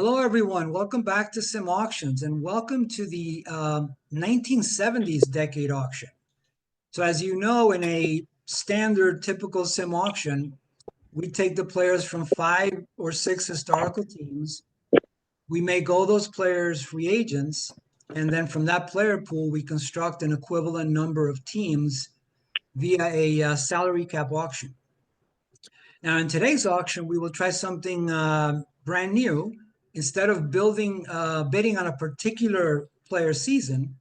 Hello, everyone. Welcome back to Sim Auctions and welcome to the 1970s decade auction. So as you know, in a standard typical Sim auction, we take the players from 5 or 6 historical teams. We make all those players free agents. And then from that player pool, we construct an equivalent number of teams via a salary cap auction. Now, in today's auction, we will try something brand new. Instead of bidding on a particular player season,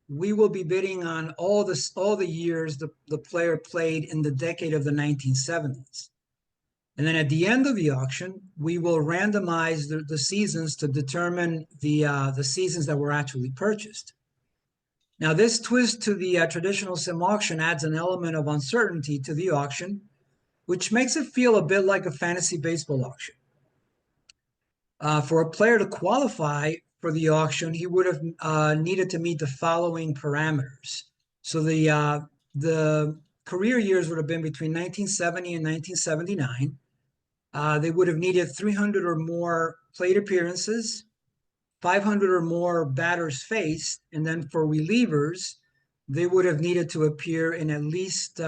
we will be bidding on all the years the player played in the decade of the 1970s. And then at the end of the auction, we will randomize the seasons to determine the seasons that were actually purchased. Now, this twist to the traditional sim auction adds an element of uncertainty to the auction, which makes it feel a bit like a fantasy baseball auction. For a player to qualify for the auction, he would have needed to meet the following parameters. So the career years would have been between 1970 and 1979. They would have needed 300 or more plate appearances, 500 or more batters faced, and then for relievers, they would have needed to appear in at least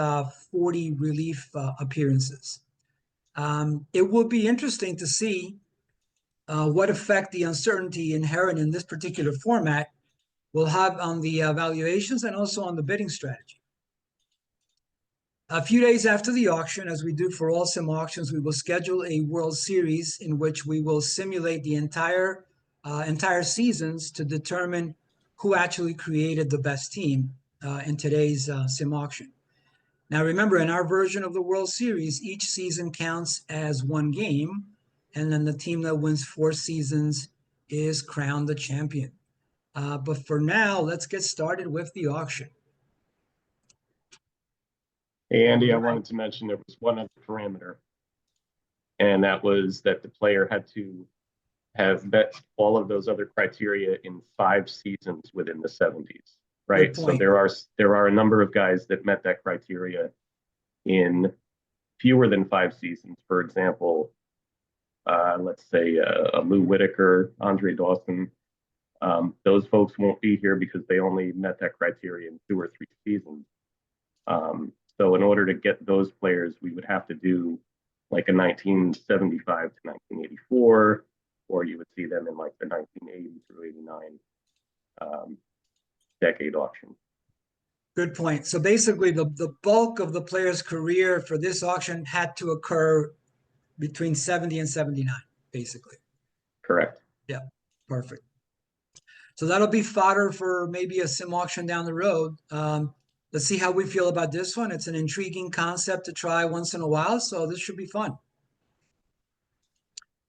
40 relief appearances. It will be interesting to see what effect the uncertainty inherent in this particular format will have on the valuations and also on the bidding strategy. A few days after the auction, as we do for all sim auctions, we will schedule a World Series in which we will simulate the entire seasons to determine who actually created the best team in today's sim auction. Now, remember, in our version of the World Series, each season counts as one game, and then the team that wins 4 seasons is crowned the champion. But for now, let's get started with the auction. Hey, Andy, I wanted to mention there was one other parameter, and that was that the player had to have met all of those other criteria in 5 seasons within the 70s, right? So there are a number of guys that met that criteria in fewer than 5 seasons. For example, let's say Lou Whitaker, Andre Dawson. Those folks won't be here because they only met that criteria in 2 or 3 seasons. So in order to get those players, we would have to do like a 1975 to 1984, or you would see them in like the 1980 through 89 decade auction. Good point. So basically, the bulk of the player's career for this auction had to occur between 70 and 79, basically. Correct. Yeah, perfect. So that'll be fodder for maybe a sim auction down the road. Let's see how we feel about this one. It's an intriguing concept to try once in a while, so this should be fun.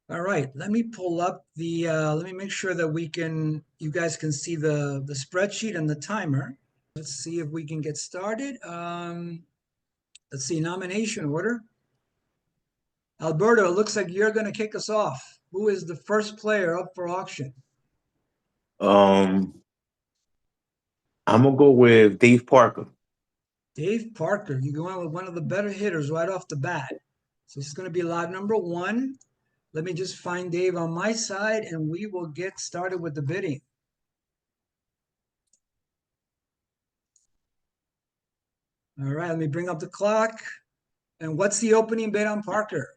All right, let me pull up the, let me make sure that you guys can see the spreadsheet and the timer. Let's see if we can get started. Let's see, nomination order. Alberto, it looks like you're going to kick us off. Who is the first player up for auction? I'm gonna go with Dave Parker. Dave Parker, you're going with one of the better hitters right off the bat. So this is going to be lot number 1. Let me just find Dave on my side, and we will get started with the bidding. All right, let me bring up the clock. And what's the opening bid on Parker?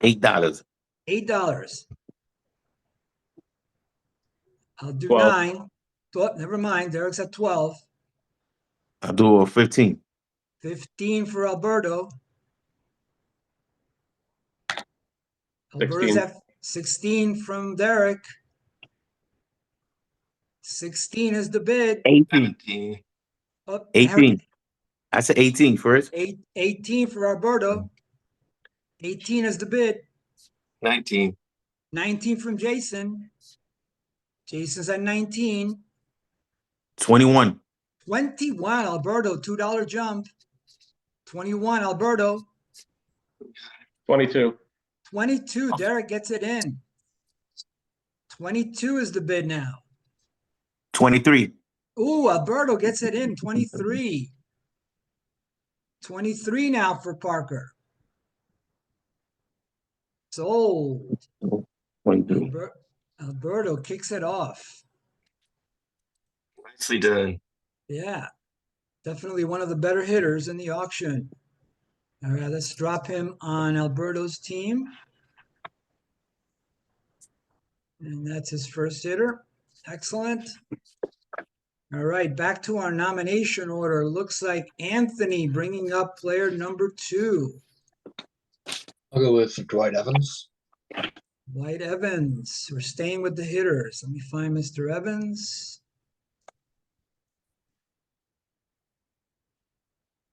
$8. $8. I'll do 12. 9. Oh, never mind. Derek's at 12. I'll do a 15. 15 for Alberto. 16. Alberto's at 16 from Derek. 16 is the bid. 18. Oh, 18. I said 18 first. 18 for Alberto. 18 is the bid. 19. 19 from Jason. Jason's at 19. 21. 21, Alberto, $2 jump. 21, Alberto. 22. 22, Derek gets it in. 22 is the bid now. 23. Ooh, Alberto gets it in, 23. 23 now for Parker. Sold. 23. Alberto kicks it off. Nicely done. Yeah, definitely one of the better hitters in the auction. All right, let's drop him on Alberto's team. And that's his first hitter. Excellent. All right, back to our nomination order. Looks like Anthony bringing up player number 2. I'll go with Dwight Evans. Dwight Evans. We're staying with the hitters. Let me find Mr. Evans.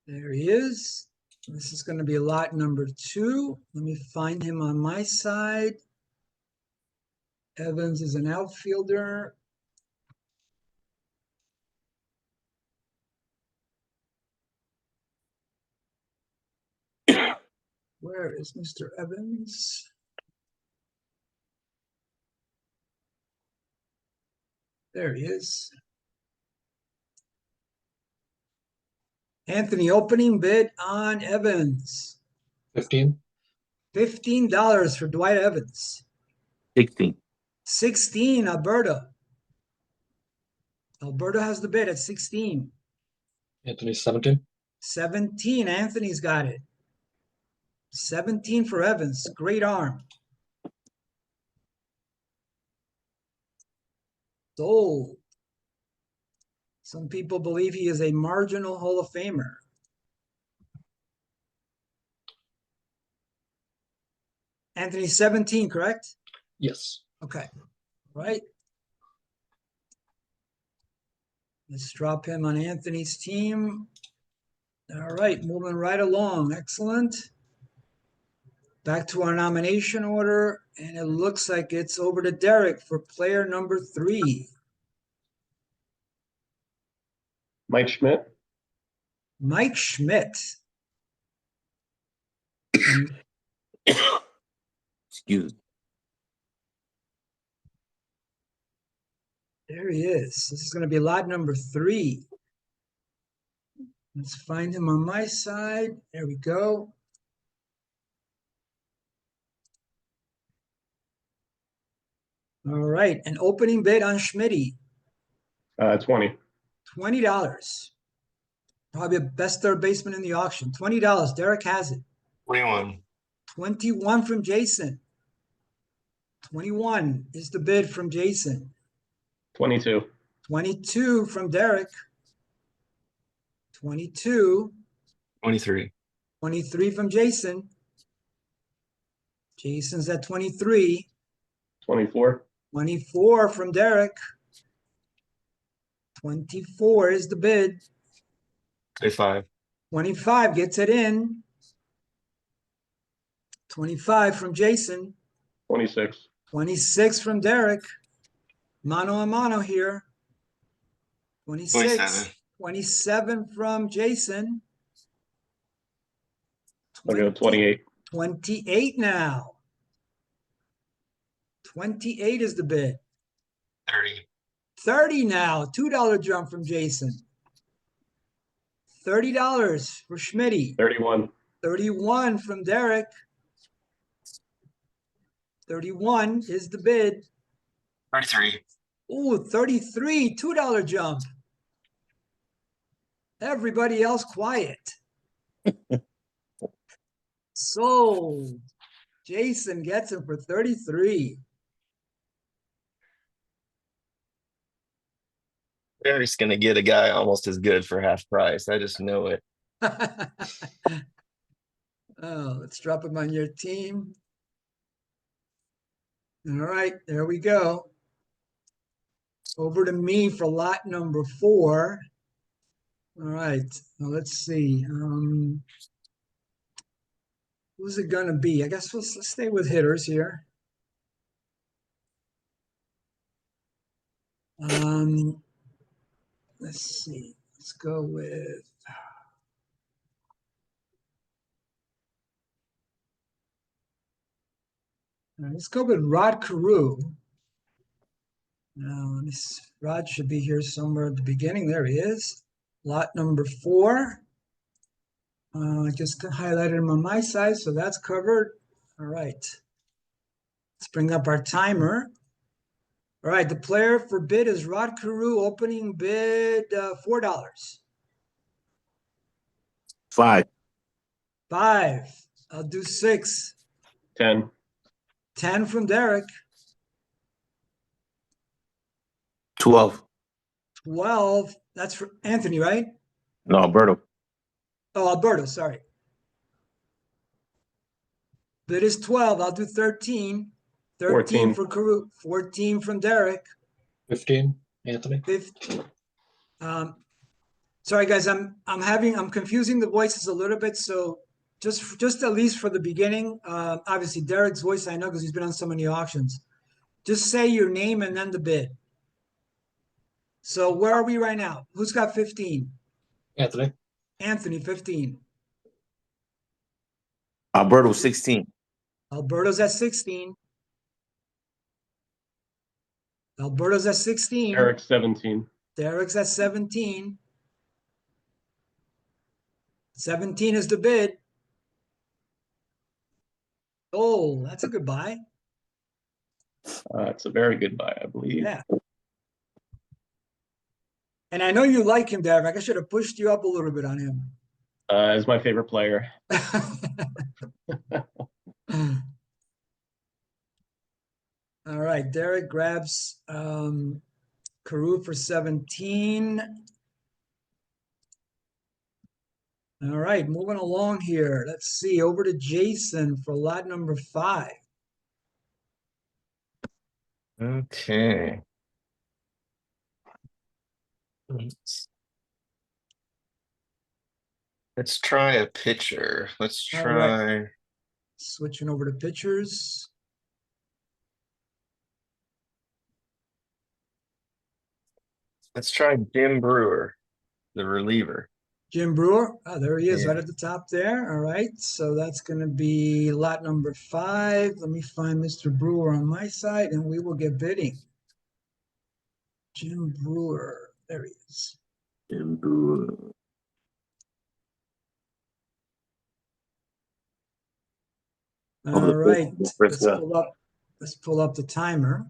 There he is. This is going to be lot number 2. Let me find him on my side. Evans is an outfielder. Where is Mr. Evans? There he is. Anthony, opening bid on Evans. 15. $15 for Dwight Evans. 16. 16, Alberto. Alberto has the bid at 16. Anthony, 17. 17, Anthony's got it. 17 for Evans. Great arm. Sold. Some people believe he is a marginal Hall of Famer. Anthony, 17, correct? Yes. Okay. Right. Let's drop him on Anthony's team. All right, moving right along. Excellent. Back to our nomination order, and it looks like it's over to Derek for player number 3. Mike Schmidt. Mike Schmidt. Excuse me. There he is. This is going to be lot number 3. Let's find him on my side. There we go. All right, an opening bid on Schmitty, 20. $20. Probably the best third baseman in the auction. $20. Derek has it. 21. 21 from Jason. 21 is the bid from Jason. 22. 22 from Derek. 22. 23. 23 from Jason. Jason's at 23. 24. 24 from Derek. 24 is the bid. 25. 25 gets it in. 25 from Jason. 26. 26 from Derek. Mano a mano here. 26. 27. 27 from Jason. I'll go 28. 28 now. 28 is the bid. 30. 30 now. $2 jump from Jason. $30 for Schmitty. 31. 31 from Derek. 31 is the bid. 33. Ooh, 33, $2 jump. Everybody else quiet. Sold. Jason gets him for 33. Eric's gonna get a guy almost as good for half price. I just know it. Oh, let's drop him on your team. All right, there we go. Over to me for lot number 4. All right, now let's see. Who's it gonna be? I guess let's stay with hitters here. Let's see. Let's go with. All right, let's go with Rod Carew. Now, Rod should be here somewhere at the beginning. There he is. Lot number 4. I just highlighted him on my side, so that's covered. All right. Let's bring up our timer. All right, the player for bid is Rod Carew, opening bid $4. 5. 5. I'll do 6. 10. 10 from Derek. 12. 12. That's for Anthony, right? No, Alberto. Oh, Alberto, sorry. Bid is 12. I'll do 13. 13 14. for Carew. 14 from Derek. 15, Anthony. 15. Sorry guys, I'm confusing the voices a little bit. So just at least for the beginning, obviously Derek's voice I know because he's been on so many auctions. Just say your name and then the bid. So where are we right now? Who's got 15? Anthony. Anthony, 15. Alberto, 16. Alberto's at 16. Alberto's at 16. Eric, 17. Derek's at 17. 17 is the bid. Oh, that's a good buy. It's a very good buy, I believe. Yeah. And I know you like him, Derek. I should have pushed you up a little bit on him. Is my favorite player. All right, Derek grabs Carew for 17. All right, moving along here. Let's see, over to Jason for lot number 5. Okay. Let's try a pitcher. Let's All right. try. Switching over to pitchers. Let's try Jim Brewer, the reliever. Jim Brewer. Oh, there he is, Yeah. right at the top there. All right, so that's going to be lot number 5. Let me find Mr. Brewer on my side, and we will get bidding. Jim Brewer. There he is. All right, let's pull up the timer.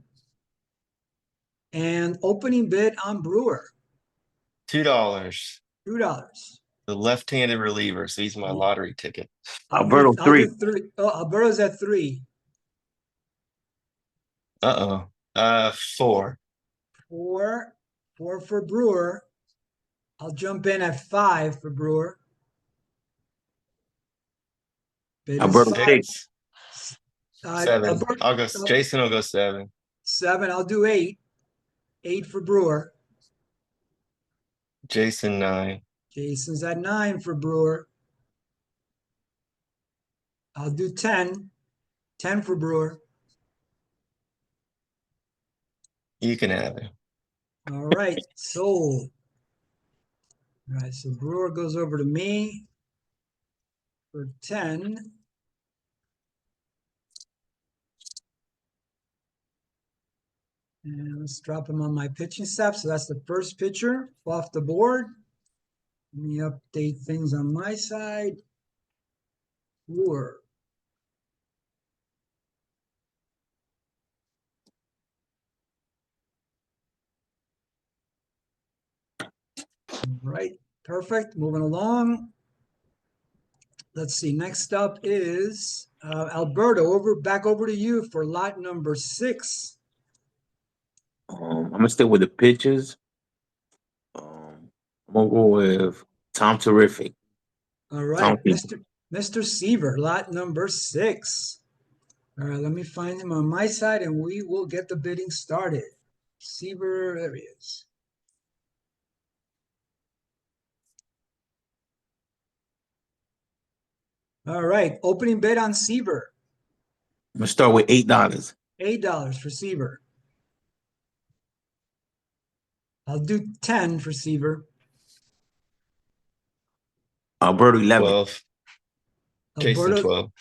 And opening bid on Brewer, $2. $2. The left-handed reliever, so he's my lottery ticket. Alberto, I'll do 3. 3. Oh, Alberto's at 3. Uh-oh. 4. 4. 4 for Brewer. I'll jump in at 5 for Brewer. Bid is Alberto, 5. 6. 7. Alberto- I'll go. Jason will go 7. 7. I'll do 8. 8 for Brewer. Jason 9. Jason's at 9 for Brewer. I'll do 10. 10 for Brewer. You can have it. All right, sold. All right, so Brewer goes over to me for 10. And let's drop him on my pitching staff. So that's the first pitcher off the board. Let me update things on my side. Brewer. All right, perfect. Moving along. Let's see. Next up is Alberto. Back over to you for lot number 6. I'm gonna stay with the pitches. I'm gonna go with Tom Terrific. All right, Tom Seaver. Mr. Seaver, lot number 6. All right, let me find him on my side, and we will get the bidding started. Seaver, there he is. All right, opening bid on Seaver. I'm gonna start with $8. $8 for Seaver. I'll do 10 for Seaver. Alberto, 11. 12. Jason Alberto, 12.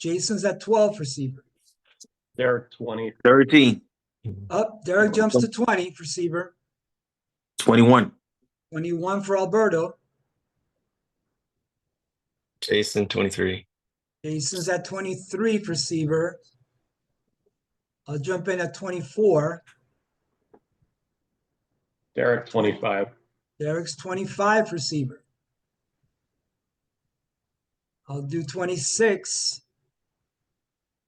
Jason's at 12 for Seaver. Derek, 20. 13. Up, Derek jumps to 20 for Seaver. 21. 21 for Alberto. Jason 23. Jason's at 23 for Seaver. I'll jump in at 24. Derek, 25. Derek's 25 for Seaver. I'll do 26.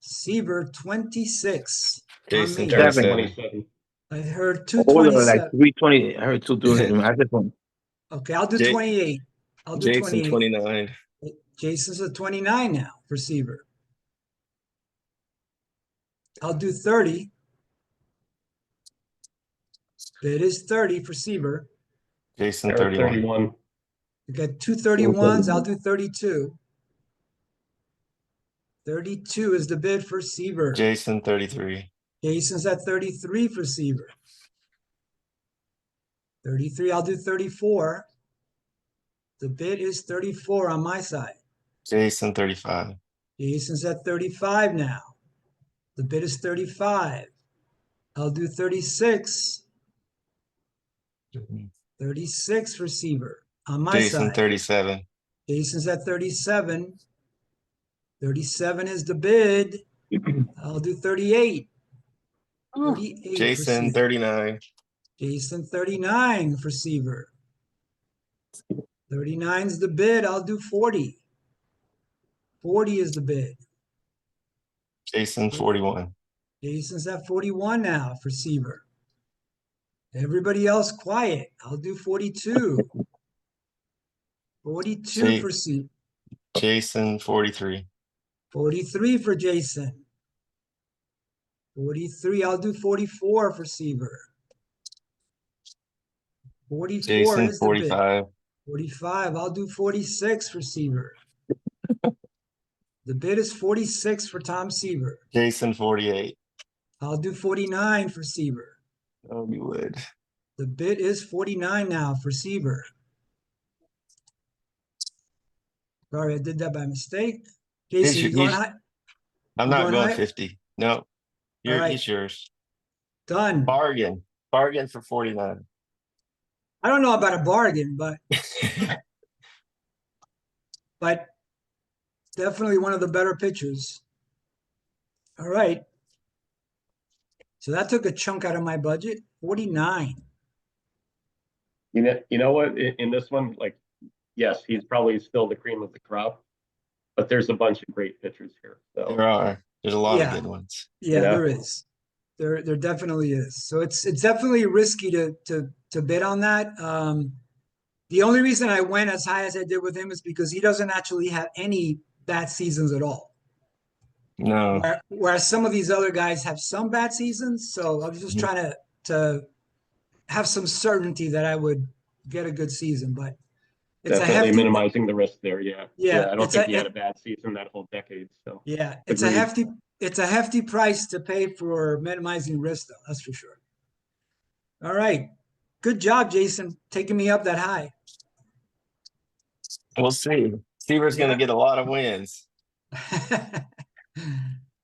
Seaver, 26. On Jason me. Derek, 27. 27. I heard Older, like 227. 320. I heard 220. I just want Okay, I'll do Ja- 28. I'll do Jason 28. 29. Jason's a 29 now for Seaver. I'll do 30. Bid is 30 for Seaver. Jason Derek, 31. 31. We got two 31s. I'll do 32. 32 is the bid for Seaver. Jason 33. Jason's at 33 for Seaver. 33, I'll do 34. The bid is 34 on my side. Jason 35. Jason's at 35 now. The bid is 35. I'll do 36. 36 for Seaver on my Jason side. 37. Jason's at 37. 37 is the bid. I'll do 38. 38 for Jason Seaver. 39. Jason 39 for Seaver. 39's the bid. I'll do 40. 40 is the bid. Jason 41. Jason's at 41 now for Seaver. Everybody else quiet. I'll do 42. 42 for Seaver. Jason 43. 43 for Jason. 43, I'll do 44 for Seaver. 44 Jason is the bid. 45. 45, I'll do 46 for Seaver. The bid is 46 for Tom Seaver. Jason 48. I'll do 49 for Seaver. Oh, you would. The bid is 49 now for Seaver. Sorry, I did that by mistake. Jason, you going high? I'm You not going going high? 50. No, right. he's yours. Done. Bargain. Bargain for 49. I don't know about a bargain, but definitely one of the better pitchers. All right. So that took a chunk out of my budget. 49. You know what? In this one, like, yes, he's probably still the cream of the crop, but there's a bunch of great pitchers here. So There are. There's a lot Yeah. of good ones. Yeah, Yeah. there is. There definitely is. So it's definitely risky to bid on that. The only reason I went as high as I did with him is because he doesn't actually have any bad seasons at all. No. Whereas some of these other guys have some bad seasons. So I was just trying to have some certainty that I would get a good season. But it's definitely a hefty minimizing the risk there. Yeah. Yeah, I don't it's think a- he had a bad season that whole decade. So Yeah, Agreed. it's a hefty price to pay for minimizing risk, though. That's for sure. All right, good job, Jason, taking me up that high. We'll see. Seaver's going Yeah. to get a lot of wins.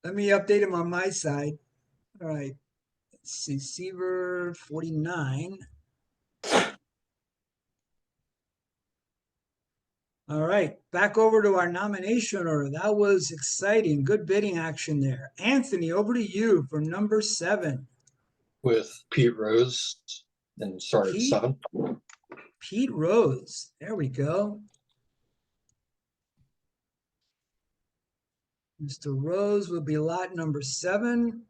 Let me update him on my side. All right, let's see, Seaver 49. All right, back over to our nomination order. That was exciting. Good bidding action there. Anthony, over to you for number 7. with Pete Rose and started Pete? 7. Pete Rose. There we go. Mr. Rose will be lot number 7.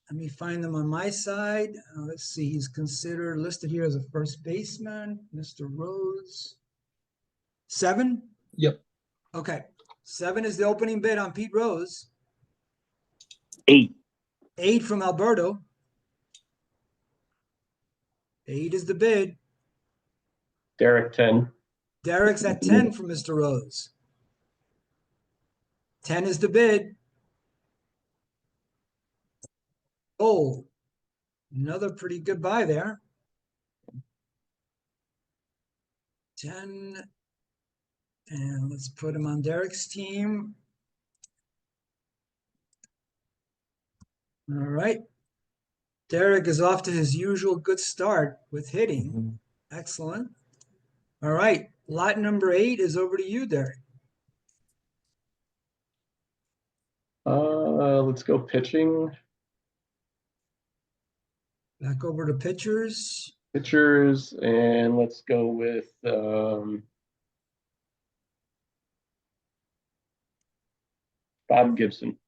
Let me find them on my side. Let's see. He's considered listed here as a first baseman. Mr. Rose. 7? Yep. Okay. 7 is the opening bid on Pete Rose. 8. 8 from Alberto. 8 is the bid. Derek, 10. Derek's at 10 from Mr. Rose. 10 is the bid. Oh, another pretty good buy there. 10. And let's put him on Derek's team. All right. Derek is off to his usual good start with hitting. Excellent. All right. Lot number 8 is over to you, Derek. Let's go pitching. Back over to pitchers. Pitchers, and let's go with Bob Gibson.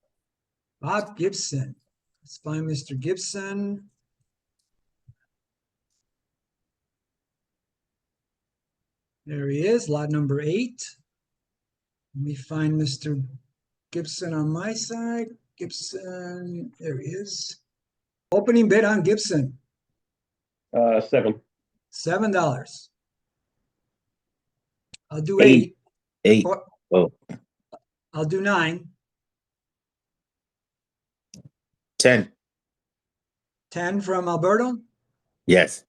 Bob Gibson. Let's find Mr. Gibson. There he is, lot number 8. Let me find Mr. Gibson on my side. Gibson, there he is. Opening bid on Gibson, 7. $7. I'll do 8. 8. 8. Or- Oh, I'll do 9. 10. 10 from Alberto. Yes.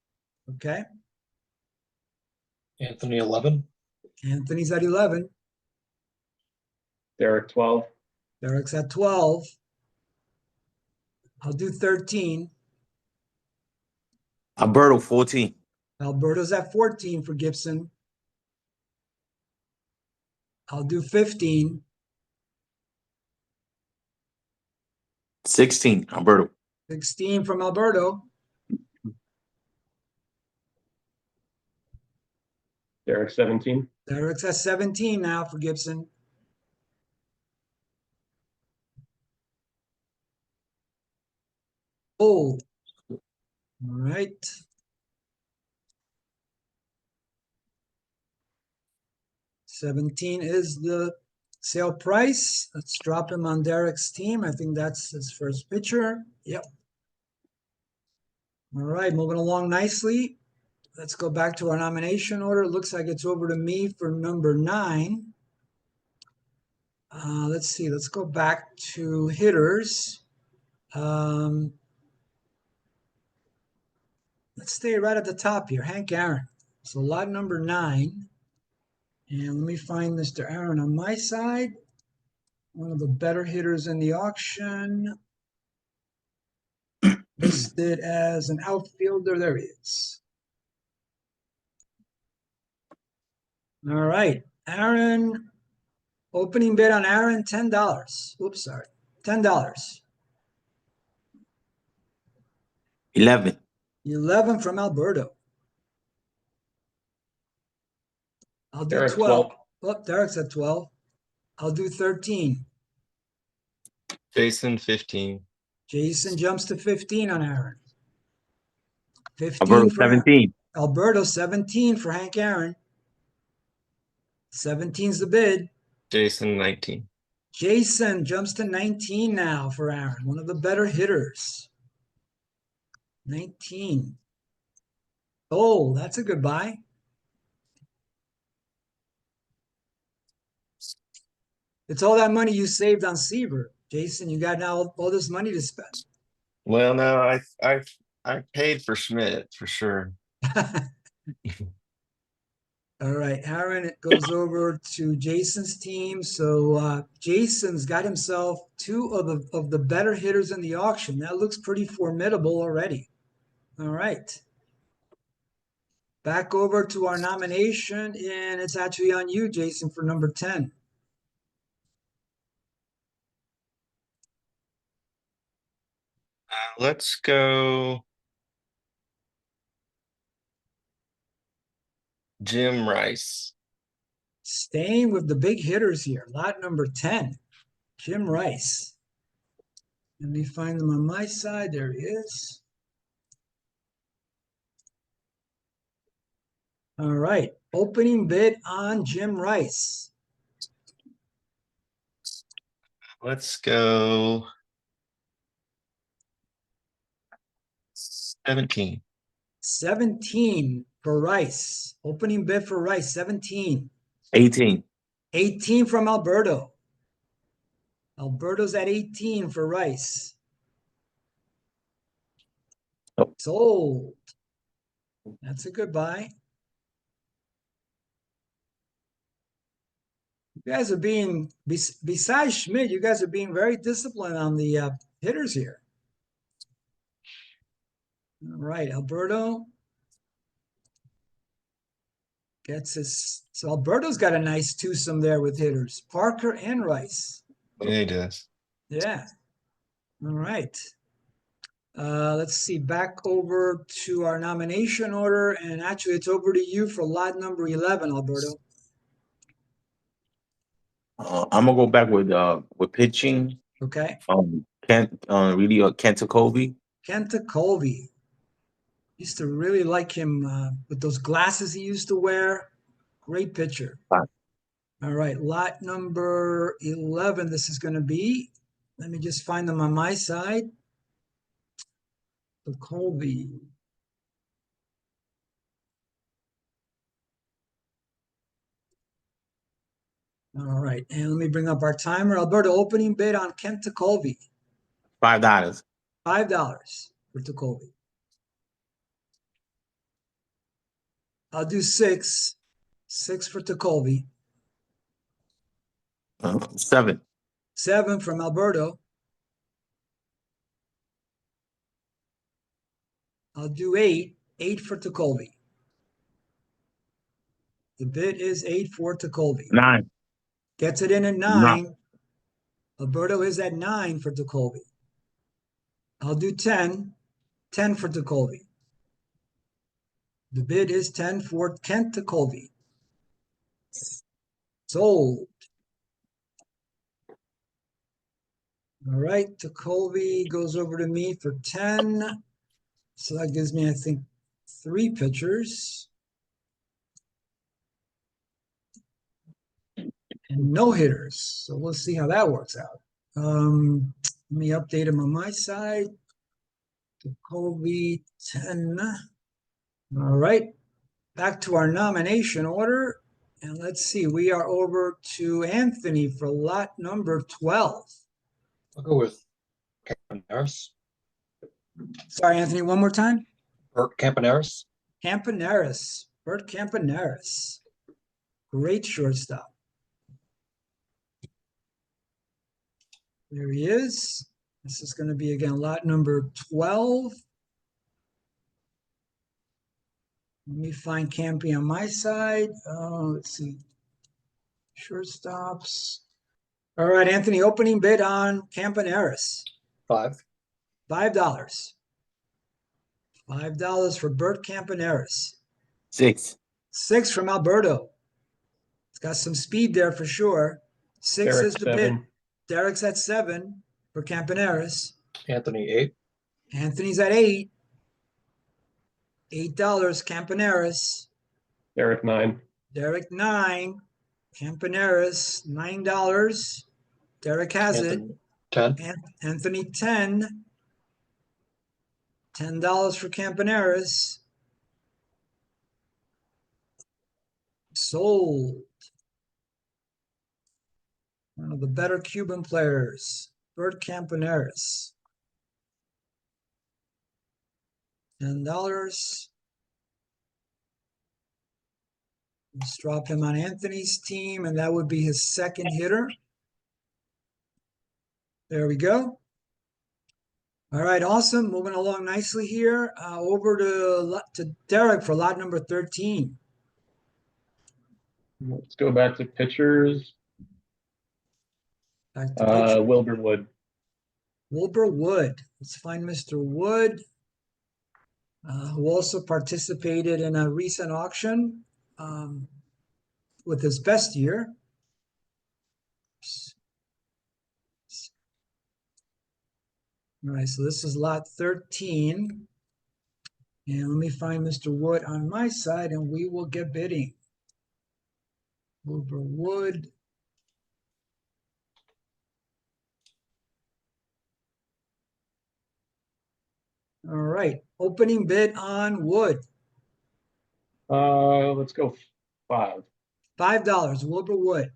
Okay. Anthony 11. Anthony's at 11. Derek 12. Derek's at 12. I'll do 13. Alberto 14. Alberto's at 14 for Gibson. I'll do 15. 16. Alberto. 16 from Alberto. Derek 17. Derek's at 17 now for Gibson. Oh, all right. $17 is the sale price. Let's drop him on Derek's team. I think that's his first pitcher. Yep. All right, moving along nicely. Let's go back to our nomination order. It looks like it's over to me for number 9. Let's see. Let's go back to hitters. Let's stay right at the top here. Hank Aaron. So lot number 9. And let me find Mr. Aaron on my side. One of the better hitters in the auction. Listed as an outfielder. There he is. All right. Aaron, opening bid on Aaron, $10. Oops, sorry. $10. 11. 11 from Alberto. I'll do Derek 12. Oh, Derek's at 12. I'll do 13. Jason 15. Jason jumps to 15 on Aaron. 15 Alberto for 17. Alberto, 17 for Hank Aaron. 17's the bid. Jason 19. Jason jumps to 19 now for Aaron, one of the better hitters. 19. Oh, that's a good buy. It's all that money you saved on Seaver. Jason, you got now all this money to spend. Well, no, I paid for Schmidt for sure. All right, Aaron, it goes over to Jason's team. So Jason's got himself 2 of the better hitters in the auction. That looks pretty formidable already. All right. Back over to our nomination, and it's actually on you, Jason, for number 10. Let's go Jim Rice. Staying with the big hitters here, lot number 10, Jim Rice. Let me find him on my side. There he is. All right, opening bid on Jim Rice. Let's go 17. 17 for Rice. Opening bid for Rice, 17. 18. 18 from Alberto. Alberto's at 18 for Rice. Oh. Sold. That's a good buy. You guys are being, besides Schmidt, you guys are being very disciplined on the hitters here. All right, Alberto gets his. So Alberto's got a nice twosome there with hitters, Parker and Rice. Yeah, he does. Yeah. All right. Let's see, back over to our nomination order, and actually it's over to you for lot number 11, Alberto. I'm gonna go back with pitching. Okay, Kent Colby. Kenta Colby. Used to really like him with those glasses he used to wear. Great pitcher. Fine. All right, lot number 11, this is going to be. Let me just find them on my side. So Colby. All right, and let me bring up our timer. Alberto, opening bid on Kenta Colby. $5. $5 for Colby. I'll do 6. 6 for Colby. 7. 7 from Alberto. I'll do 8. 8 for Colby. The bid is 8 for Colby. 9. Gets it in at 9. Alberto is at 9 for Colby. I'll do 10. 10 for Colby. The bid is 10 for Kent Colby. Sold. All right, Colby goes over to me for 10. So that gives me, I think, 3 pitchers. And no hitters. So we'll see how that works out. Let me update him on my side. Colby 10. All right, back to our nomination order. And let's see, we are over to Anthony for lot number 12. I'll go with Campaneris. Sorry, Anthony, one more time. Bert Campaneris. Campaneris, Bert Campaneris. Great shortstop. There he is. This is going to be, again, lot number 12. Let me find Campy on my side. Let's see. Shortstops. All right, Anthony, opening bid on Campaneris. 5. $5. $5 for Bert Campaneris. 6. 6 from Alberto. It's got some speed there for sure. 6 Derek, is the bid. 7. Derek's at 7 for Campaneris. Anthony 8. Anthony's at 8. $8 Campaneris. Derek, 9. Derek 9. Campaneris $9. Derek has it. Anthony 10. Anthony 10. $10 for Campaneris. Sold. One of the better Cuban players, Bert Campaneris. $10. Let's drop him on Anthony's team, and that would be his second hitter. There we go. All right, awesome. Moving along nicely here. Over to Derek for lot number 13. Let's go back to pitchers. Back to pitcher. Wilbur Wood. Wilbur Wood. Let's find Mr. Wood, who also participated in a recent auction with his best year. All right, so this is lot 13. And let me find Mr. Wood on my side, and we will get bidding. Wilbur Wood. All right, opening bid on Wood. Let's go 5. $5, Wilbur Wood.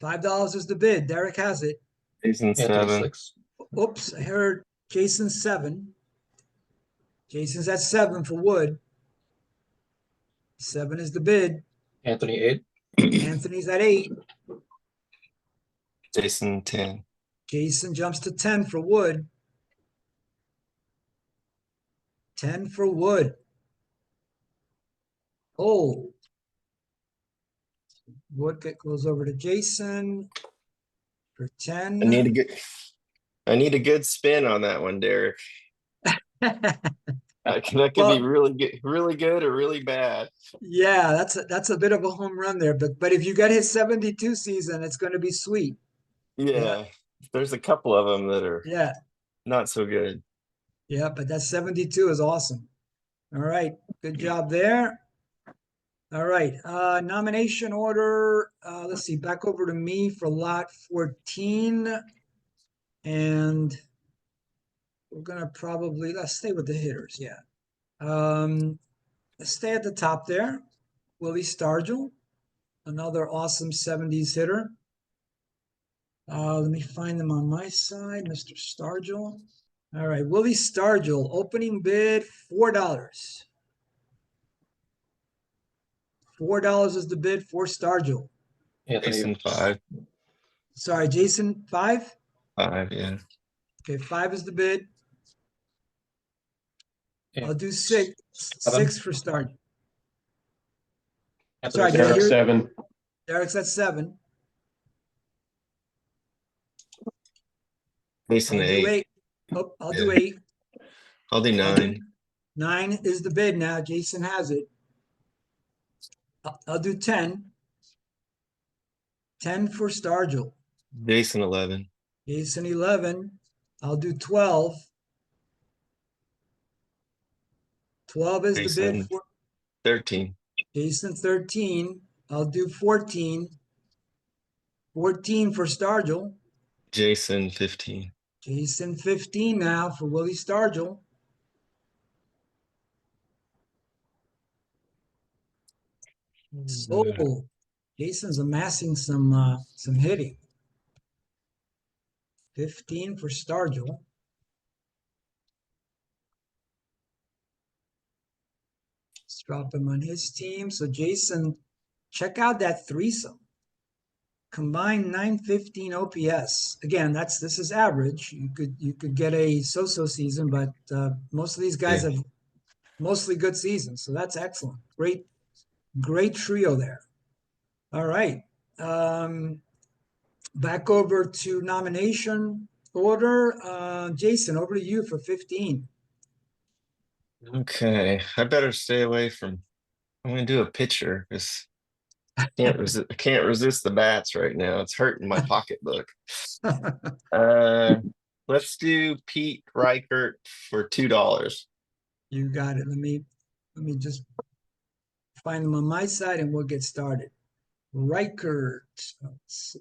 $5 is the bid. Derek has it. Jason Anthony 7. 6. Oops, I heard Jason 7. Jason's at 7 for Wood. 7 is the bid. Anthony 8. Anthony's at 8. Jason 10. Jason jumps to 10 for Wood. 10 for Wood. Oh. Wood goes over to Jason for 10. I need to get I need a good spin on that one, Derek. That could be Well- really good or really bad. Yeah, that's a bit of a home run there, but if you get his 72 season, it's going to be sweet. Yeah. There's a couple of them that are Yeah, not so good. yeah, but that 72 is awesome. All right, good job there. All right, nomination order. Let's see, back over to me for lot 14. And we're gonna probably, let's stay with the hitters, yeah. Let's stay at the top there. Willie Stargell, another awesome 70s hitter. Let me find them on my side, Mr. Stargell. All right, Willie Stargell, opening bid $4. $4 is the bid for Stargell. Anthony, Jason 5. Sorry, Jason, 5? 5, yeah. Okay, 5 is the bid. I'll do 6. Seven. 6 for Stargell. Anthony, Sorry, did I Derek, hear? 7. Derek's at 7. Jason I'll do 8. 8. Oh, I'll do Yeah. 8. I'll do I'll do 9. 9 is the bid now. Jason has it. I'll do 10. 10 for Stargell. Jason 11. Jason 11. I'll do 12. 12 is the bid Jason for 13. Jason 13. I'll do 14. 14 for Stargell. Jason 15. Jason 15 now for Willie Stargell. So Jason's amassing some hitting. 15 for Stargell. Let's drop him on his team. So Jason, check out that threesome. Combined 915 OPS. Again, this is average. You could get a so-so season, but most of these guys Yeah. have mostly good seasons. So that's excellent. Great trio there. All right. Back over to nomination order. Jason, over to you for 15. Okay. I better stay away from. I'm going to do a pitcher because I can't resist the bats right now. It's hurting my pocketbook. Let's do Pete Reichert for $2. You got it. Let me just find them on my side and we'll get started. Reichert. Let's see.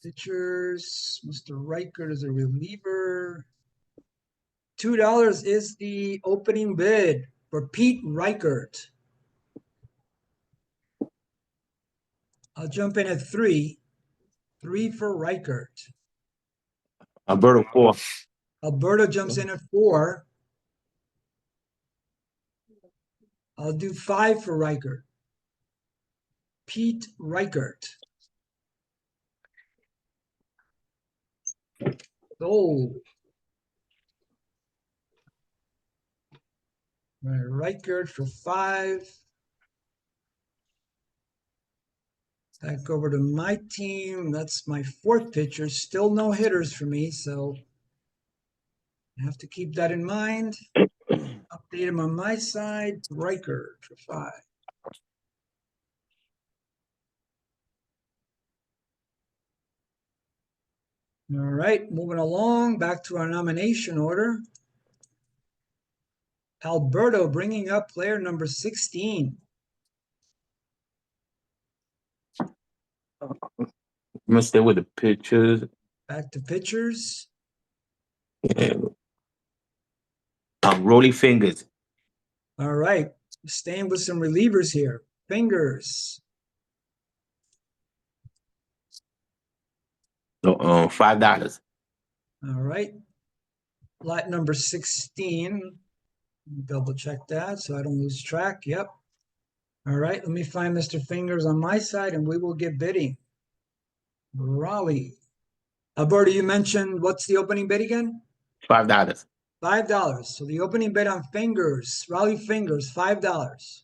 Pitchers. Mr. Reichert is a reliever. $2 is the opening bid for Pete Reichert. I'll jump in at 3. 3 for Reichert. Alberto 4. Alberto jumps in at 4. I'll do 5 for Reichert. Pete Reichert. Sold. Reichert for 5. Back over to my team. That's my 4th pitcher. Still no hitters for me, so I have to keep that in mind. Update him on my side. Reichert for 5. All right, moving along, back to our nomination order. Alberto bringing up player number 16. I'm gonna stay with the pitchers. Back to pitchers. And, Rolly Fingers. All right, staying with some relievers here. Fingers. So $5. All right. Lot number 16. Double check that so I don't lose track. Yep. All right, let me find Mr. Fingers on my side and we will get bidding. Raleigh. Alberto, you mentioned what's the opening bid again? $5. $5. So the opening bid on Fingers, Raleigh Fingers, $5.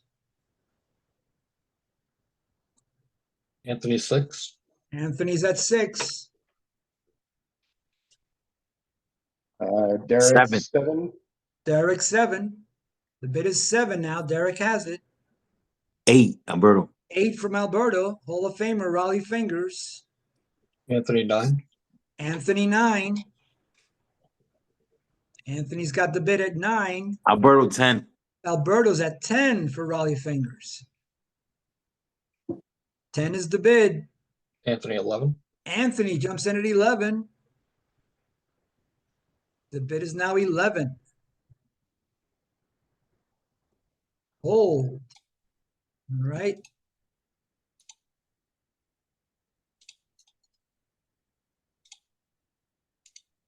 Anthony 6. Anthony's at 6. Derek, Seven. 7. Derek, 7. The bid is 7 now. Derek has it. 8, Alberto. 8 from Alberto, Hall of Famer, Raleigh Fingers. Anthony 9. Anthony, 9. Anthony's got the bid at 9. Alberto 10. Alberto's at 10 for Raleigh Fingers. 10 is the bid. Anthony 11. Anthony jumps in at 11. The bid is now 11. Hold. All right.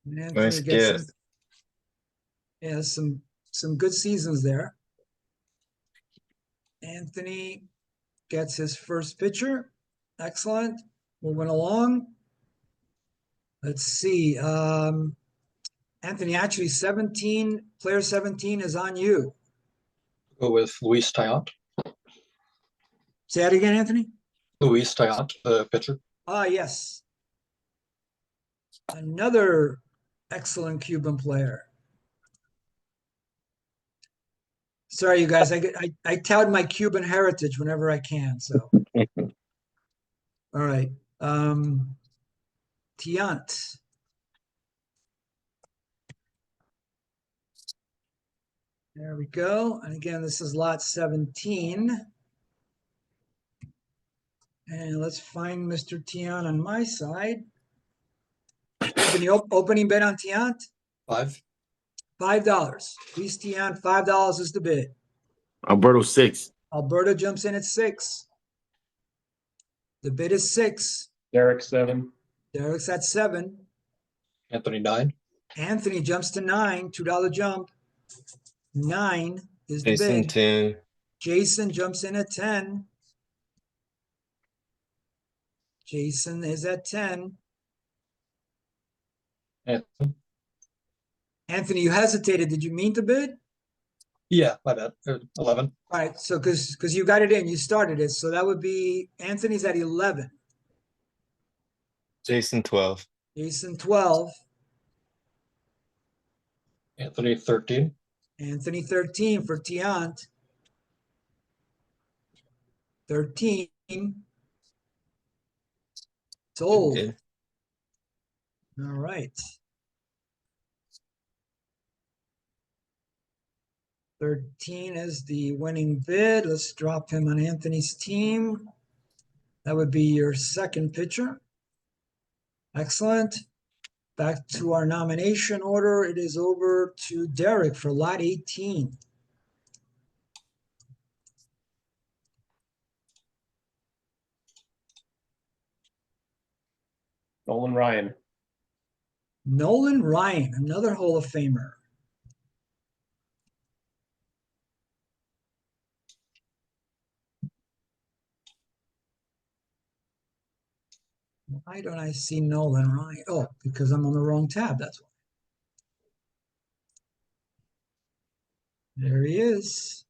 And Anthony Nice gets get. some good seasons there. Anthony gets his first pitcher. Excellent. Moving along. Let's see. Anthony, actually 17, player 17 is on you. Go with Luis Tyant. Say that again, Anthony. Luis Tyant, the pitcher. Ah, yes. Another excellent Cuban player. Sorry, you guys. I tout my Cuban heritage whenever I can. So, all right. Tiant. There we go. And again, this is lot 17. And let's find Mr. Tiant on my side. Opening bid on Tiant, 5. $5. Luis Tiant, $5 is the bid. Alberto 6. Alberto jumps in at 6. The bid is 6. Derek, 7. Derek's at 7. Anthony 9. Anthony jumps to 9, $2 jump. 9 is the Jason bid. 10. Jason jumps in at 10. Jason is at 10. Anthony. Anthony, you hesitated. Did you mean to bid? Yeah, my bad. 11. All right, so because you got it in, you started it. So that would be Anthony's at 11. Jason 12. Jason, 12. Anthony 13. Anthony, 13 for Tiant. 13. Sold. Good. All right. 13 is the winning bid. Let's drop him on Anthony's team. That would be your second pitcher. Excellent. Back to our nomination order. It is over to Derek for lot 18. Nolan Ryan. Nolan Ryan, another Hall of Famer. Why don't I see Nolan Ryan? Oh, because I'm on the wrong tab, that's why. There he is.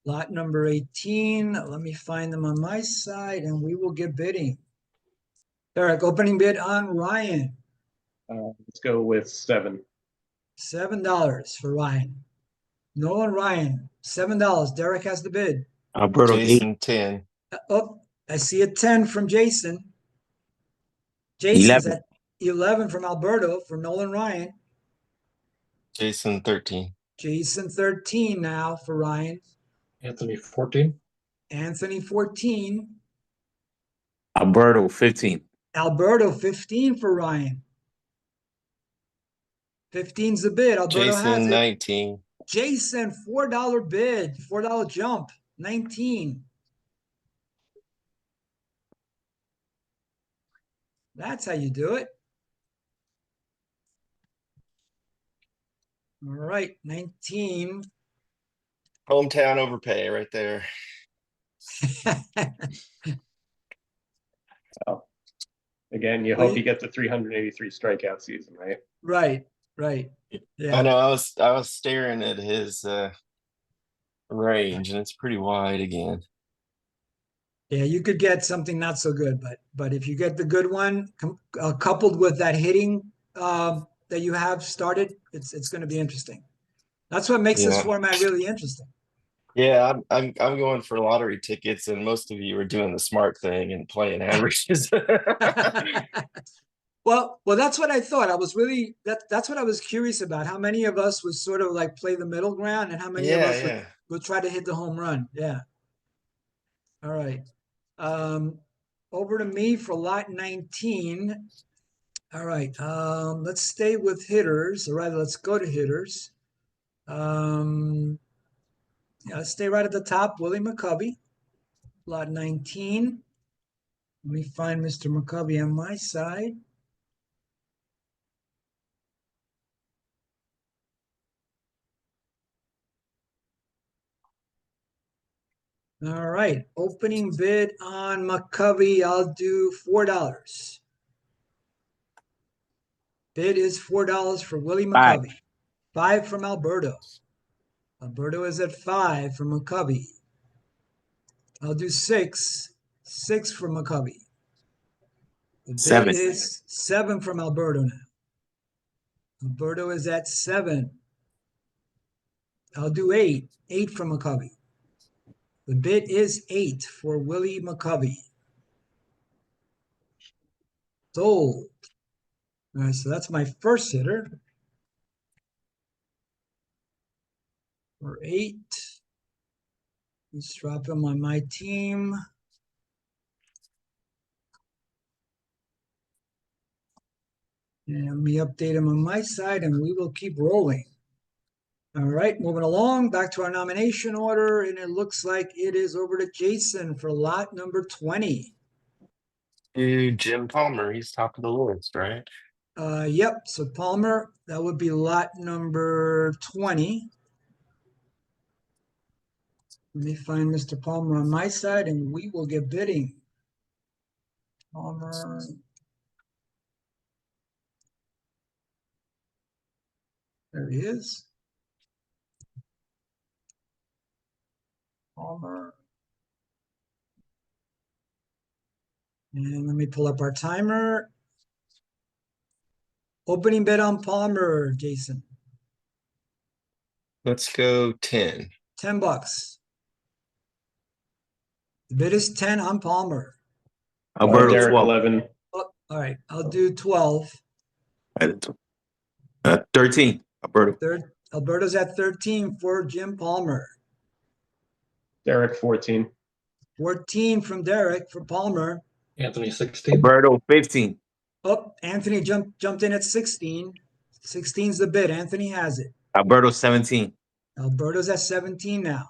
Lot number 18. Let me find them on my side and we will get bidding. Derek, opening bid on Ryan. Let's go with 7. $7 for Ryan. Nolan Ryan, $7. Derek has the bid. Alberto 8. Jason 10. Oh, I see a 10 from Jason. Jason's 11. at 11 from Alberto for Nolan Ryan. Jason 13. Jason, 13 now for Ryan. Anthony 14. Anthony, 14. Alberto 15. Alberto, 15 for Ryan. 15's the bid. Alberto has Jason it. 19. Jason, $4 bid, $4 jump, 19. That's how you do it. All right, 19. Hometown overpay right there. Again, you hope you get the 383 strikeout season, right? Right. I Yeah, know I was staring at his range and it's pretty wide again. yeah, you could get something not so good, but if you get the good one coupled with that hitting that you have started, it's going to be interesting. That's what makes this Yeah. format really interesting. Yeah, I'm going for lottery tickets, and most of you are doing the smart thing and playing averages. Well, that's what I thought. I was really that's what I was curious about. How many of us would sort of like play the middle ground, and how many of Yeah, us yeah. would try to hit the home run? Yeah. All right. Over to me for lot 19. All right. Let's stay with hitters, or rather, let's go to hitters. Yeah, let's stay right at the top. Willie McCovey, lot 19. Let me find Mr. McCovey on my side. All right, opening bid on McCovey, I'll do $4. Bid is $4 for Willie Five. McCovey. 5 from Alberto. Alberto is at 5 for McCovey. I'll do 6. 6 for McCovey. The bid 7. is 7 from Alberto now. Alberto is at 7. I'll do 8. 8 from McCovey. The bid is 8 for Willie McCovey. Sold. All right, so that's my first hitter. For 8. Let's drop him on my team. And let me update him on my side, and we will keep rolling. All right, moving along, back to our nomination order, and it looks like it is over to Jason for lot number 20. Dude, Jim Palmer, he's top of the list, right? Yep, so Palmer, that would be lot number 20. Let me find Mr. Palmer on my side, and we will get bidding. Palmer. There he is. Palmer. And let me pull up our timer. Opening bid on Palmer, Jason. Let's go 10. $10. The bid is 10 on Palmer. Alberto Derek 12. 11. Oh, all right, I'll do 12. 13. Alberto. Alberto's at 13 for Jim Palmer. Derek 14. 14 from Derek for Palmer. Anthony 16. Alberto 15. Oh, Anthony jumped in at 16. 16's the bid. Anthony has it. Alberto 17. Alberto's at 17 now.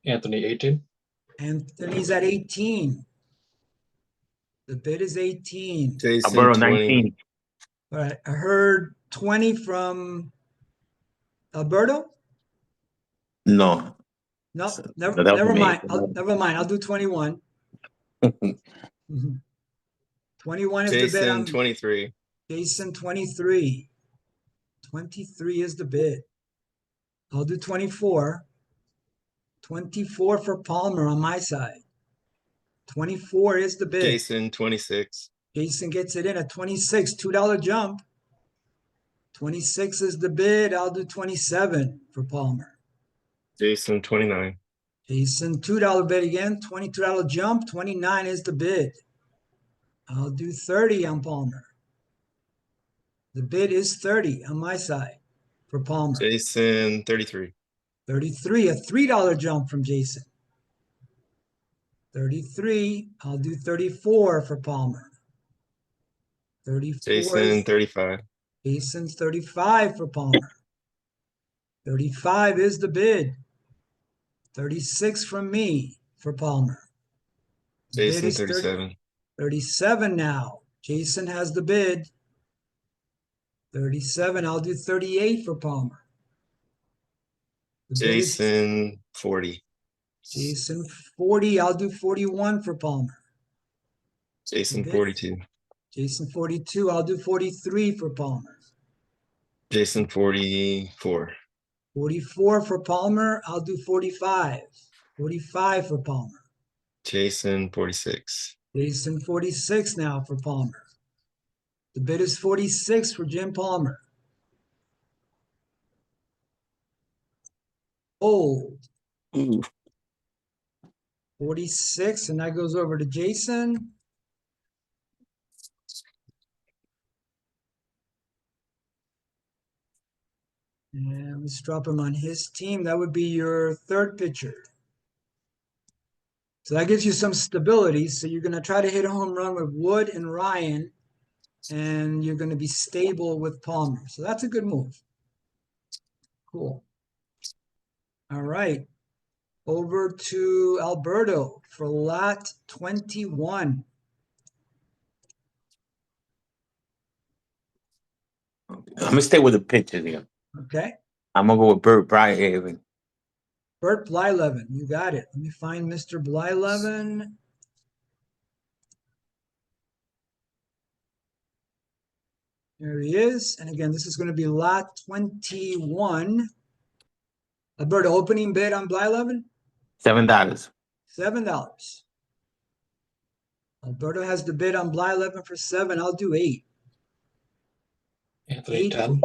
Anthony 18. Anthony's at 18. The bid is 18. Jason Alberto 20. 19. All right, I heard 20 from Alberto. No. No, So, never, no, that was never me. mind. Never mind. I'll do 21. Mhm. 21 is the bid. Jason 23. Jason 23. 23 is the bid. I'll do 24. 24 for Palmer on my side. 24 is the bid. Jason 26. Jason gets it in at 26, $2 jump. 26 is the bid. I'll do 27 for Palmer. Jason 29. Jason, $2 bid again, $22 jump. 29 is the bid. I'll do 30 on Palmer. The bid is 30 on my side for Palmer. Jason 33. 33, a $3 jump from Jason. 33, I'll do 34 for Palmer. 34 Jason is 35. Jason's 35 for Palmer. 35 is the bid. 36 from me for Palmer. The bid Jason is 37. 37 now. Jason has the bid. 37, I'll do 38 for Palmer. The bid is Jason 40. Jason 40, I'll do 41 for Palmer. Jason bid- 42. Jason 42, I'll do 43 for Palmer. Jason 44. 44 for Palmer, I'll do 45. 45 for Palmer. Jason 46. Jason 46 now for Palmer. The bid is 46 for Jim Palmer. Old, Ooh, 46, and that goes over to Jason. And let's drop him on his team. That would be your third pitcher. So that gives you some stability. So you're going to try to hit a home run with Wood and Ryan, and you're going to be stable with Palmer. So that's a good move. Cool. All right. Over to Alberto for lot 21. I'm gonna stay with the pitchers here. Okay. I'm gonna go with Bert Bryhaven. Bert Blyleven. You got it. Let me find Mr. Blyleven. There he is. And again, this is going to be lot 21. Alberto, opening bid on Blyleven? $7. $7. Alberto has the bid on Blyleven for 7. I'll do 8. Anthony, 8 10.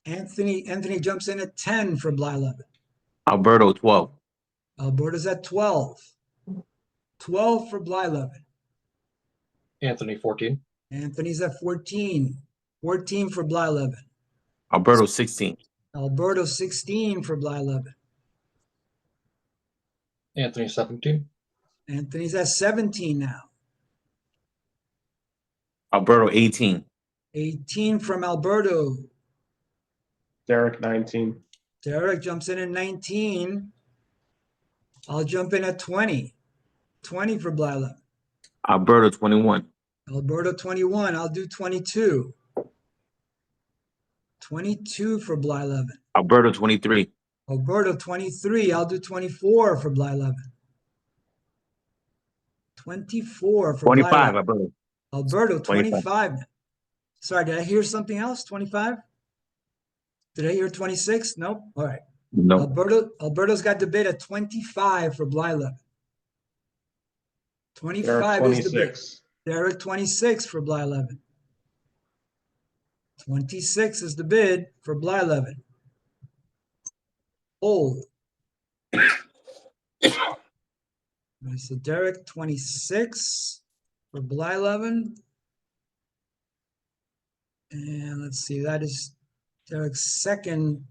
Anthony jumps in at 10 for Blyleven. Alberto 12. Alberto's at 12. 12 for Blyleven. Anthony, 14. Anthony's at 14. 14 for Blyleven. Alberto 16. Alberto 16 for Blyleven. Anthony, 17. Anthony's at 17 now. Alberto 18. 18 from Alberto. Derek 19. Derek jumps in at 19. I'll jump in at 20. 20 for Blyleven. Alberto 21. Alberto 21. I'll do 22. 22 for Blyleven. Alberto 23. Alberto 23. I'll do 24 for Blyleven. 24 for 25. Blyleven. Alberto. Alberto 25. 25. Sorry, did I hear something else? 25? Did I hear 26? Nope. All right. No. Alberto's got the bid at 25 for Blyleven. Derek 25 is the bid. 26. Derek 26 for Blyleven. 26 is the bid for Blyleven. Old. So Derek 26 for Blyleven. And let's see, that is Derek's second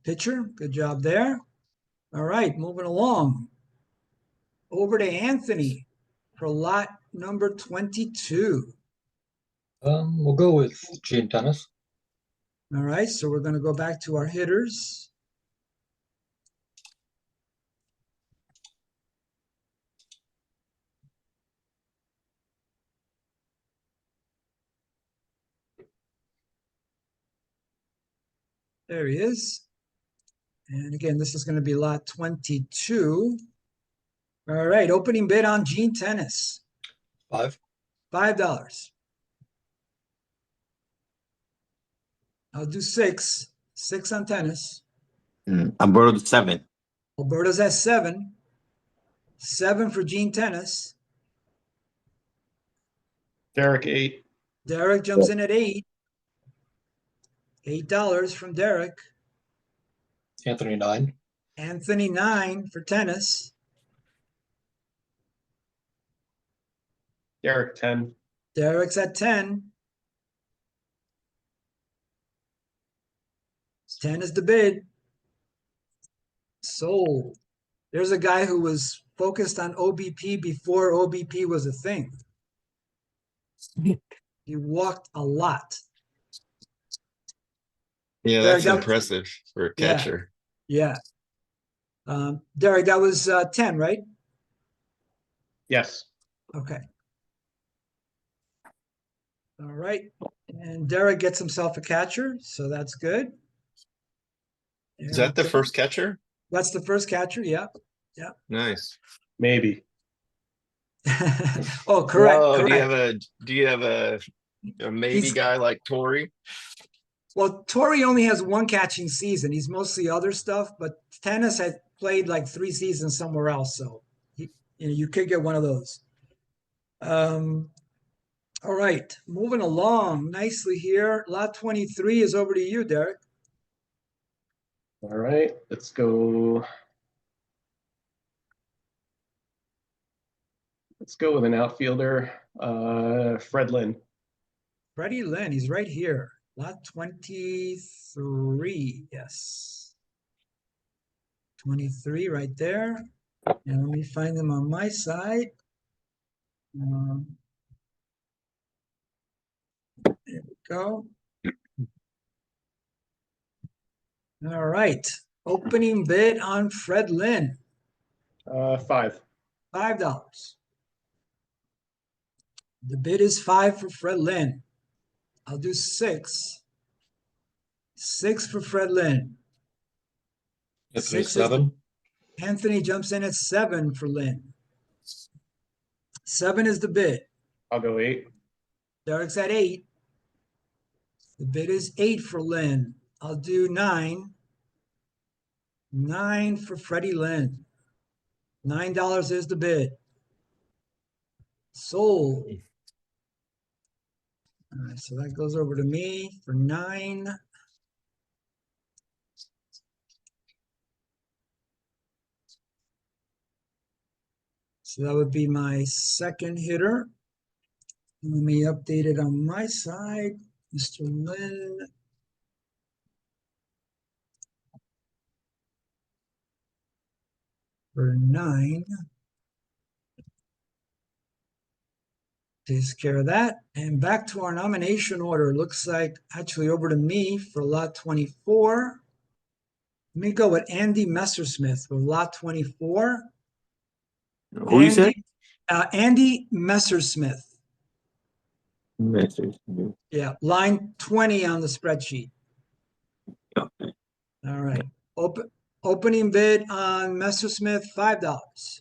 pitcher. Good job there. All right, moving along. Over to Anthony for lot number 22. We'll go with Gene Tennis. All right, so we're going to go back to our hitters. There he is. And again, this is going to be lot 22. All right, opening bid on Gene Tennis. 5. $5. I'll do 6. 6 on Tennis. Alberto 7. Alberto's at 7. 7 for Gene Tennis. Derek 8. Derek jumps in at 8. $8 from Derek. Anthony, 9. Anthony 9 for Tennis. Derek 10. Derek's at 10. 10 is the bid. Sold. There's a guy who was focused on OBP before OBP was a thing. He walked a lot. Yeah, Derek, that's that was- impressive for a Yeah. catcher. Yeah. Derek, that was 10, right? Yes. Okay. All right. And Derek gets himself a catcher, so that's good. Is that the And first catcher? That's the first catcher, yeah. Nice. Maybe. Oh, correct. Whoa, correct. do you have a maybe He's- guy like Tori? Well, Torrey only has one catching season. He's mostly other stuff, but Tennis had played like 3 seasons somewhere else, so you could get one of those. All All right, moving along nicely here. Lot 23 is over to you, Derek. All right, let's go. Let's go with an outfielder, Fred Lynn. Freddie Lynn, he's right here. Lot 23, yes. 23 right there. And let me find them on my side. There we go. All right, opening bid on Fred Lynn, $5. $5. The bid is 5 for Fred Lynn. I'll do 6. 6 for Fred Lynn. Anthony 6 is, 7. Anthony jumps in at 7 for Lynn. 7 is the bid. I'll go 8. Derek's at 8. The bid is 8 for Lynn. I'll do 9. 9 for Freddie Lynn. $9 is the bid. Sold. All right, so that goes over to me for 9. So that would be my second hitter. Let me update it on my side. Mr. Lynn. For 9. Takes care of that. And back to our nomination order. Looks like actually over to me for lot 24. Let me go with Andy Messersmith with lot 24. Who you said? Andy Messersmith. Message. Yeah, line 20 on the spreadsheet. Okay. All right. Opening bid on Messersmith, $5.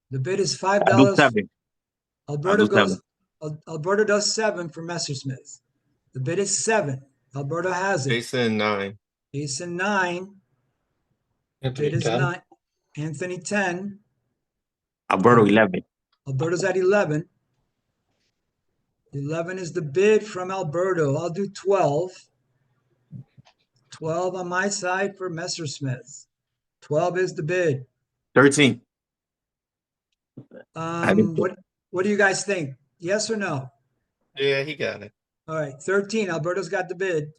The bid is I do $5. 7. Alberta I do goes. Alberta does 7 for Messersmith. The bid is 7. Alberta has it. Jason 9. Jason 9. Anthony Bid is 10. 9. Anthony 10. Alberto 11. Alberto's at 11. 11 is the bid from Alberto. I'll do 12. 12 on my side for Messersmith. 12 is the bid. 13. What do you guys think? Yes or no? Yeah, he got it. All right, 13. Alberto's got the bid.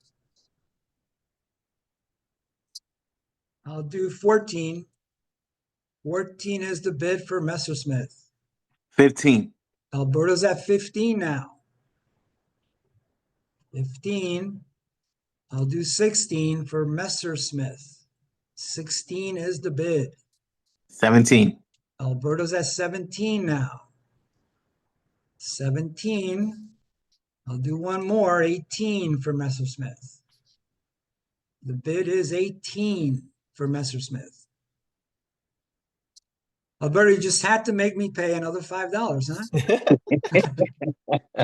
I'll do 14. 14 is the bid for Messersmith. 15. Alberto's at 15 now. 15. I'll do 16 for Messersmith. 16 is the bid. 17. Alberto's at 17 now. 17. I'll do one more, 18 for Messersmith. The bid is 18 for Messersmith. Alberto, you just had to make me pay another $5,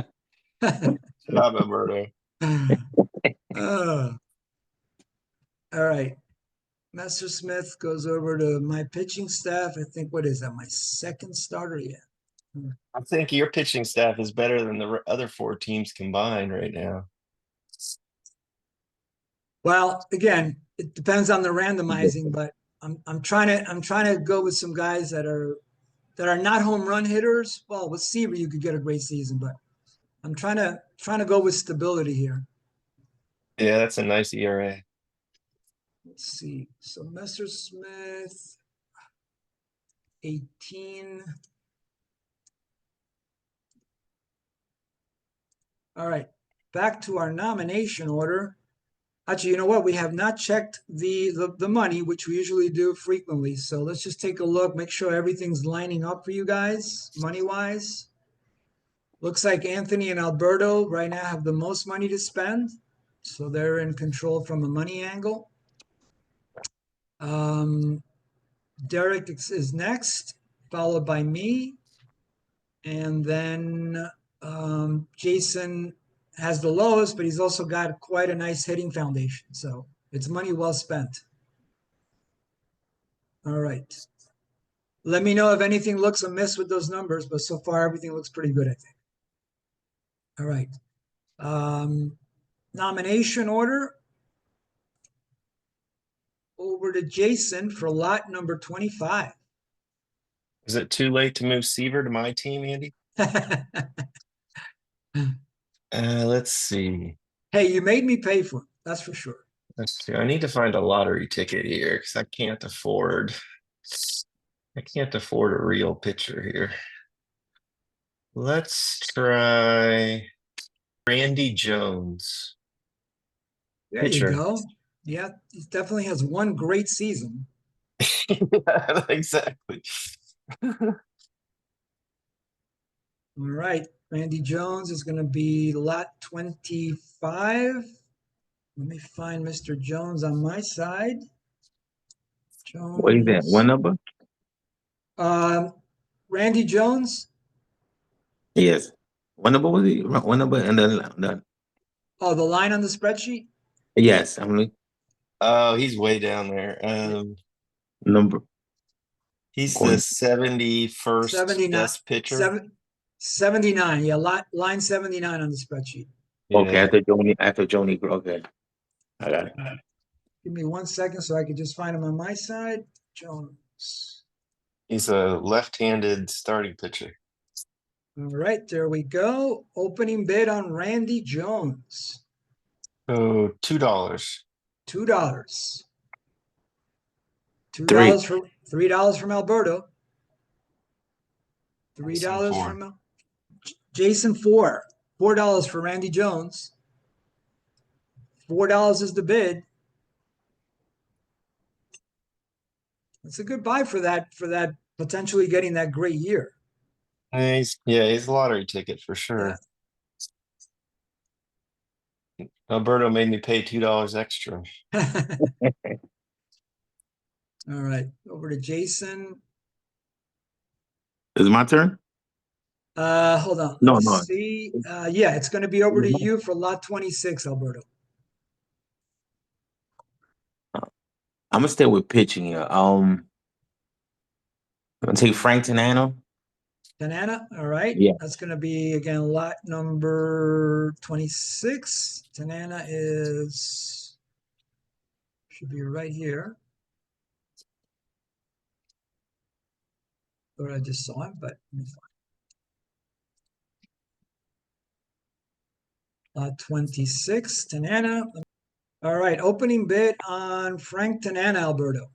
huh? Job, Alberto. All right. Messersmith goes over to my pitching staff. I think, what is that? My second starter yet. I think your pitching staff is better than the other 4 teams combined right now. Well, again, it depends on the randomizing, but I'm trying to go with some guys that are not home run hitters. Well, with Seaver, you could get a great season, but I'm trying to go with stability here. Yeah, that's a nice ERA. Let's see. So Messersmith, 18. All right, back to our nomination order. Actually, you know what? We have not checked the money, which we usually do frequently. So let's just take a look, make sure everything's lining up for you guys, money-wise. Looks like Anthony and Alberto right now have the most money to spend. So they're in control from a money angle. Derek is next, followed by me. And then Jason has the lowest, but he's also got quite a nice hitting foundation. So it's money well spent. All right. Let me know if anything looks amiss with those numbers, but so far everything looks pretty good, I think. All right. Nomination order. Over to Jason for lot number 25. Is it too late to move Seaver to my team, Andy? Let's see. Hey, you made me pay for it. That's for sure. Let's see. I need to find a lottery ticket here because I can't afford a real pitcher here. Let's try Randy Jones. There Pitcher. you go. Yeah, he definitely has one great season. Yeah, exactly. All right. Randy Jones is going to be lot 25. Let me find Mr. Jones on my side. Jones. What is that? What number? Randy Jones. Yes. What number was it? What number? And the Oh, the line on the spreadsheet? yes, I'm like Oh, he's way down there. number. He's Going- the 71st 79. best pitcher. 79. Yeah, line 79 on the spreadsheet. Okay, Yeah. after Joni. Okay. I got it. Give me 1 second so I can just find him on my side. Jones. He's a left-handed starting pitcher. All right, there we go. Opening bid on Randy Jones. Oh, $2. $2. Three. $2 for $3 from Alberto. $3 Four. from Jason. $4 for Randy Jones. $4 is the bid. It's a good buy for that potentially getting that great year. He's a lottery ticket for sure. Alberto made me pay $2 extra. All right, over to Jason. Is it my turn? Hold on. No, Let's no. see. Yeah, it's going to be over to you for lot 26, Alberto. I'm gonna stay with pitching here. I'm gonna take Frank Tanano. Tanana, all right. Yeah. That's going to be, again, lot number 26. Tanana should be right here. Thought I just saw him, but let me find. Lot 26, Tanana. All right, opening bid on Frank Tanana, Alberto.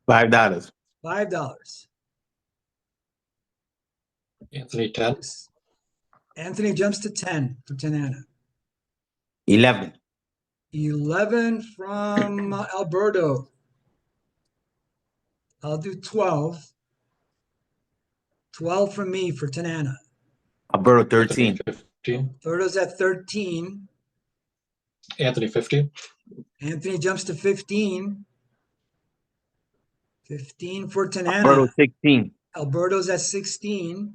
$5. $5. Anthony 10. Anthony jumps to 10 for Tanana. 11. 11 from Alberto. I'll do 12. 12 from me for Tanana. Alberto Anthony 13. 15. Alberto's at 13. Anthony 15. Anthony jumps to 15. 15 for Tanana. Alberto 16. Alberto's at 16.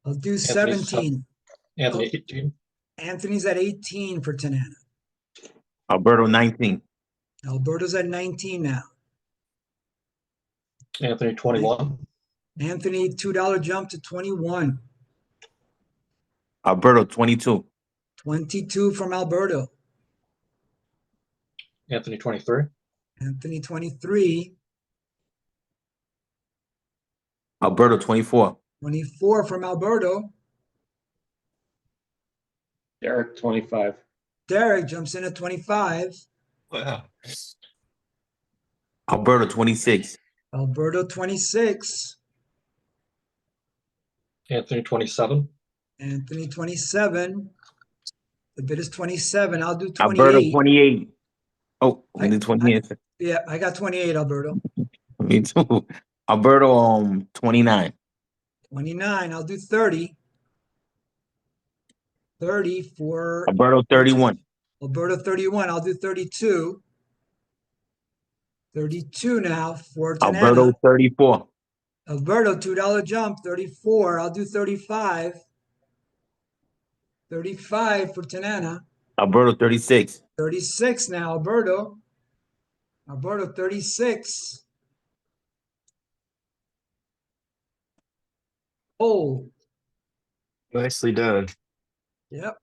I'll do Anthony's 17. Anthony 18. Anthony's at 18 for Tanana. Alberto 19. Alberto's at 19 now. Anthony 21. Anthony, $2 jump to 21. Alberto 22. 22 from Alberto. Anthony 23. Anthony, 23. Alberto 24. 24 from Alberto. Derek, 25. Derek jumps in at 25. Wow. Alberto 26. Alberto, 26. Anthony 27. Anthony, 27. The bid is 27. I'll do Alberto 28. 28. Oh, we did 28. Yeah, I got 28, Alberto. Me too. Alberto 29. 29. I'll do 30. 30 for Alberto 31. Alberto, 31. I'll do 32. 32 now for Tanana. Alberto 34. Alberto, $2 jump, 34. I'll do 35. 35 for Tanana. Alberto 36. 36 now, Alberto. Alberto, 36. Oh, Nicely done. yep.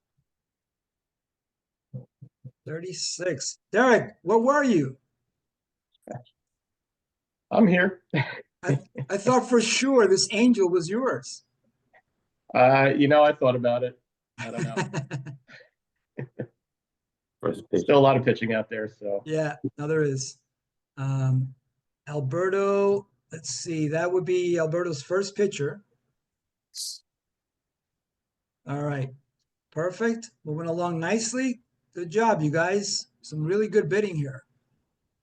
36. Derek, where were you? I'm here. I thought for sure this angel was yours. I thought about it. I don't know. First pitch. Still a lot of pitching out there, so Yeah, no, there is. Alberto, let's see, that would be Alberto's first pitcher. All right, perfect. Moving along nicely. Good job, you guys. Some really good bidding here.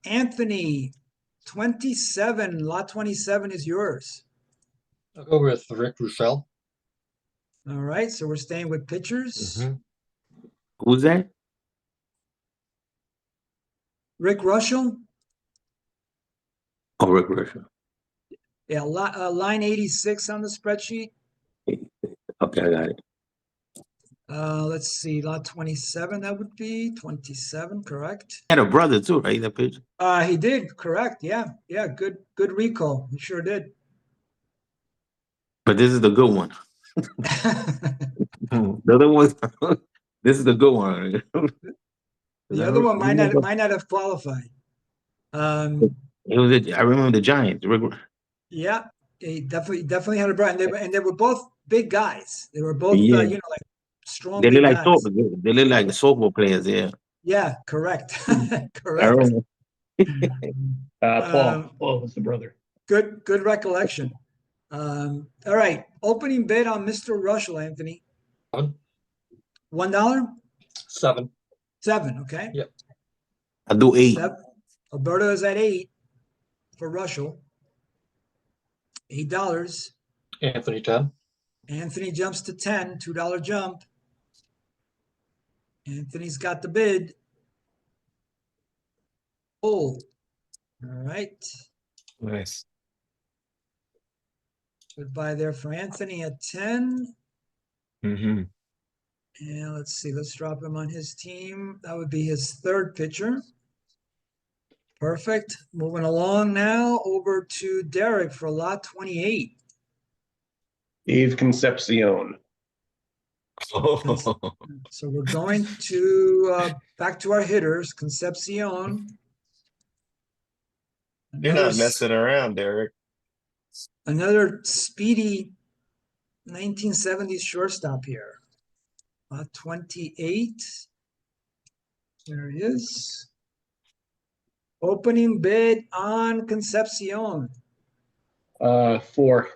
Anthony, 27, lot 27 is yours. I'll go with Rick Roussel. All right, so we're staying with pitchers. Mhm. Who's that? Rick Russell, Oh, Rick Russell. yeah, line 86 on the spreadsheet. Okay, I got it. Let's see, lot 27, that would be 27, correct? Had a brother too, right? That pitch. He did, correct. Yeah, yeah, good recall. He sure did. But this is the good one. The other one, this is the good one. The other one might not have qualified. It was. I remember the Giants. Yeah, he definitely had a brand. And they were both big guys. They were both, Yeah. like strong They big look like guys. soccer. They look like softball players. Yeah. Yeah, correct. I Correct. remember. Paul was the brother. Good recollection. All right, opening bid on Mr. Russell, Anthony. $1. $1? 7. 7, okay. Yep. I do 8. Alberto is at 8 for Russell. $8. Anthony 10. Anthony jumps to 10, $2 jump. Anthony's got the bid. Oh, all right. Nice. Goodbye there for Anthony at 10. Mm-hmm. And let's see, let's drop him on his team. That would be his third pitcher. Perfect. Moving along now over to Derek for lot 28. Eve Concepcion. Oh, So we're going to back to our hitters, Concepcion. you're not messing around, Derek. Another speedy 1970s shortstop here. 28. There he is. Opening bid on Concepcion. 4.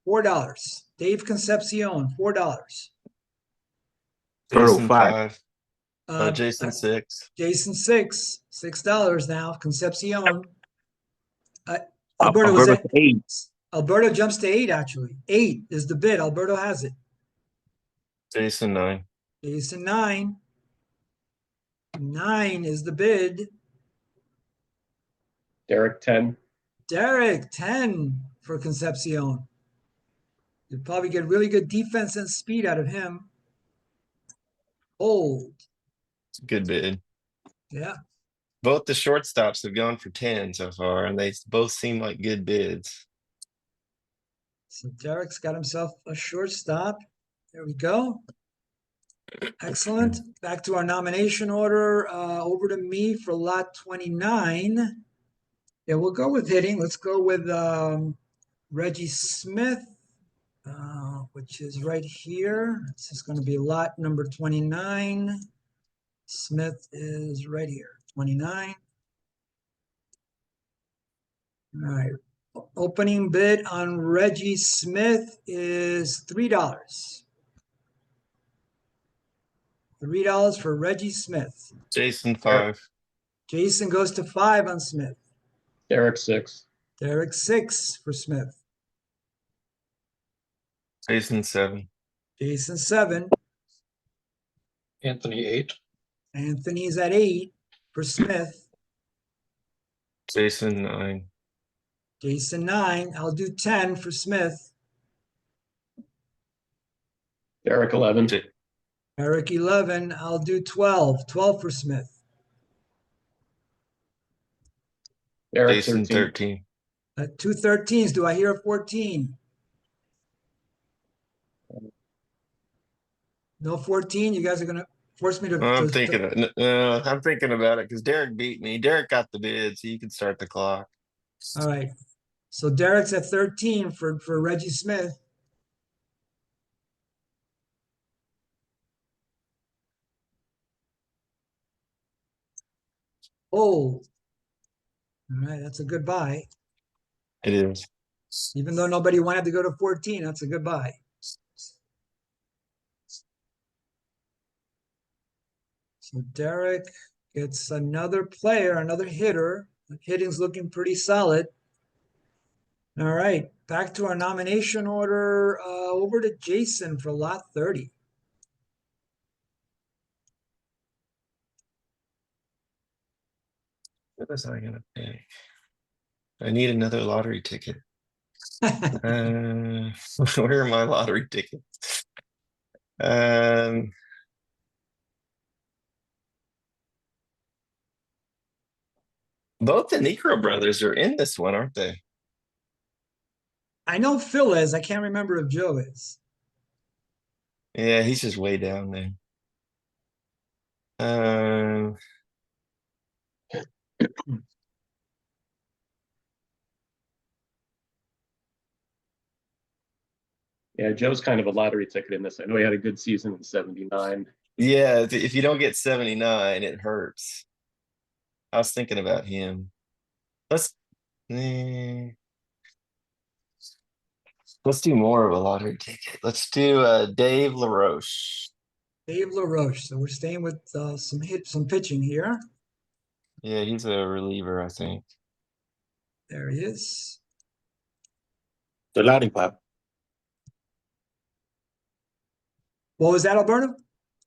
$4. Dave Concepcion, $4. Jason 5. 5. Jason 6. Jason $6 now. Concepcion. Alberto was at 8. Alberto jumps to 8 actually. 8 is the bid. Alberto has it. Jason 9. Jason 9. 9 is the bid. Derek 10. Derek 10 for Concepcion. You'll probably get really good defense and speed out of him. Old. It's a good bid. Yeah. Both the shortstops have gone for 10 so far, and they both seem like good bids. So Derek's got himself a shortstop. There we go. Excellent. Back to our nomination order. Over to me for lot 29. Yeah, we'll go with hitting. Let's go with Reggie Smith, which is right here. This is going to be lot number 29. Smith is right here, 29. All right. Opening bid on Reggie Smith is $3. $3 for Reggie Smith. Jason 5. Jason goes to 5 on Smith. Derek 6. Derek 6 for Smith. Jason 7. Jason 7. Anthony 8. Anthony's at 8 for Smith. Jason 9. Jason 9. I'll do 10 for Smith. Derek 11. Eric 11. I'll do 12. 12 for Smith. Derek Jason 13. 13. 2 13s. Do I hear a 14? No 14. You guys are gonna force me to. I'm thinking, I'm thinking about it because Derek beat me. Derek got the bid, so you can start the clock. All right. So Derek's at 13 for Reggie Smith. Oh, all right. That's a good buy. It is. Even though nobody wanted to go to 14, that's a good buy. So Derek gets another player, another hitter. The hitting's looking pretty solid. All right, back to our nomination order. Over to Jason for lot 30. What was I gonna pick? I need another lottery ticket. Where are my lottery tickets? Both the Necro brothers are in this one, aren't they? I know Phil is. I can't remember if Joe is. Yeah, he's just way down there. Um, Yeah, Joe's kind of a lottery ticket in this. I know he had a good season in '79. yeah, if you don't get 79, it hurts. I was thinking about him. Let's eh, let's do more of a lottery ticket. Let's do Dave LaRoche. Dave LaRoche. So we're staying with some pitching here. Yeah, he's a reliever, I think. There he is. The lollipop. What was that, Alberto?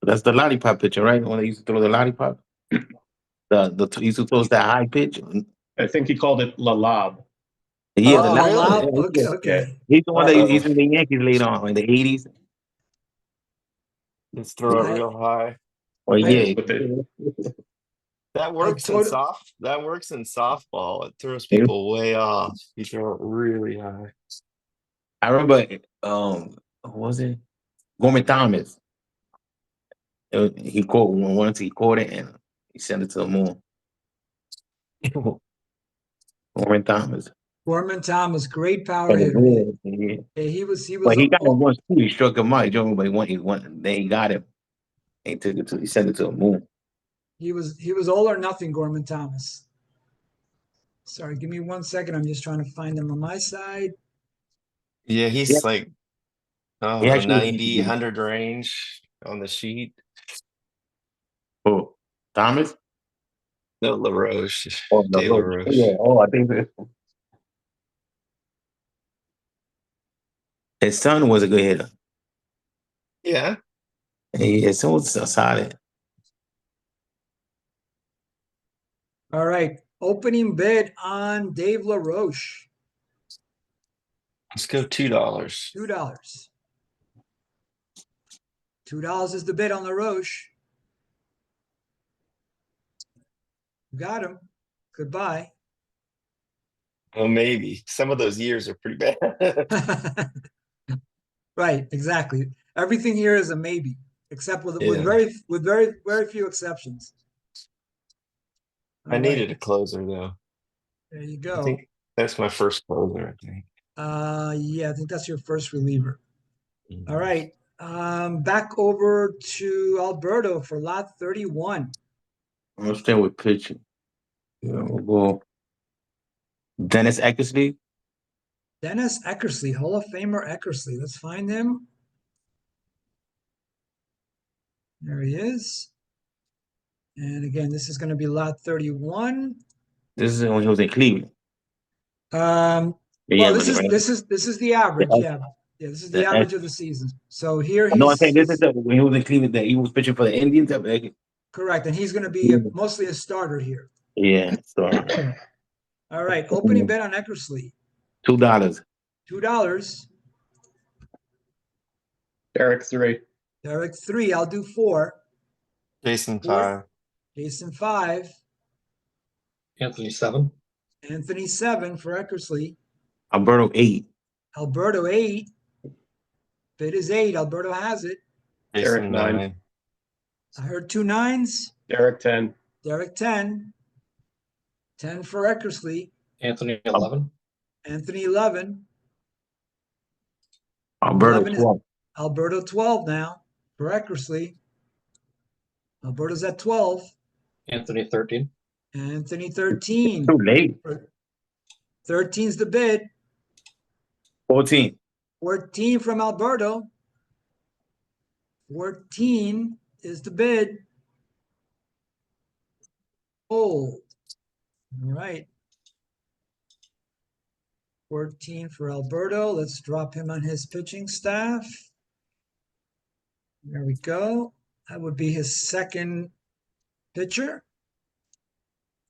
That's the lollipop pitcher, right? When they used to throw the lollipop. He used to throw that high pitch. I think he called it La Lob. Yeah, Oh, the really? Lob. lollipop. Okay, Yeah. okay. He's the one that Uh-oh. he's in the Yankees later on in the 80s. Let's throw it I- real high. Or yeah. With the, That works in that works in softball. It throws people way off. You throw it really high. I remember what was it? Gorman Thomas. He caught one once he caught it and he sent it to the moon. Gorman Thomas. Gorman Thomas, great power But hitter. yeah. Yeah, he was. But he got him once too. He struck him out. But he won. Then he got him. He took it to. He sent it to the moon. He was all or nothing, Gorman Thomas. Sorry, give me 1 second. I'm just trying to find him on my side. Yeah, he's Yeah. like He actually 90, 100 range on the sheet. Oh, Thomas. No, LaRoche. Oh, Dave no. LaRoche. Yeah. Oh, I think his son was a good hitter. Yeah. His son was solid. All right, opening bid on Dave LaRoche, Let's go $2. $2. $2 is the bid on LaRoche. Got him. Goodbye. Well, maybe. Some of those years are pretty bad. Right, exactly. Everything here is a maybe, except with Yeah. very few exceptions. I All needed right, a closer though. there you I go. think that's my first closer, I think. Yeah, I think that's your first reliever. Mhm. All right, back over to Alberto for lot 31. I'm gonna stay with pitching. We'll go Dennis Eckersley. Dennis Eckersley, Hall of Famer Eckersley. Let's find him. There he is. And again, this is going to be lot 31. This is when he was in Cleveland. Well, Yeah, this but- is the average. Yeah, this is the Yeah. average of the season. So here No, I'm saying this he's is when he was in Cleveland. That he was pitching for the Indians. correct, and he's going to be mostly a starter here. Yeah, so All right, opening bet on Eckersley, $2. $2. Derek 3. Derek 3. I'll do 4. Jason 5. Four. Jason 5. Anthony 7. Anthony 7 for Eckersley. Alberto 8. Alberto 8. Bid is 8. Alberto has it. Derek, Jason, 9. 9. I heard 2 9s. Derek, 10. Derek, 10. 10 for Eckersley. Anthony 11. Anthony, 11. Alberto 11 is 12. Alberto, 12 now for Eckersley. Alberto's at 12. Anthony 13. Anthony, 13. Too late. 13's the bid. 14. 14 from Alberto. 14 is the bid. Hold. All right. 14 for Alberto. Let's drop him on his pitching staff. There we go. That would be his second pitcher.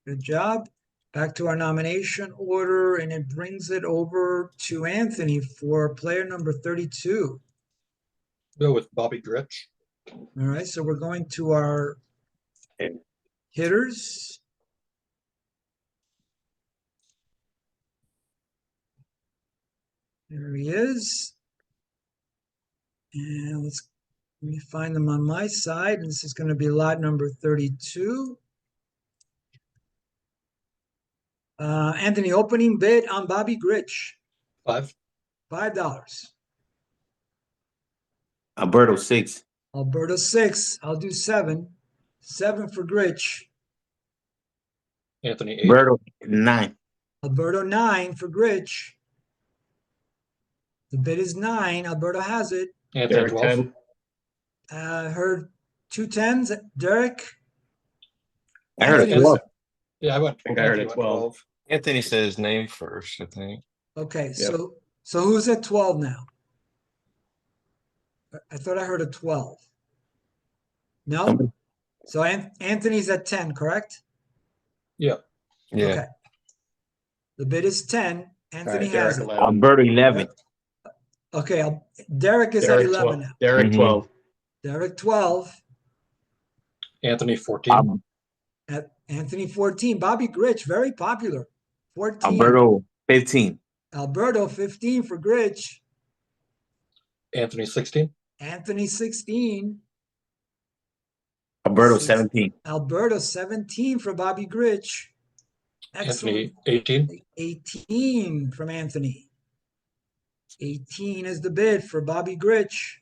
Good job. Back to our nomination order, and it brings it over to Anthony for player number 32. Go with Bobby Grich. All right, so we're going to our hitters. There he is. And let me find them on my side. And this is going to be lot number 32. Anthony, opening bid on Bobby Grich, 5. $5. Alberto 6. Alberto, 6. I'll do 7. 7 for Grich. Anthony 8. Alberto 9. Alberto, 9 for Grich. The bid is 9. Alberto has it. Anthony Derek, 12. 10. Heard 2 10s. Derek? I heard Anthony- 12. Yeah, I went. I think I heard Anthony a went 12. Anthony said his name first, I think. Okay, Yep. so who's at 12 now? I thought I heard a 12. No? Somebody- So Anthony's at 10, correct? Yeah. Yeah. Okay. The bid is 10. All Anthony right, has Derek, it. 11. Alberto 11. Okay, Derek is Derek, at 11 12. now. Derek, Mhm. 12. Derek, 12. Anthony 14. At Anthony, 14. Bobby Grich, very popular. 14. Alberto 15. Alberto, 15 for Grich. Anthony 16. Anthony, 16. Alberto Six. 17. Alberto, 17 for Bobby Grich. Excellent. Anthony 18. 18 from Anthony. 18 is the bid for Bobby Grich.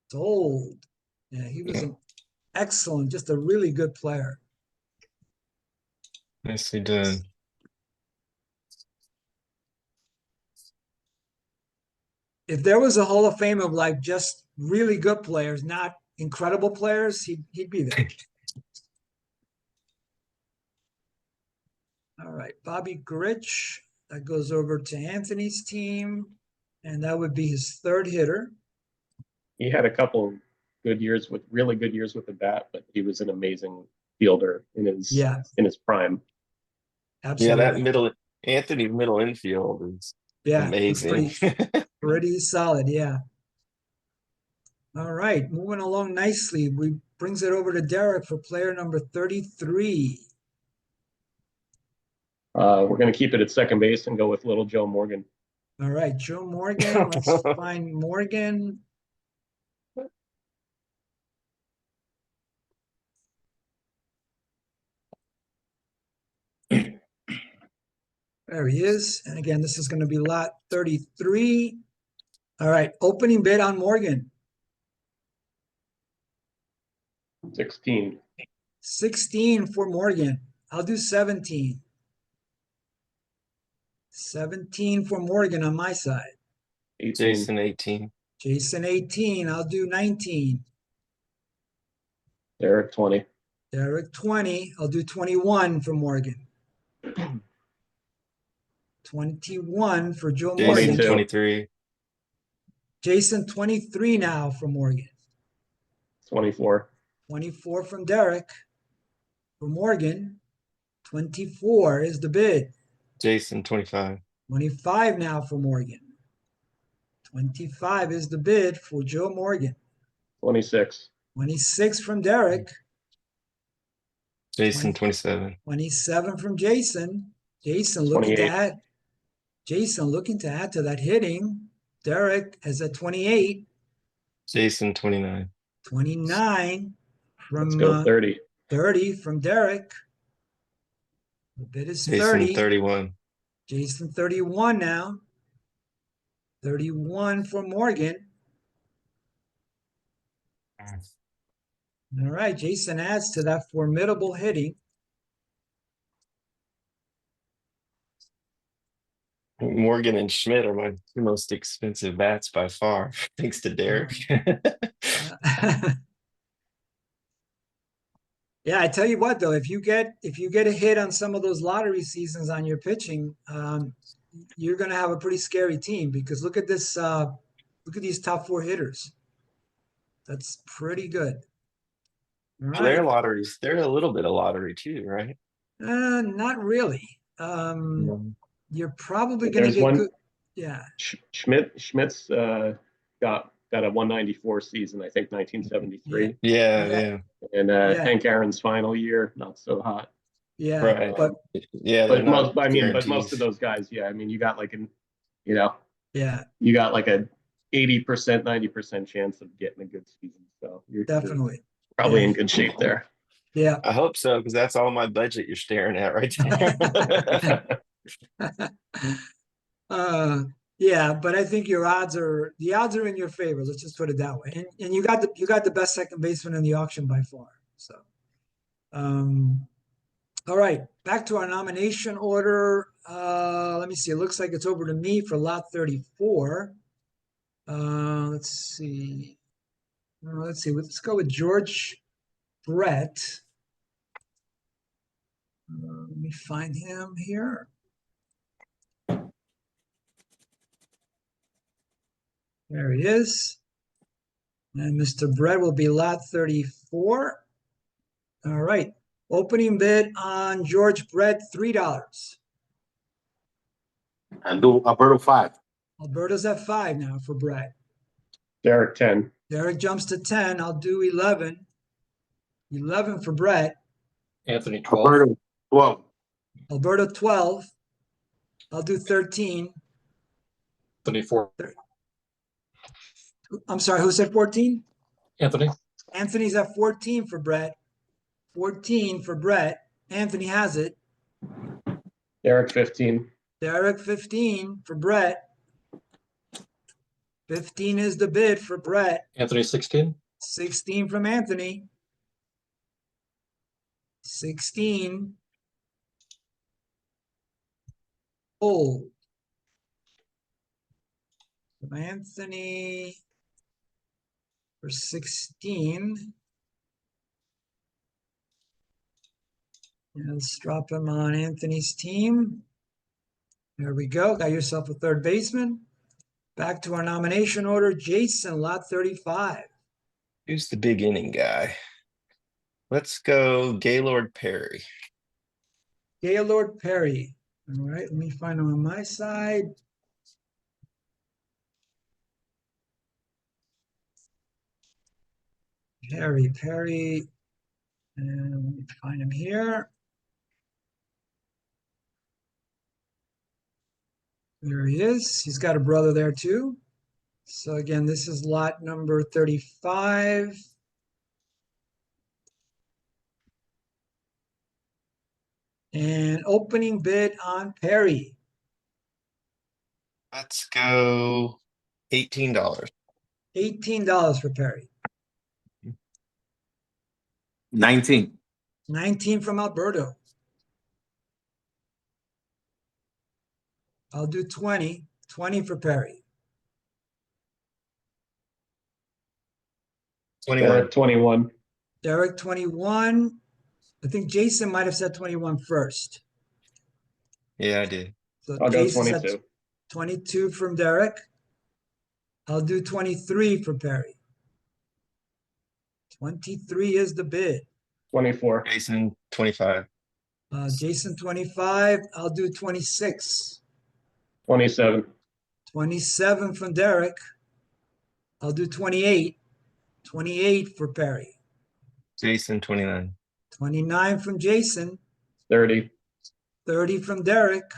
Sold. Yeah, he was an excellent, just a really good player. Nicely done. If there was a Hall of Fame of like just really good players, not incredible players, he'd be there. All right, Bobby Grich, that goes over to Anthony's team, and that would be his third hitter. He had a couple good years with really good years with the bat, but he was an amazing fielder in his prime. Absolutely. Yeah, that middle Anthony's middle infield is it's amazing. pretty solid, yeah. All right, moving along nicely. We brings it over to Derek for player number 33. We're going to keep it at second base and go with little Joe Morgan. All right, Joe Morgan. Let's find Morgan. There he is. And again, this is going to be lot 33. All right, opening bid on Morgan. 16. 16 for Morgan. I'll do 17. 17 for Morgan on my side. 18. Jason 18. Jason, 18. I'll do 19. Derek, 20. Derek, 20. I'll do 21 for Morgan. 21 for Joe Jason Morgan. 22. 23. Jason, 23 now for Morgan. 24. 24 from Derek. For Morgan, 24 is the bid. Jason 25. 25 now for Morgan. 25 is the bid for Joe Morgan. 26. 26 from Derek. Jason 27. 27 from Jason. Jason looking to 28. add. Jason looking to add to that hitting. Derek is at 28. Jason 29. 29 Let's from go 30. 30 from Derek. The bid is Jason 30. 31. Jason 31 now. 31 for Morgan. All right, Jason adds to that formidable hitting. Morgan and Schmidt are my two most expensive bats by far, thanks to Derek. Yeah, I tell you what though, if you get a hit on some of those lottery seasons on your pitching, you're gonna have a pretty scary team because look at this look at these top 4 hitters. That's pretty good. All Well, their right. lotteries, they're a little bit of lottery too, right? Not really. You're probably But gonna there's get one- good. Yeah. Schmidt's got a 194 season, I think 1973. Yeah, Yeah. yeah, And Yeah. Hank Aaron's final year, not so hot. Yeah. right. But Yeah, they're But not most guarantees. of those guys, yeah. I mean, you got like you know, yeah, you got like a 80%, 90% chance of getting a good season. So you're definitely. probably Yeah. in good shape there. Yeah. I hope so, because that's all my budget you're staring at right there. Yeah, but I think the odds are in your favor. Let's just put it that way. And you got the best second baseman in the auction by far. So, all right, back to our nomination order. Let me see. It looks like it's over to me for lot 34. Let's see. Let's see. Let's go with George Brett. Let me find him here. There he is. And Mr. Brett will be lot 34. All right. Opening bid on George Brett, $3. And do Alberto 5. Alberto's at 5 now for Brett. Derek 10. Derek jumps to 10. I'll do 11. 11 for Brett. Anthony 12. Alberto 12. Alberto 12. I'll do 13. Anthony 4. I'm sorry, who said 14? Anthony. Anthony's at 14 for Brett. 14 for Brett. Anthony has it. Derek 15. Derek 15 for Brett. 15 is the bid for Brett. Anthony 16. 16 from Anthony. 16. Oh. From Anthony for 16. And let's drop him on Anthony's team. There we go. Got yourself a third baseman. Back to our nomination order. Jason, lot 35. Who's the big inning guy? Let's go Gaylord Perry. Gaylord Perry. All right, let me find him on my side. Perry. And let me find him here. There he is. He's got a brother there too. So again, this is lot number 35. And opening bid on Perry. Let's go $18. $18 for Perry. 19. 19 from Alberto. I'll do 20. 20 for Perry. 21. Derek 21. Derek 21. I think Jason might have said 21 first. Yeah, I did. So I'll go Jason said 22. 22 from Derek. I'll do 23 for Perry. 23 is the bid. 24. Jason 25. Jason 25. I'll do 26. 27. 27 from Derek. I'll do 28. 28 for Perry. Jason 29. 29 from Jason. 30. 30 from Derek.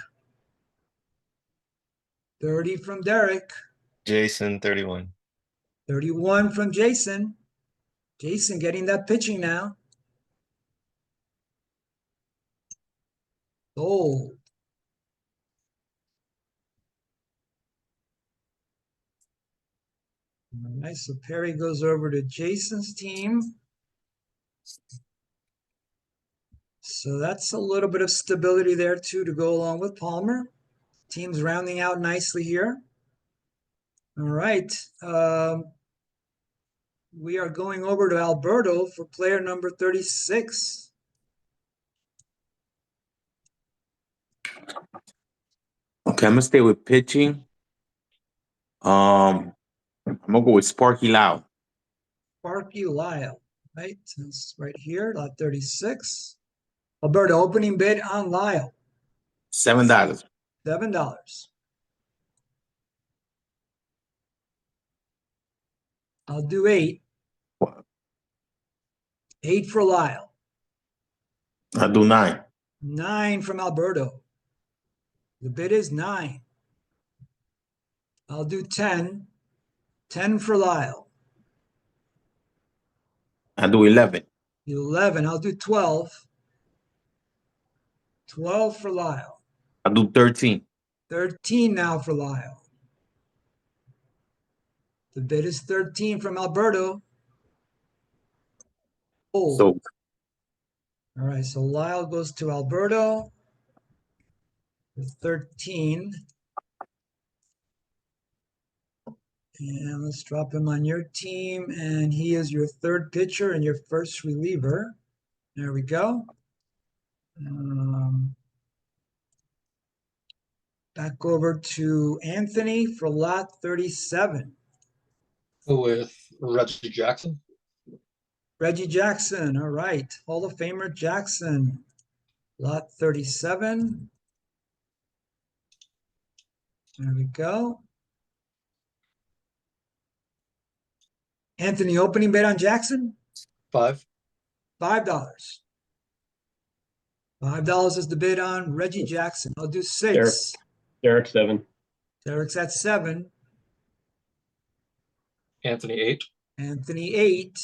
30 from Derek. Jason 31. 31 from Jason. Jason getting that pitching now. Sold. All right, so Perry goes over to Jason's team. So that's a little bit of stability there too to go along with Palmer. Team's rounding out nicely here. All right. We are going over to Alberto for player number 36. Okay, I'm gonna stay with pitching. I'm gonna go with Sparky Lau. Sparky Lyle, right? It's right here, lot 36. Alberto, opening bid on Lyle, $7. $7. I'll do 8. 8 for Lyle. I'll do 9. 9 from Alberto. The bid is 9. I'll do 10. 10 for Lyle. I'll do 11. 11. I'll do 12. 12 for Lyle. I'll do 13. 13 now for Lyle. The bid is 13 from Alberto. Oh, So all right. So Lyle goes to Alberto for 13. And let's drop him on your team. And he is your third pitcher and your first reliever. There we go. Back over to Anthony for lot 37. Go with Reggie Jackson. Reggie Jackson, all right. Hall of Famer Jackson, lot 37. There we go. Anthony, opening bid on Jackson? 5. $5. $5 is the bid on Reggie Jackson. I'll do 6. Derek 7. Derek's at 7. Anthony 8. Anthony 8.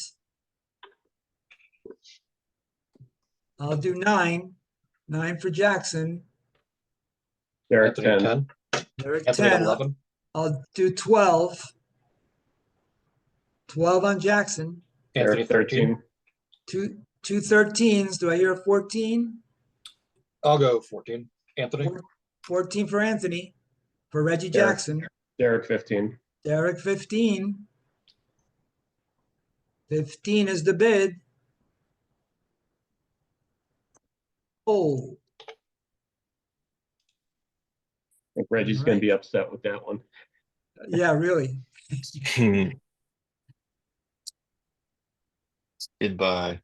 I'll do 9. 9 for Jackson. Derek Anthony 10. 10. Derek Anthony 10. 11. I'll do 12. 12 on Jackson. Anthony Derek 13. 2 13s. Do I hear a 14? I'll go 14. Anthony. 14 for Anthony. For Reggie Derek. Jackson. Derek 15. Derek 15. 15 is the bid. Oh, I think Reggie's going Alright. to be upset with that one. yeah, really. Goodbye.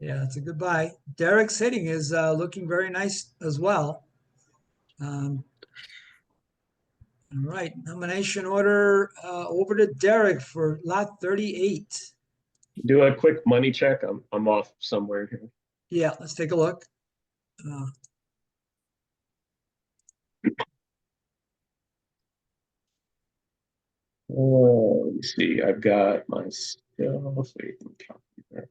Yeah, that's a good buy. Derek's hitting is looking very nice as well. All right, nomination order over to Derek for lot 38. Do a quick money check. I'm off somewhere here. Yeah, let's take a look. Let me see. I've got myself. Wait, let me copy that.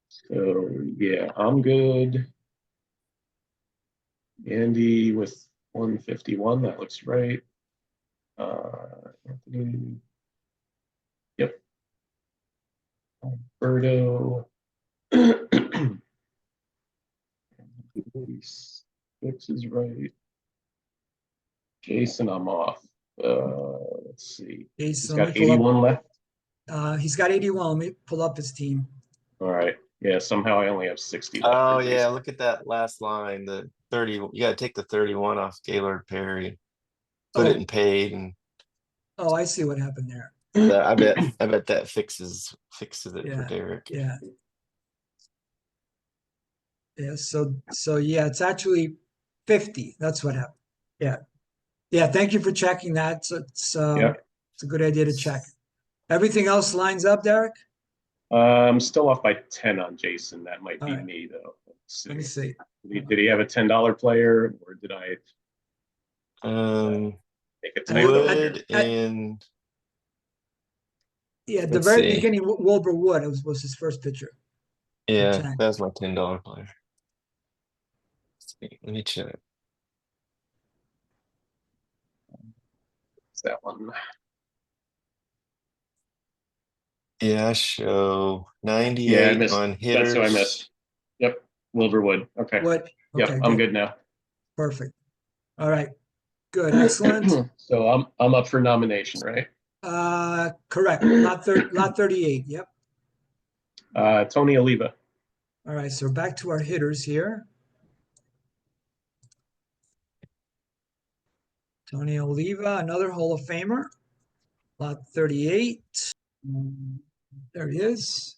So yeah, I'm good. Andy with 151. That looks right. Anthony. Yep. Alberto. 46 is right. Jason, I'm off. Let's see. He's Jason, got let me pull up. 81 left. He's got 81. Let me pull up his team. All right. Yeah, somehow I only have 60 left. Oh for yeah, Jason. look at that last line, the 30, you gotta take the 31 off Gaylord Perry. Put Oh. it in paid and Oh, I see what happened there. I bet that fixes it Yeah. for Derek. Yeah. Yeah, so yeah, it's actually 50. That's what happened. Yeah. Yeah, thank you for checking that. So it's a good idea to check. Everything else lines up, Derek? I'm still off by 10 on Jason. That might be All right. me though. Let's Let me see. see. Did he have a $10 player or did I make a typo? Wood and Yeah, at the Let's very see. beginning, Wilbur Wood was his first pitcher. Yeah, Jack. that was my $10 player. Let's see, let me check. It's that one. Yeah, I show Yeah, I 98 missed. on That's who I hitters. missed. Yep, Wilburwood. Okay. What? Yep, Okay, I'm good now. perfect. All right, good, excellent. So I'm up for nomination, right? Correct. Lot 38. Yep. Tony Oliva. All right, so back to our hitters here. Tony Oliva, another Hall of Famer. Lot 38. There he is.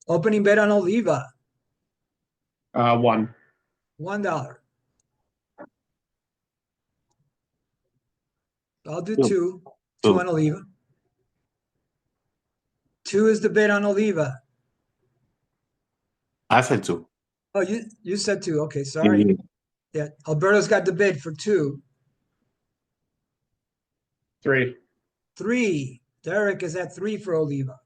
Opening bid on Oliva, One. $1. I'll do Two. two. Two. Two on Oliva. Two is the bid on Oliva. I said 2. Oh, you said two. Okay, sorry. Yeah, Alberto's got the bid for two. 3. Three. Derek is at 3 for Oliva.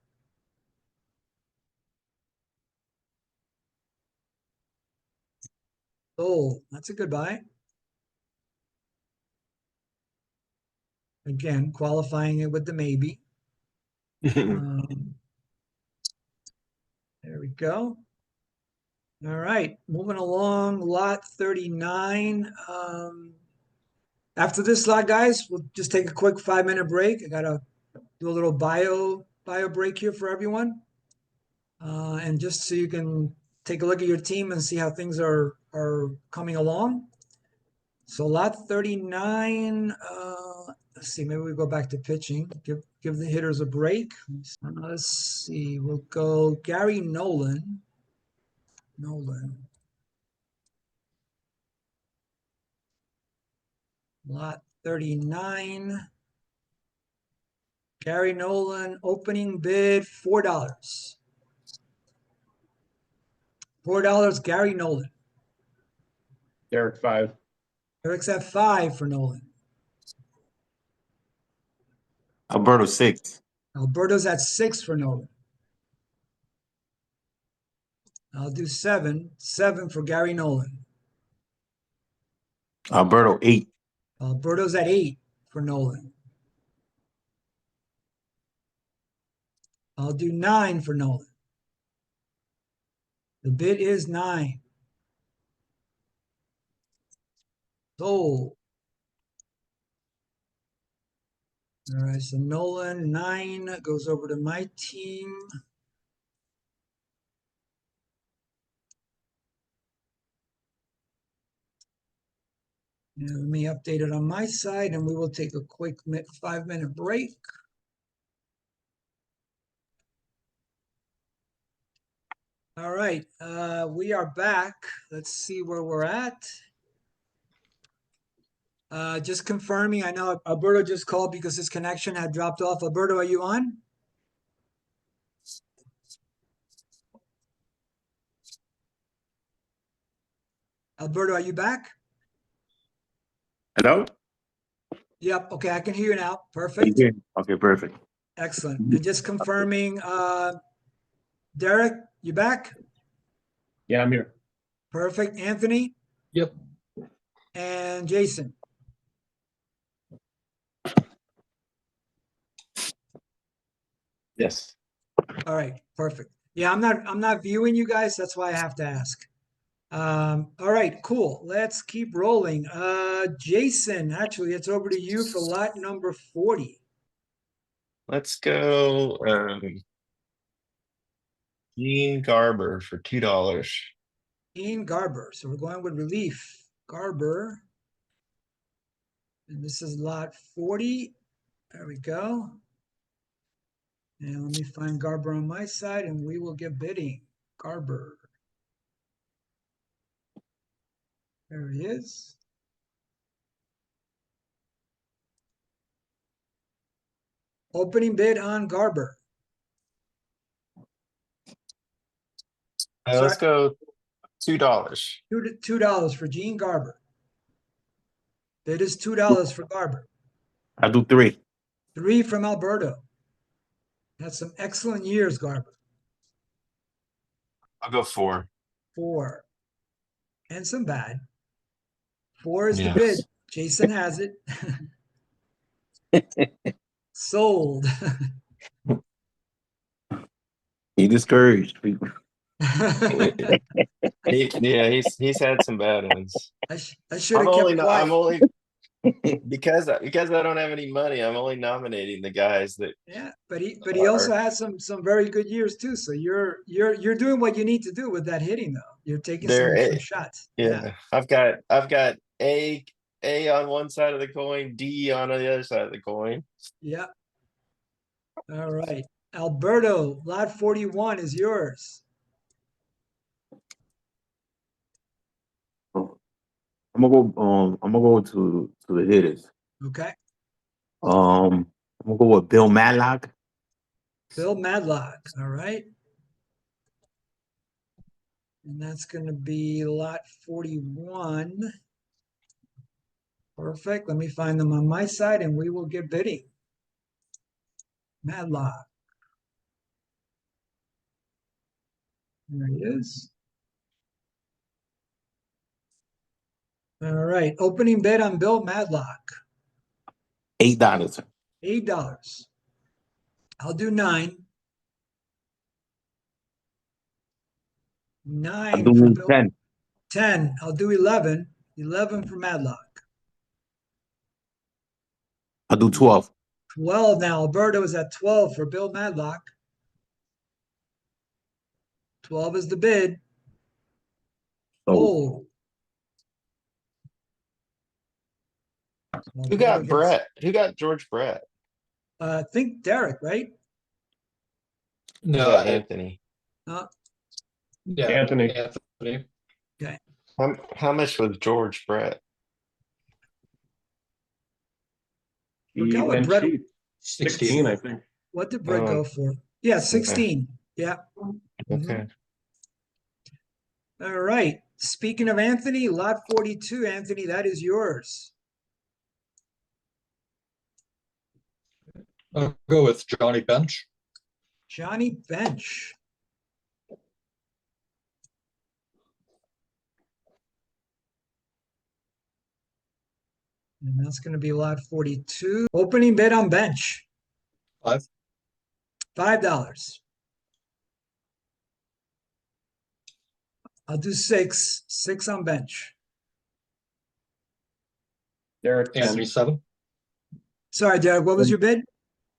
Oh, that's a good buy. Again, qualifying it with the maybe. There we go. All right, moving along, lot 39. After this lot, guys, we'll just take a quick 5-minute break. I gotta do a little bio break here for everyone. And just so you can take a look at your team and see how things are coming along. So lot 39, let's see, maybe we go back to pitching, give the hitters a break. Let's see, we'll go Gary Nolan. Lot 39. Gary Nolan, opening bid, $4. $4, Gary Nolan. Derek 5. Eric's at 5 for Nolan. Alberto 6. Alberto's at 6 for Nolan. I'll do 7. 7 for Gary Nolan. Alberto 8. Alberto's at 8 for Nolan. I'll do 9 for Nolan. The bid is 9. Sold. All right, so Nolan, 9 goes over to my team. And let me update it on my side, and we will take a quick 5-minute break. All right, we are back. Let's see where we're at. Just confirming, I know Alberto just called because his connection had dropped off. Alberto, are you on? Alberto, are you back? Hello? Yep, okay, I can hear you now. You Perfect. hear? Okay, perfect. Excellent. And just confirming, Derek, you back? Yeah, I'm here. Perfect. Anthony? Yep. And Jason? Yes. All right, perfect. Yeah, I'm not viewing you guys. That's why I have to ask. All right, cool. Let's keep rolling. Jason, actually, it's over to you for lot number 40. Let's go, Gene Garber for $2. Ian Garber. So we're going with relief. Garber. And this is lot 40. There we go. And let me find Garber on my side and we will get bidding. Garber. There he is. Opening bid on Garber. Let's Sorry. go $2. $2 for Gene Garber. Bid is $2 for Garber. I do 3. 3 from Alberto. Had some excellent years, Garber. I'll go 4. 4. And some bad. 4 is the Yeah. bid. Jason has it. Sold. He discouraged people. Yeah, he's had some bad ones. I should have kept quiet. I'm only because I don't have any money. I'm only nominating the guys that. Yeah, but he also has some very good years too. So you're doing what you need to do with that hitting though. You're taking some shots. Yeah, I've got A on one side of the coin, D on the other side of the coin. Yeah. All right. Alberto, lot 41 is yours. I'm gonna go to the hitters. Okay. I'm gonna go with Bill Matlock. Bill Madlock. All right. And that's going to be lot 41. Perfect. Let me find them on my side and we will get bidding. Madlock. There he is. All right. Opening bid on Bill Madlock. $8. $8. I'll do 9. I'm 9 for doing Bill. 10. 10. I'll do 11. 11 for Madlock. I'll do 12. 12 now. Alberto is at 12 for Bill Madlock. 12 is the bid. So Who got Brett? Who got George Brett? I think Derek, right? No, Anthony. yeah, Anthony. Anthony. How much was George Brett? He Forgot what went Brett- cheap. 16, I think. What did Brett Oh. go for? Yeah, 16. Yeah. Okay. All right. Speaking of Anthony, lot 42, Anthony, that is yours. I'll go with Johnny Bench. Johnny Bench. And that's going to be lot 42. Opening bid on Bench. 5. $5. I'll do 6. 6 on Bench. Derek, 10. Anthony 7. Sorry, Derek, what was your bid?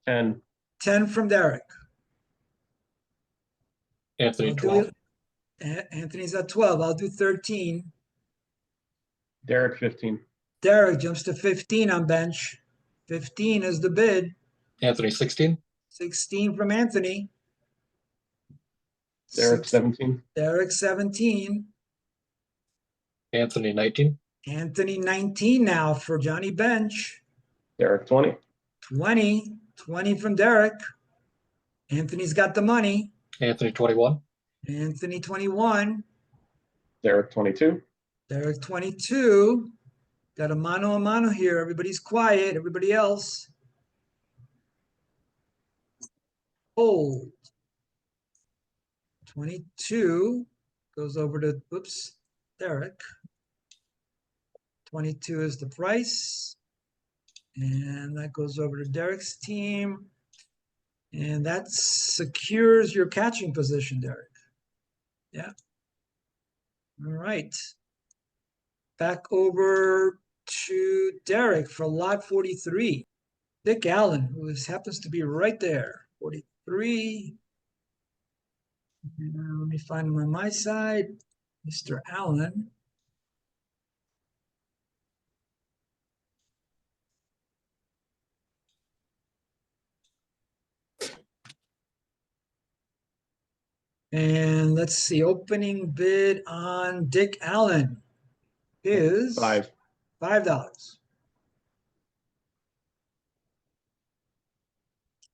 10. 10 from Derek. Anthony I'll do 12. Anthony's at 12. I'll do 13. Derek, 15. Derek jumps to 15 on Bench. 15 is the bid. Anthony 16. 16 from Anthony. Derek, 17. Derek 17. Anthony 19. Anthony 19 now for Johnny Bench. Derek, 20. 20. 20 from Derek. Anthony's got the money. Anthony 21. Anthony 21. Derek, 22. Derek 22. Got a mano here. Everybody's quiet. Everybody else. Hold. 22 goes over to, oops, Derek. 22 is the price. And that goes over to Derek's team. And that secures your catching position, Derek. Yeah. All right. Back over to Derek for lot 43. Dick Allen, who happens to be right there. 43. Let me find him on my side. Mr. Allen. And let's see, opening bid on Dick Allen is 5. $5.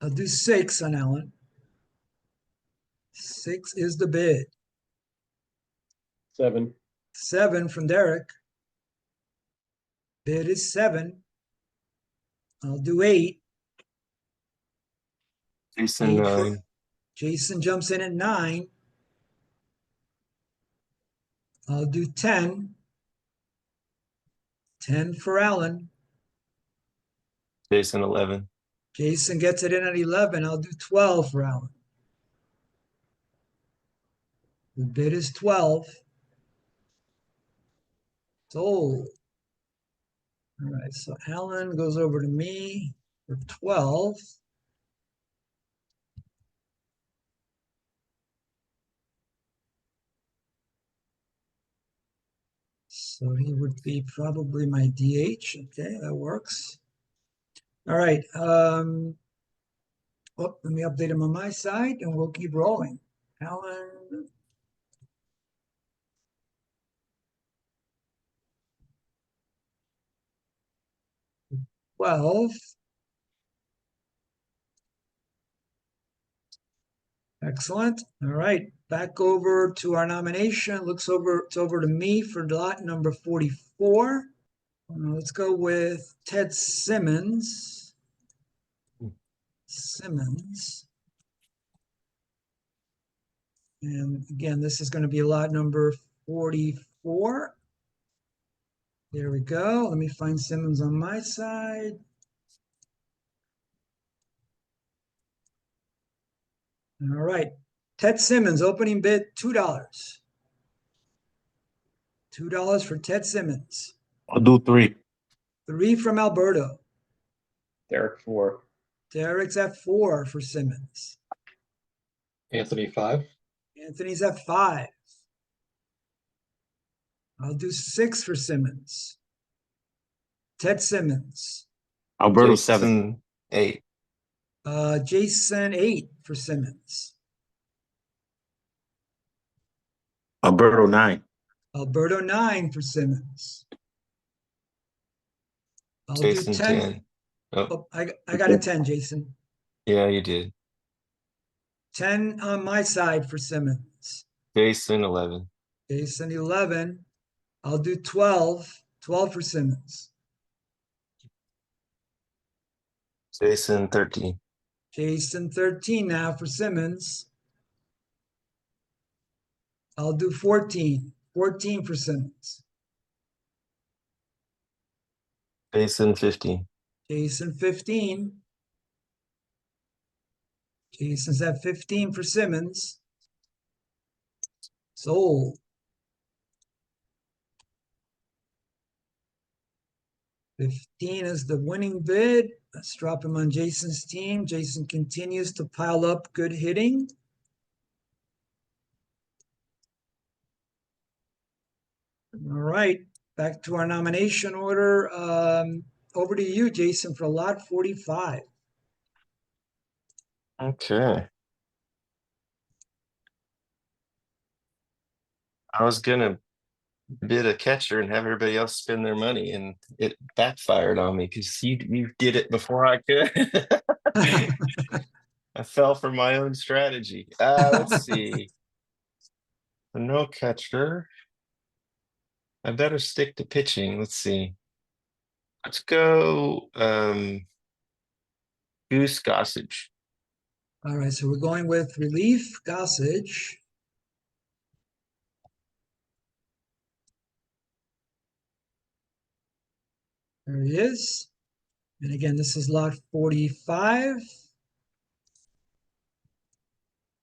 I'll do 6 on Allen. 6 is the bid. 7. 7 from Derek. Bid is 7. I'll do 8. Jason, Paid for- Jason jumps in at 9. I'll do 10. 10 for Alan. Jason 11. Jason gets it in at 11. I'll do 12 for Alan. The bid is 12. Sold. All right, so Alan goes over to me for 12. So he would be probably my DH. Okay, that works. All right. Let me update him on my side and we'll keep rolling. Alan. Well, excellent. All right, back over to our nomination. It's over to me for lot number 44. Let's go with Ted Simmons. And again, this is going to be lot number 44. There we go. Let me find Simmons on my side. All right. Ted Simmons, opening bid, $2. $2 for Ted Simmons. I'll do 3. 3 from Alberto. Derek 4. Derek's at 4 for Simmons. Anthony 5. Anthony's at 5. I'll do 6 for Simmons. Ted Simmons. Alberto 7. Jason 8. Jason 8 for Simmons. Alberto 9. Alberto 9 for Simmons. I'll Jason do 10. 10. Oh, Oh, I got a 10, Jason. yeah, you did. 10 on my side for Simmons. Jason 11. Jason 11. I'll do 12. 12 for Simmons. Jason 13. Jason 13 now for Simmons. I'll do 14. 14 for Simmons. Jason 15. Jason 15. Jason's at 15 for Simmons. Sold. 15 is the winning bid. Let's drop him on Jason's team. Jason continues to pile up good hitting. All right, back to our nomination order. Over to you, Jason, for lot 45. Okay. I was gonna bid a catcher and have everybody else spend their money, and it backfired on me because you did it before I could. I fell for my own strategy. Let's see. No catcher. I better stick to pitching. Let's see. Let's go Goose Gossage. All right, so we're going with relief, Gossage. There he is. And again, this is lot 45.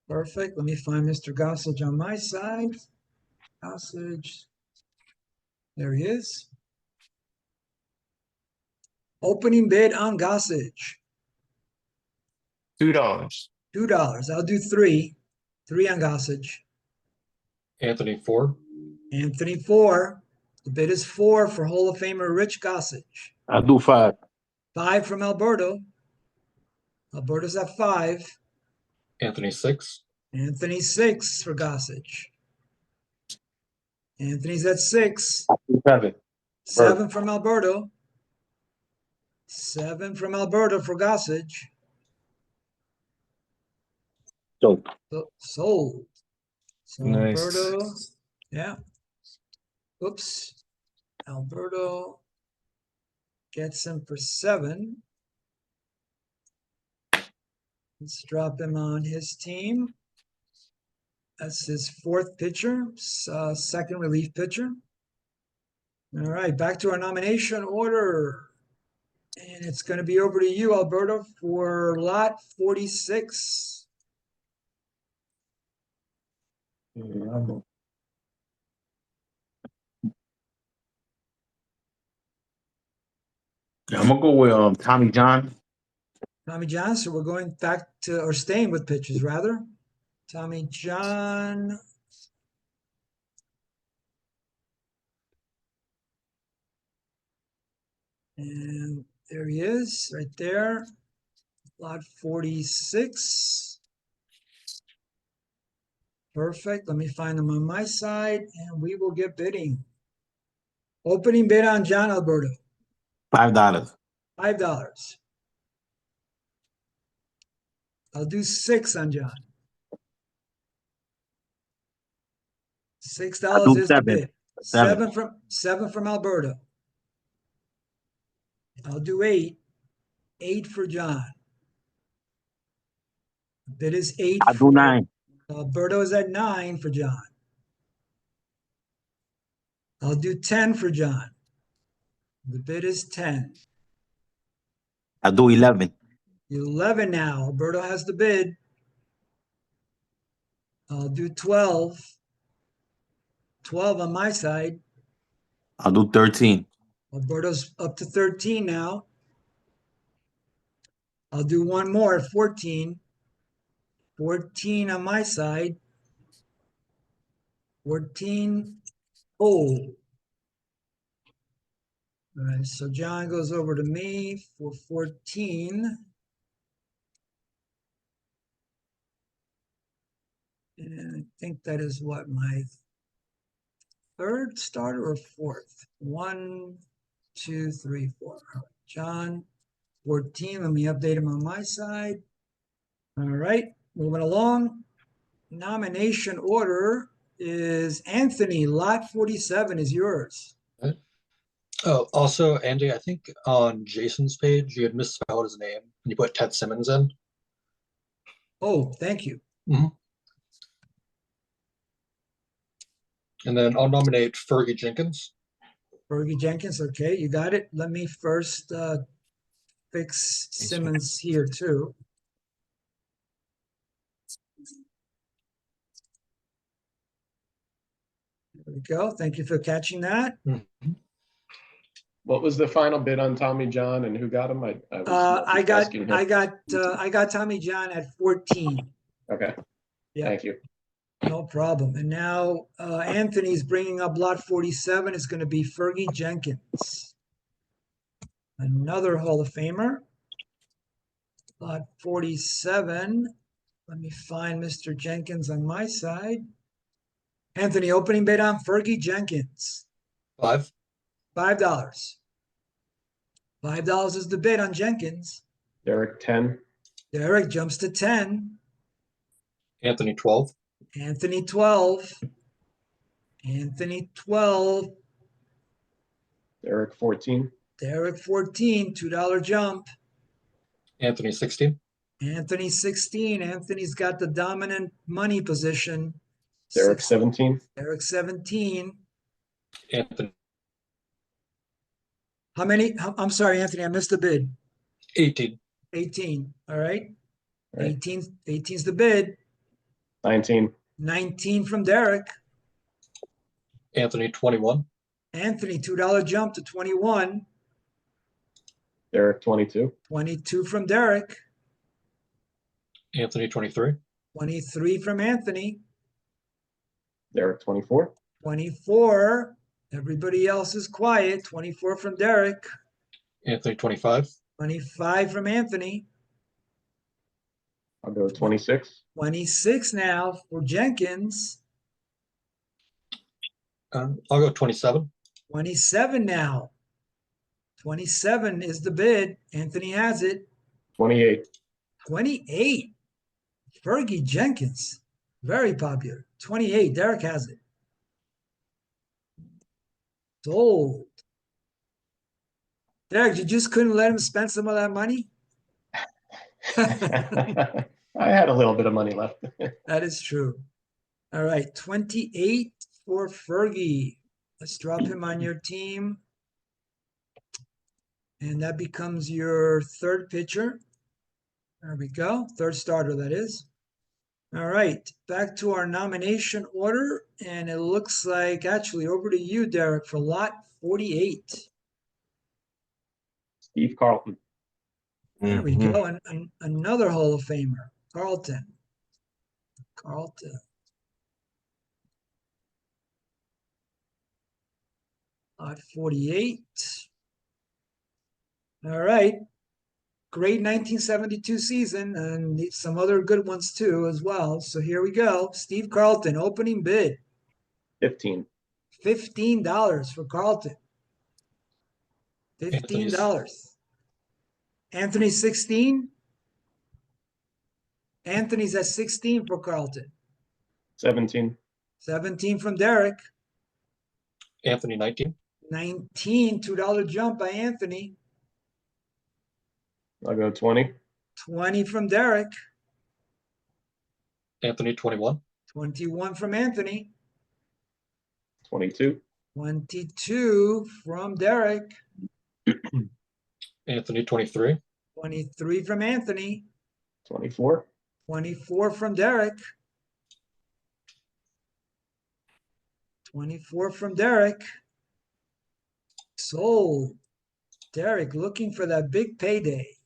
Perfect. Let me find Mr. Gossage on my side. Gossage. There he is. Opening bid on Gossage. $2. $2. I'll do 3. 3 on Gossage. Anthony 4. Anthony 4. The bid is 4 for Hall of Famer Rich Gossage. I'll do 5. 5 from Alberto. Alberto's at 5. Anthony 6. Anthony 6 for Gossage. Anthony's at 6. 7. 7 from Alberto. 7 from Alberto for Gossage. So Sold. So Nice. Alberto, yeah. Oops. Alberto gets him for 7. Let's drop him on his team. That's his fourth pitcher, second relief pitcher. All right, back to our nomination order. And it's going to be over to you, Alberto, for lot 46. Yeah, I'm gonna go with Tommy John. Tommy John, so we're going back to, or staying with pitchers, rather. Tommy John. And there he is, right there. Lot 46. Perfect. Let me find them on my side, and we will get bidding. Opening bid on John, Alberto, $5. $5. I'll do 6 on John. $6 I'll do is the 7. bid. 7. Seven from Alberto. I'll do 8. 8 for John. Bid is 8 I'll do for 9. Alberto is at 9 for John. I'll do 10 for John. The bid is 10. I'll do 11. 11 now. Alberto has the bid. I'll do 12. 12 on my side. I'll do 13. Alberto's up to 13 now. I'll do one more at 14. 14 on my side. 14. Oh. All right, so John goes over to me for 14. And I think that is what, my third starter or fourth? 1, 2, 3, 4. All right, John, 14. Let me update him on my side. All right, moving along. Nomination order is Anthony. Lot 47 is yours. Oh, also, Andy, I think on Jason's page you had misspelled his name and you put Ted Simmons in. Oh, thank you. And then I'll nominate Fergie Jenkins. Fergie Jenkins, okay, you got it. Let me first fix Simmons here too. There we go. Thank you for catching that. What was the final bid on Tommy John and who got him? I was I got asking him. I got Tommy John at 14. Okay. Yeah. Thank you. No problem. And now Anthony's bringing up lot 47. It's going to be Fergie Jenkins, another Hall of Famer. Lot 47. Let me find Mr. Jenkins on my side. Anthony, opening bid on Fergie Jenkins. 5. $5. $5 is the bid on Jenkins. Derek, 10. Derek jumps to 10. Anthony 12. Anthony 12. Anthony 12. Derek, 14. Derek 14. $2 jump. Anthony 16. Anthony 16. Anthony's got the dominant money position. Derek, 17. Derek 17. Anthony How many? I'm sorry, Anthony, I missed the bid. 18. 18. All right. Right. 18. 18's the bid. 19. 19 from Derek. Anthony 21. Anthony, $2 jump to 21. Derek, 22. 22 from Derek. Anthony 23. 23 from Anthony. Derek, 24. 24. Everybody else is quiet. 24 from Derek. Anthony 25. 25 from Anthony. I'll go 26. 26 now for Jenkins. I'll go 27. 27 now. 27 is the bid. Anthony has it. 28. 28. Fergie Jenkins. Very popular. 28. Derek has it. Sold. Derek, you just couldn't let him spend some of that money? I had a little bit of money left. That is true. All right, 28 for Fergie. Let's drop him on your team. And that becomes your third pitcher. There we go. Third starter, that is. All right, back to our nomination order. And it looks like actually over to you, Derek, for lot 48. Steve Carlton. There we Mhm. go. And another Hall of Famer, Carlton. Lot 48. All right. Great 1972 season and some other good ones too as well. So here we go. Steve Carlton, opening bid, 15. $15 for Carlton. $15. Anthony, 16. Anthony's at 16 for Carlton. 17. 17 from Derek. Anthony 19. 19, $2 jump by Anthony. I'll go 20. 20 from Derek. Anthony 21. 21 from Anthony. 22. 22 from Derek. Anthony 23. 23 from Anthony. 24. 24 from Derek. 24 from Derek. Sold. Derek looking for that big payday.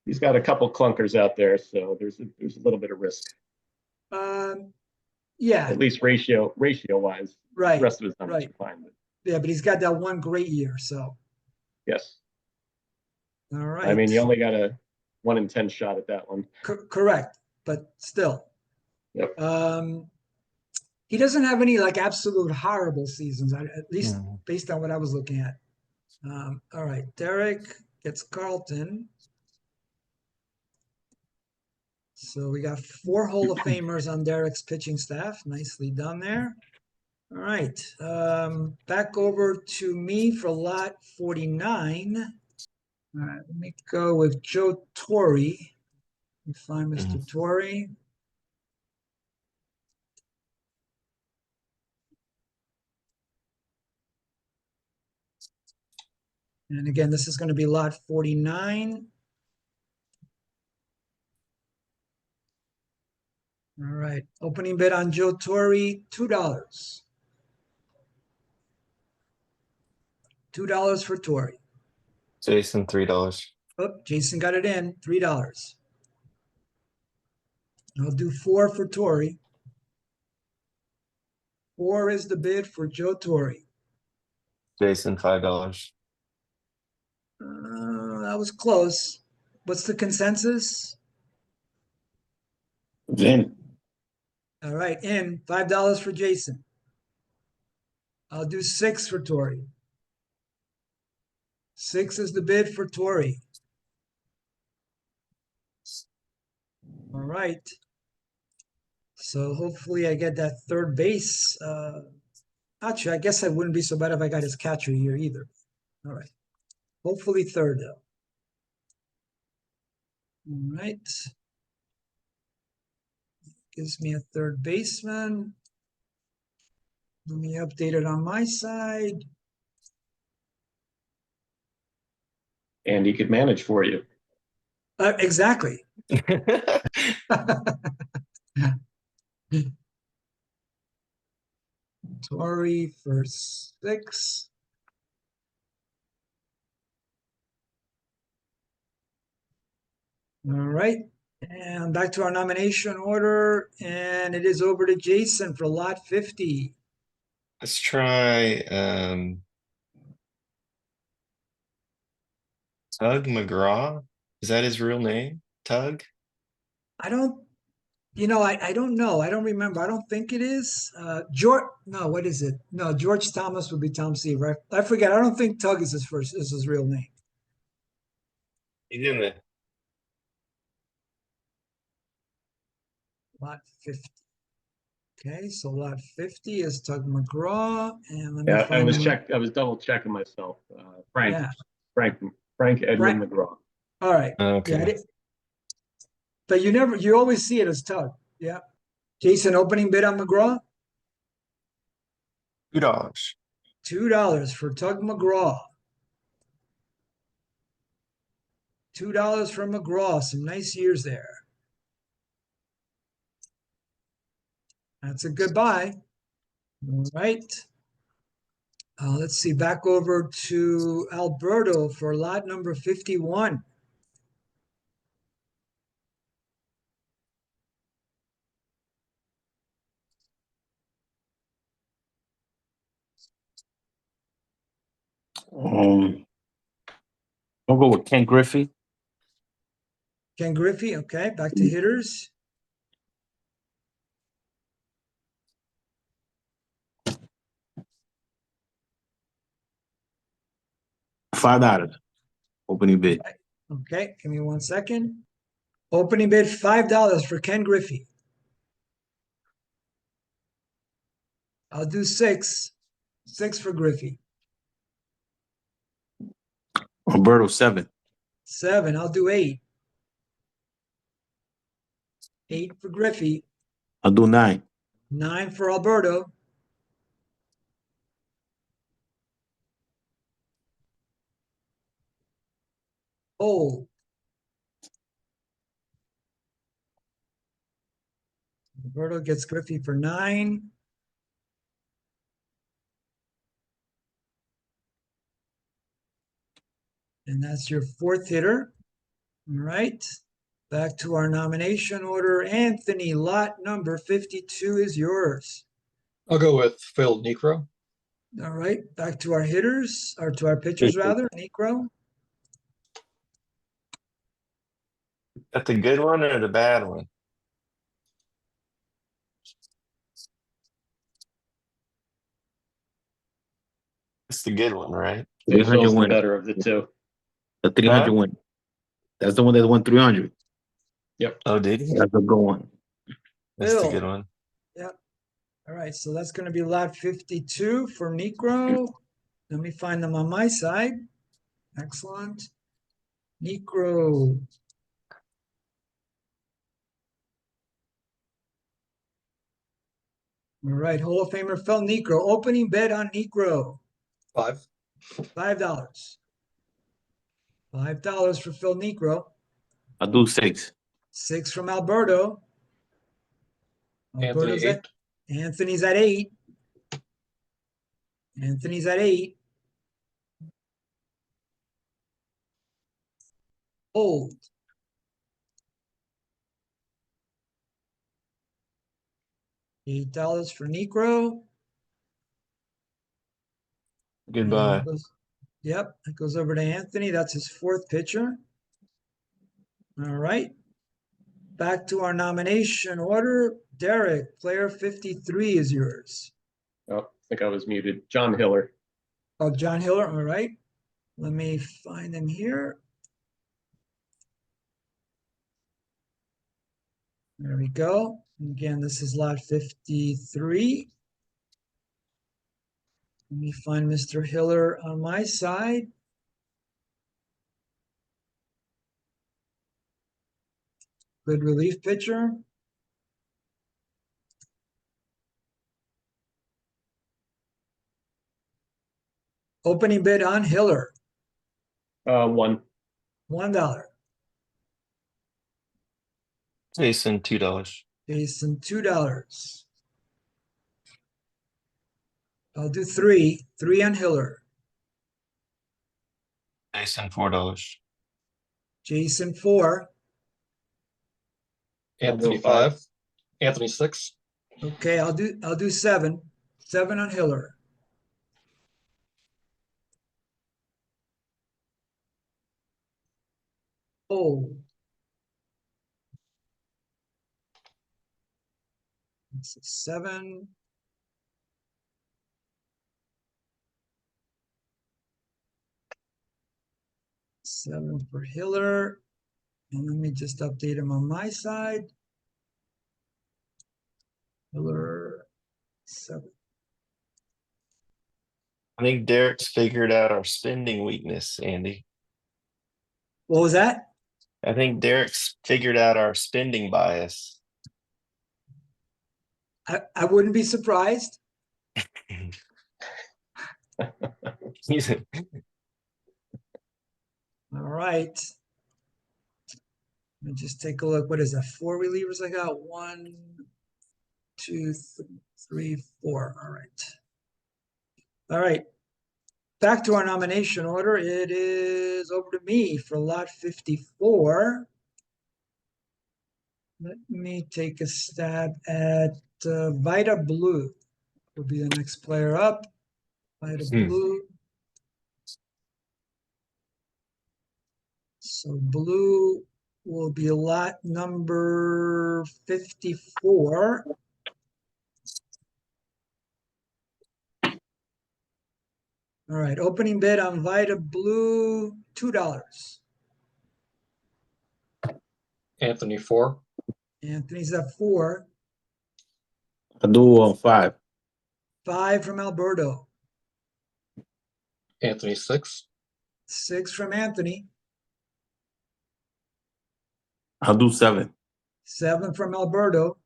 He's got a couple clunkers out there, so there's a little bit of risk, Yeah, at least ratio wise. The right. rest of his numbers right. are fine. But Yeah, but he's got that one great year. So, yes, all right. I mean you only got a 1 in 10 shot at that one. Correct, but still. Yep. He doesn't have any like absolute horrible seasons, at least Mhm. based on what I was looking at. All right, Derek gets Carlton. So we got 4 Hall of Famers on Derek's pitching staff. Nicely done there. All right, back over to me for lot 49. All right, let me go with Joe Torre. Let me find Mr. Torre. And again, this is going to be lot 49. All right, opening bid on Joe Torre, $2. $2 for Torre. Jason, $3. Oh, Jason got it in, $3. I'll do 4 for Torre. 4 is the bid for Joe Torre. Jason, $5. That was close. What's the consensus? Then All right, in $5 for Jason. I'll do 6 for Torre. 6 is the bid for Torre. All right. So hopefully I get that third base. Actually, I guess I wouldn't be so bad if I got his catcher here either. All right. Hopefully third though. All right. Gives me a third baseman. Let me update it on my side. And he could manage for you. Exactly. Torre for 6. All right. And back to our nomination order. And it is over to Jason for lot 50. Let's try Tug McGraw. Is that his real name? Tug? I don't, I don't know. I don't remember. I don't think it is. George, no, what is it? No, George Thomas would be Tom Seaver. I forget. I don't think Tug is his real name. He's in the Lot 50. Okay, so lot 50 is Tug McGraw, and let me Yeah, find them. I was double checking myself. Frank, Yeah. Frank Edwin McGraw. All right. Yeah, I Okay. did- but you always see it as Tug. Yeah. Jason, opening bid on McGraw? $2. $2 for Tug McGraw. $2 for McGraw. Some nice years there. That's a good buy. All right. Let's see. Back over to Alberto for lot number 51. I'll go with Ken Griffey. Ken Griffey. Okay. Back to hitters. $5. Opening bid. Okay. Give me 1 second. Opening bid $5 for Ken Griffey. I'll do 6. 6 for Griffey. Roberto, 7. 7. I'll do 8. 8 for Griffey. I'll do 9. 9 for Alberto. Oh. Alberto gets Griffey for 9. And that's your 4th hitter. All right. Back to our nomination order. Anthony, lot number 52 is yours. I'll go with Phil Necro. All right. Back to our hitters, or to our pitchers rather. Necro. That the good one or the bad one? It's the good one, right? So 300 Phil's the win. better of the two. The 300 Huh? win. That's the one that won 300. Oh, did he? That's a good one. That's the Phil. good one. Yep. All right. So that's going to be lot 52 for Necro. Let me find them on my side. Excellent. Necro. All right. Hall of Famer Phil Necro. Opening bid on Necro. 5. $5. $5 for Phil Necro. I'll do 6. 6 from Alberto. Anthony, 8. Anthony's at 8. Anthony's at 8. Hold. $8 for Necro. Goodbye. Yep, it goes over to Anthony. That's his 4th pitcher. All right. Back to our nomination order. Derek, player 53 is yours. Oh, I think I was muted. John Hiller. Oh, John Hiller. All right. Let me find him here. There we go. Again, this is lot 53. Let me find Mr. Hiller on my side. Good relief pitcher. Opening bid on Hiller, 1. $1. Jason, $2. Jason, $2. I'll do 3. 3 on Hiller. Jason, $4. Jason, 4. Anthony, I'll go 5. 5. Anthony, 6. Okay, I'll do 7. 7 on Hiller. Oh. It's a 7. Seven for Hiller. And let me just update him on my side. Hiller. So, I think Derek's figured out our spending weakness, Andy. what was that? I think Derek's figured out our spending bias. I wouldn't be surprised. He's All right. Let me just take a look. What is that? 4 relievers I got? 1, 2, 3, 4. All right. All right. Back to our nomination order. It is over to me for lot 54. Let me take a stab at Vita Blue. Will be the next player up. Vita Blue. So blue will be lot number 54. All right, opening bid on Vita Blue, $2. Anthony 4. Anthony's at 4. I'll do 5. 5 from Alberto. Anthony 6. 6 from Anthony. I'll do 7. 7 from Alberto.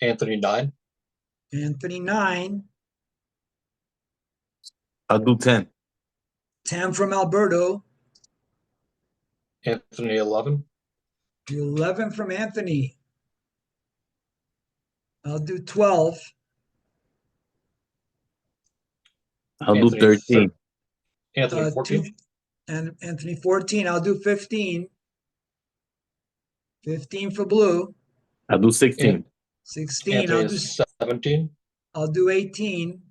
Anthony 9. Anthony 9. I'll do 10. 10 from Alberto. Anthony 11. 11 from Anthony. I'll do 12. I'll do Anthony 13. Anthony 14. 2, and Anthony 14. I'll do 15. 15 for blue. I'll do 16. 16. Anthony I'll do is 17. I'll do 18.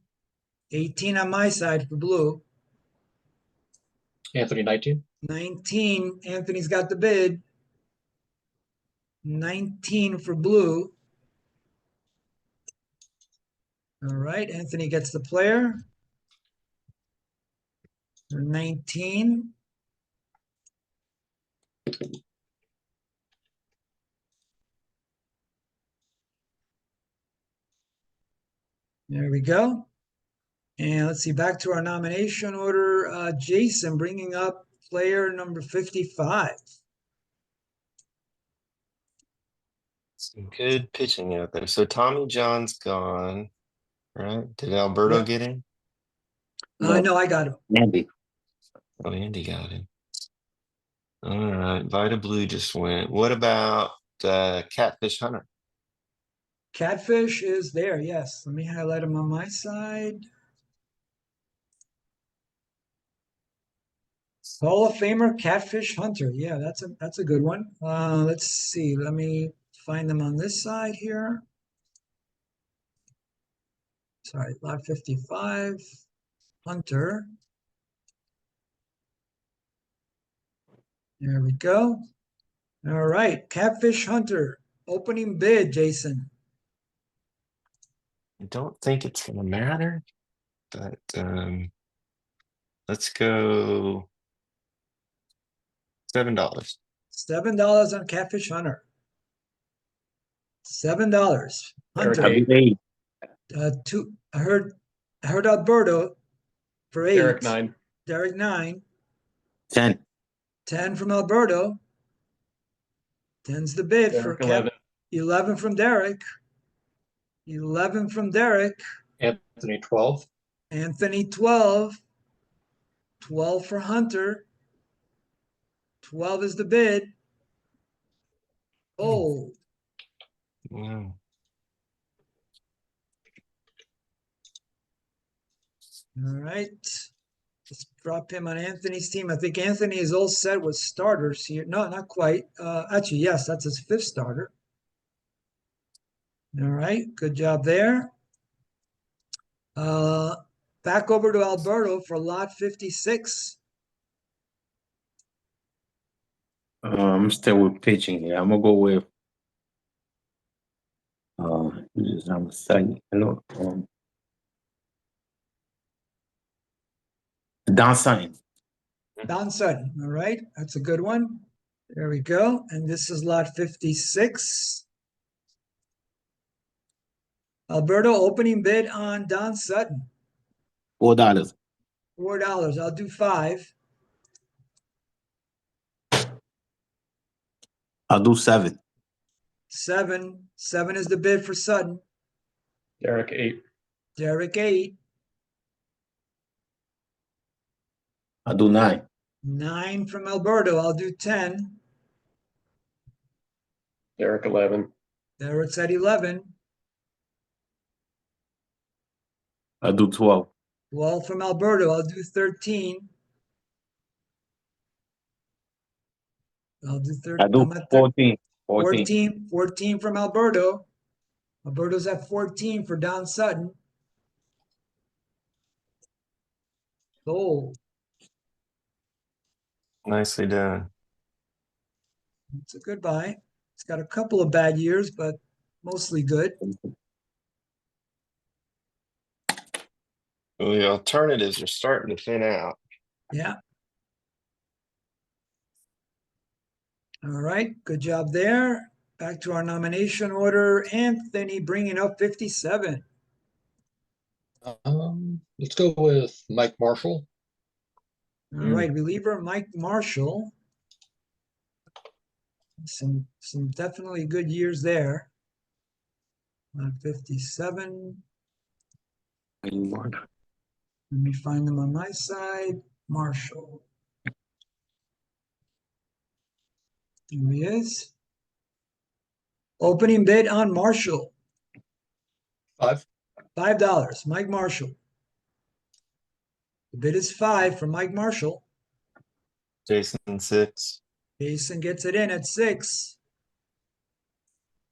18 on my side for blue. Anthony 19. 19. Anthony's got the bid. 19 for blue. All right, Anthony gets the player. 19. There we go. And let's see, back to our nomination order. Jason bringing up player number 55. some good pitching out there. So Tommy John's gone, right? Did Alberto Yep. get in? No, I got him. Andy. Oh, Andy got him. All right, Vita Blue just went. What about Catfish Hunter? Catfish is there, yes. Let me highlight him on my side. Hall of Famer Catfish Hunter. Yeah, that's a good one. Let's see. Let me find them on this side here. Sorry, lot 55. Hunter. There we go. All right, Catfish Hunter. Opening bid, Jason. I don't think it's gonna matter, but let's go $7. $7 on Catfish Hunter. $7. Eric, Hunter. I'll do 8. Two. I heard Alberto for 8. Derek 9. Derek 9. 10. 10 from Alberto. 10's the bid for Derek 11. 11 from Derek. 11 from Derek. Anthony 12. Anthony 12. 12 for Hunter. 12 is the bid. Oh, Wow. all right. Let's drop him on Anthony's team. I think Anthony is all set with starters here. No, not quite. Actually, yes, that's his 5th starter. All right, good job there. Back over to Alberto for lot 56. I'm still with pitching here. I'm gonna go with I'm saying hello. Don Sutton. Don Sutton, all right, that's a good one. There we go. And this is lot 56. Alberto, opening bid on Don Sutton, $4. $4. I'll do 5. I'll do 7. 7. 7 is the bid for Sutton. Derek, 8. Derek, 8. I'll do 9. 9 from Alberto. I'll do 10. Derek, 11. Derek's at 11. I'll do 12. 12 from Alberto. I'll do 13. I'll do 13. I'll do I'm at 14. 14. 14. 14 from Alberto. Alberto's at 14 for Don Sutton. Sold. Nicely done. It's a good buy. It's got a couple of bad years, but mostly good. Well, the alternatives are starting to thin out. Yeah. All right. Good job there. Back to our nomination order. Anthony bringing up 57. Let's go with Mike Marshall. All right. Reliever Mike Marshall. Some definitely good years there. 57. Let me find them on my side. Marshall. Here he is. Opening bid on Marshall. 5. $5. Mike Marshall. The bid is 5 for Mike Marshall. Jason, 6. Jason gets it in at 6.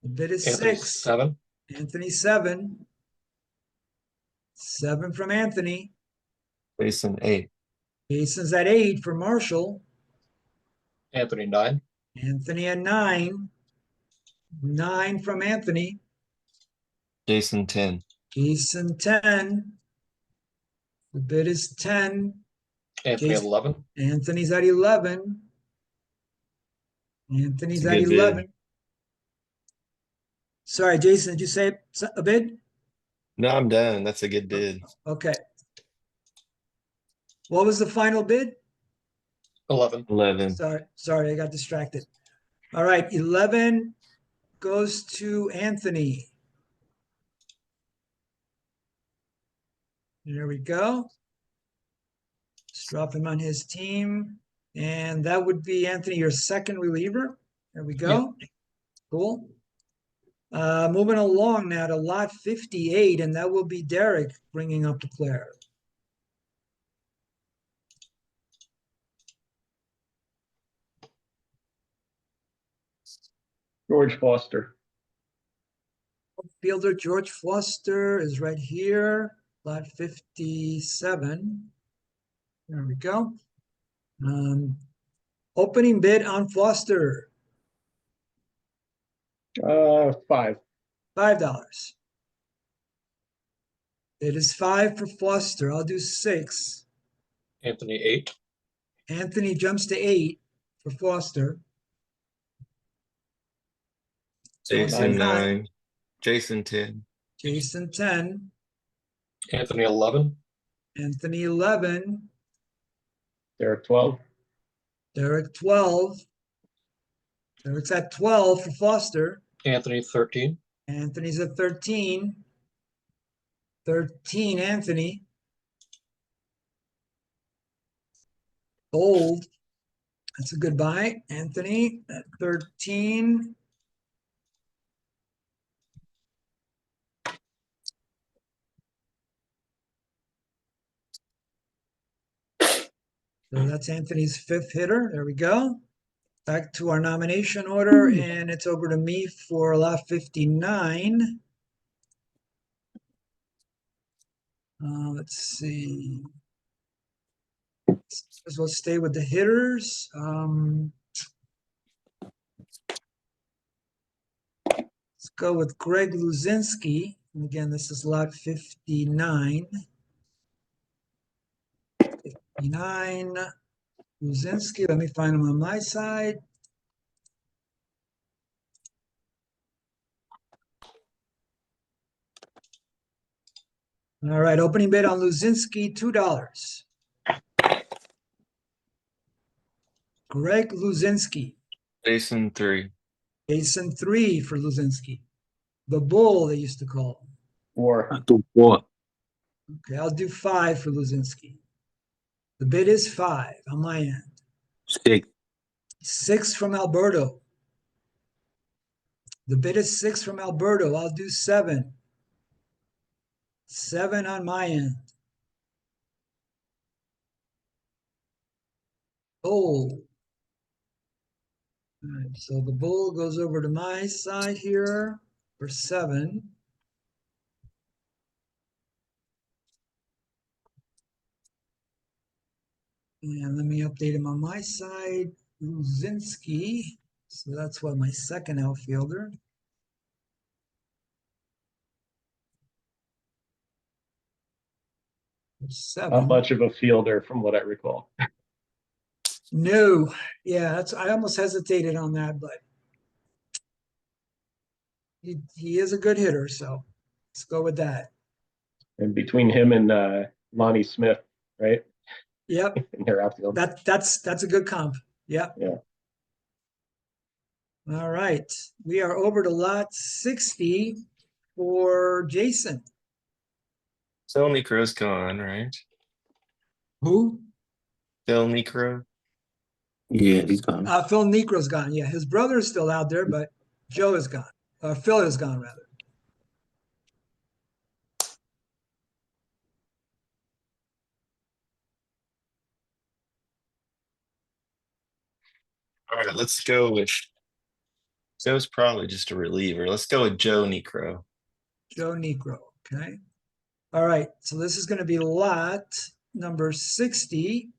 The bid is Anthony, 6. 7. Anthony, 7. 7 from Anthony. Jason, 8. Jason's at 8 for Marshall. Anthony, 9. Anthony at 9. 9 from Anthony. Jason, 10. Jason, 10. The bid is 10. Anthony, Jason- 11. Anthony's at 11. Anthony's It's a at good bid. 11. Sorry, Jason, did you say a bid? No, I'm done. That's a good bid. Okay. What was the final bid? 11. 11. Sorry, I got distracted. All right, 11 goes to Anthony. There we go. Just drop him on his team. And that would be, Anthony, your second reliever. There we go. Cool. Moving along now to lot 58, and that will be Derek bringing up the player. George Foster. Fielder George Foster is right here, lot 57. There we go. Opening bid on Foster, 5. $5. It is 5 for Foster. I'll do 6. Anthony, 8. Anthony jumps to 8 for Foster. Jason, 9. 9. Jason, 10. Jason, 10. Anthony, 11. Anthony, 11. Derek, 12. Derek, 12. Derek's at 12 for Foster. Anthony, 13. Anthony's at 13. 13, Anthony. Gold. That's a good buy. Anthony at 13. So that's Anthony's 5th hitter. There we go. Back to our nomination order, and it's over to me for lot 59. Let's see. Let's stay with the hitters. Let's go with Greg Luzinski. And again, this is lot 59. 59. Luzinski, let me find him on my side. All right, opening bid on Luzinski, $2. Greg Luzinski. Jason 3. Jason, 3 for Luzinski. The Bull, they used to call him. Or I do 4. Okay, I'll do 5 for Luzinski. The bid is 5 on my end. 6. 6 from Alberto. The bid is 6 from Alberto. I'll do 7. 7 on my end. Oh. All right, so the Bull goes over to my side here for 7. And let me update him on my side. Luzinski. So that's what my second outfielder. not 7. much of a fielder from what I recall. No. Yeah, that's I almost hesitated on that, but he is a good hitter, so let's go with that. And between him and Lonnie Smith, right? Yep. In their outfield. That's a good comp. Yep. Yeah. All right. We are over to lot 60 for Jason. Phil Necro's gone, right? Who? Phil Necro. Yeah, he's gone. Phil Necro's gone. Yeah, his brother is still out there, but Joe is gone. Phil is gone, rather. All right, let's go with. Joe's probably just a reliever. Let's go with Joe Necro. Joe Necro. Okay. All right. So this is going to be lot number 60.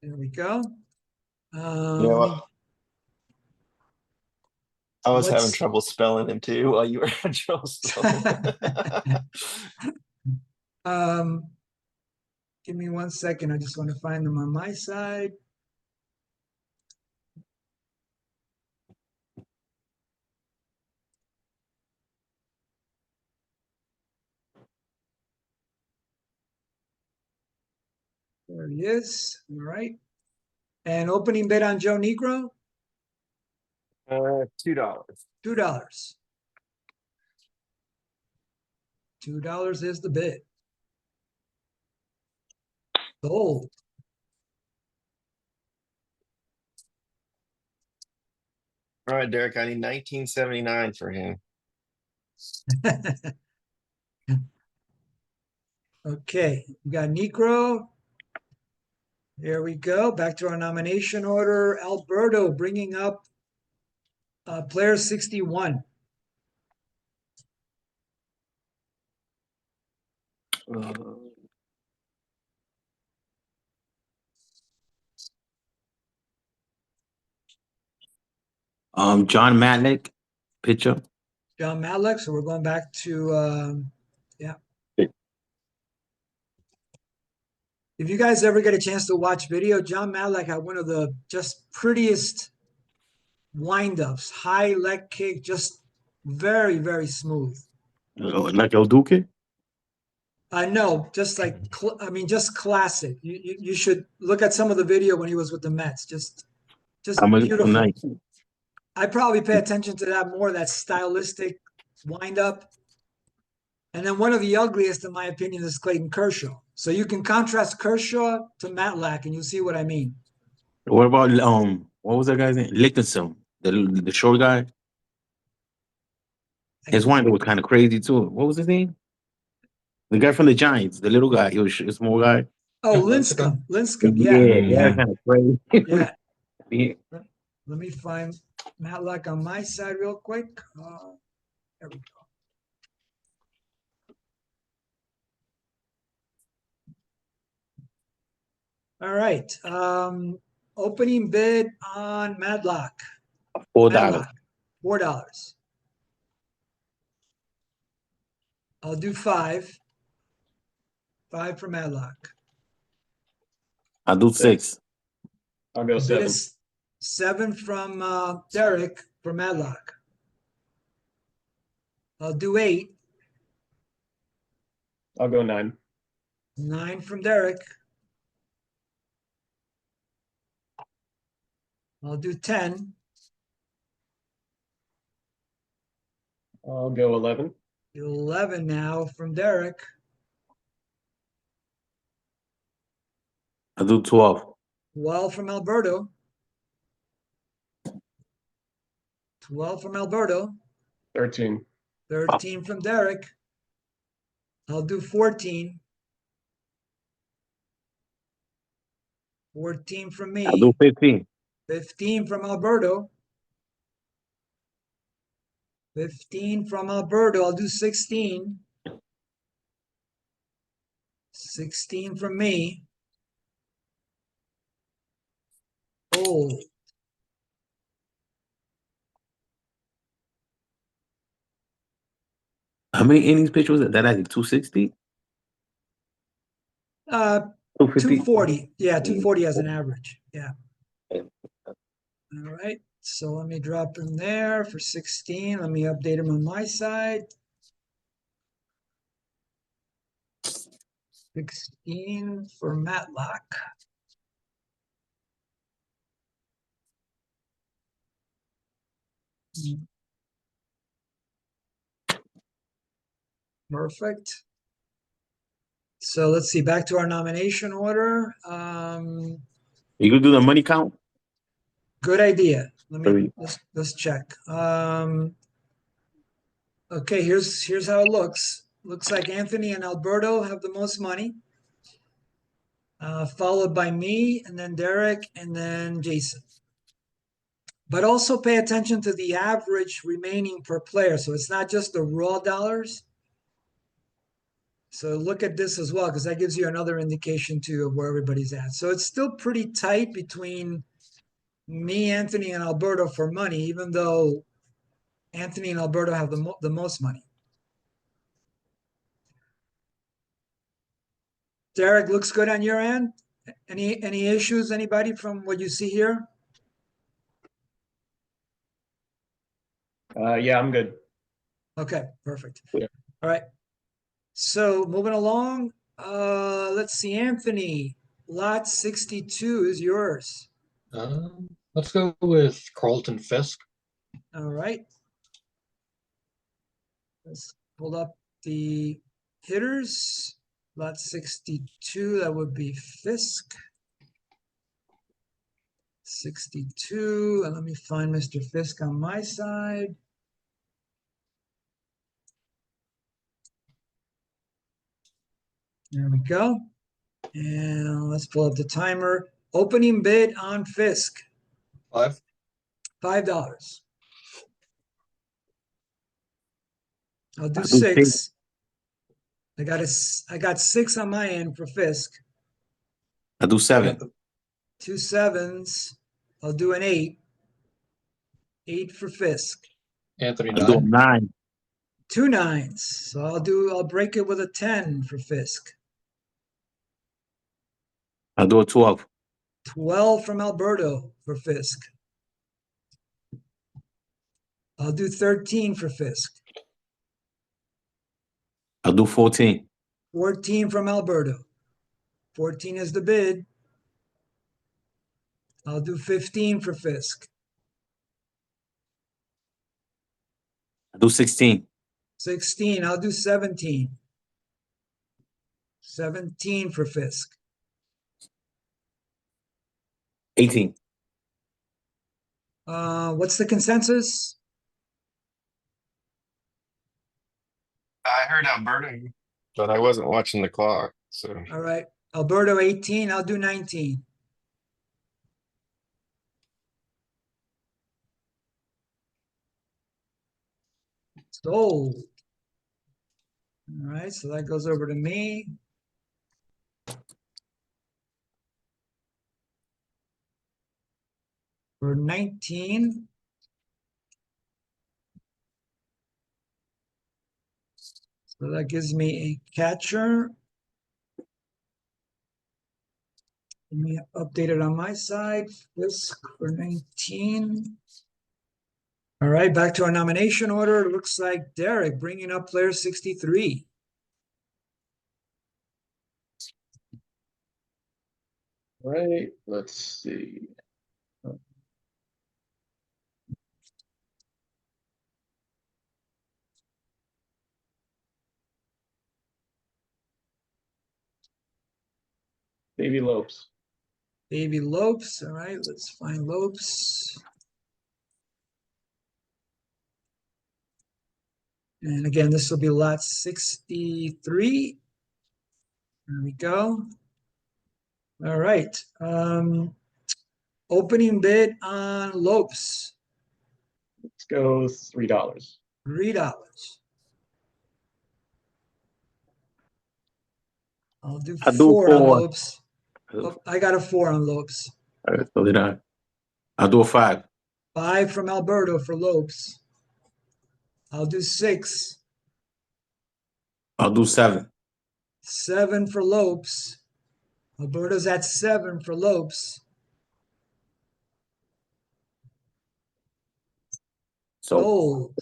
There we go. You know Let me- what? I was having what's- trouble spelling him too while you were having trouble spelling him. Give me 1 second. I just want to find them on my side. There he is. All right. And opening bid on Joe Negro, $2. $2. $2 is the bid. Sold. All right, Derek, I need 1979 for him. Okay, we got Necro. There we go. Back to our nomination order. Alberto bringing up player 61. John Matlick, pitcher. John Matlick. So we're going back to, yeah. If you guys ever get a chance to watch video, John Matlick had one of the just prettiest windups, high leg kick, just very, very smooth. Like El Duque. No, just like I mean, just classic. You should look at some of the video when he was with the Mets. Just beautiful. Nice. I probably pay attention to that more, that stylistic windup. And then one of the ugliest, in my opinion, is Clayton Kershaw. So you can contrast Kershaw to Matlack, and you'll see what I mean. What about what was that guy's name? Lichtenstein, the short guy. His windup was kind of crazy too. What was his name? The guy from the Giants, the little guy. He was a small guy. Oh, Lincecum. Lincecum. Yeah, kind of crazy. Yeah. Yeah. Let me find Matlack on my side real quick. There we go. All right. Opening bid on Matlock. $4. $4. I'll do 5. 5 for Matlock. I'll do 6. I'll go Bid 7. is 7 from Derek for Matlock. I'll do 8 I'll go 9. 9 from Derek. I'll do 10. I'll go 11. 11 now from Derek. I do 12. 12 from Alberto. 12 from Alberto. 13. 13 from Derek. I'll do 14. 14 from I do me. 15. 15 from Alberto. 15 from Alberto. I'll do 16. 16 from me. Oh, How many innings pitch was it? That actually 260? 250? 240. Yeah, 240 as an average. Yeah. All right. So let me drop him there for 16. Let me update him on my side. 16 for Matlock. Perfect. So let's see, back to our nomination order. You could do the money count? Good idea. Let me Sorry. let's check. Okay, here's how it looks. Looks like Anthony and Alberto have the most money, followed by me, and then Derek, and then Jason. But also pay attention to the average remaining per player. So it's not just the raw dollars. So look at this as well, because that gives you another indication too of where everybody's at. So it's still pretty tight between me, Anthony, and Alberto for money, even though Anthony and Alberto have the most money. Derek, looks good on your end? Any issues, anybody, from what you see here? Yeah, I'm good. Okay, perfect. Yeah. All right. So moving along, let's see, Anthony, lot 62 is yours. Let's go with Carlton Fisk. All right. Let's pull up the hitters. Lot 62, that would be Fisk. 62, and let me find Mr. Fisk on my side. There we go. And let's pull up the timer. Opening bid on Fisk, $5. $5. I'll do I do 6. I got 6 on my end for Fisk. I do 7. 2 7s. I'll do an 8. 8 for Fisk. Anthony, I do 9. 9. 2 9s. So I'll break it with a 10 for Fisk. I do a 12. 12 from Alberto for Fisk. I'll do 13 for Fisk. I do 14. 14 from Alberto. 14 is the bid. I'll do 15 for Fisk. I do 16. 16. I'll do 17. 17 for Fisk. 18. What's the consensus? I heard Alberta, but I wasn't watching the clock. So All right. Alberto 18. I'll do 19. Sold. All right. So that goes over to me. For 19. So that gives me a catcher. Let me update it on my side. Fisk for 19. All right, back to our nomination order. It looks like Derek bringing up player 63. right, let's see. Baby Lopes. Baby Lopes. All right, let's find Lopes. And again, this will be lot 63. There we go. All right. Opening bid on Lopes, Let's go $3. $3. I'll do I do 4 on 4. Lopes. Oh, I got a 4 on Lopes. So did I. I'll do a 5. 5 from Alberto for Lopes. I'll do 6. I'll do 7. 7 for Lopes. Alberto's at 7 for Lopes. So Sold.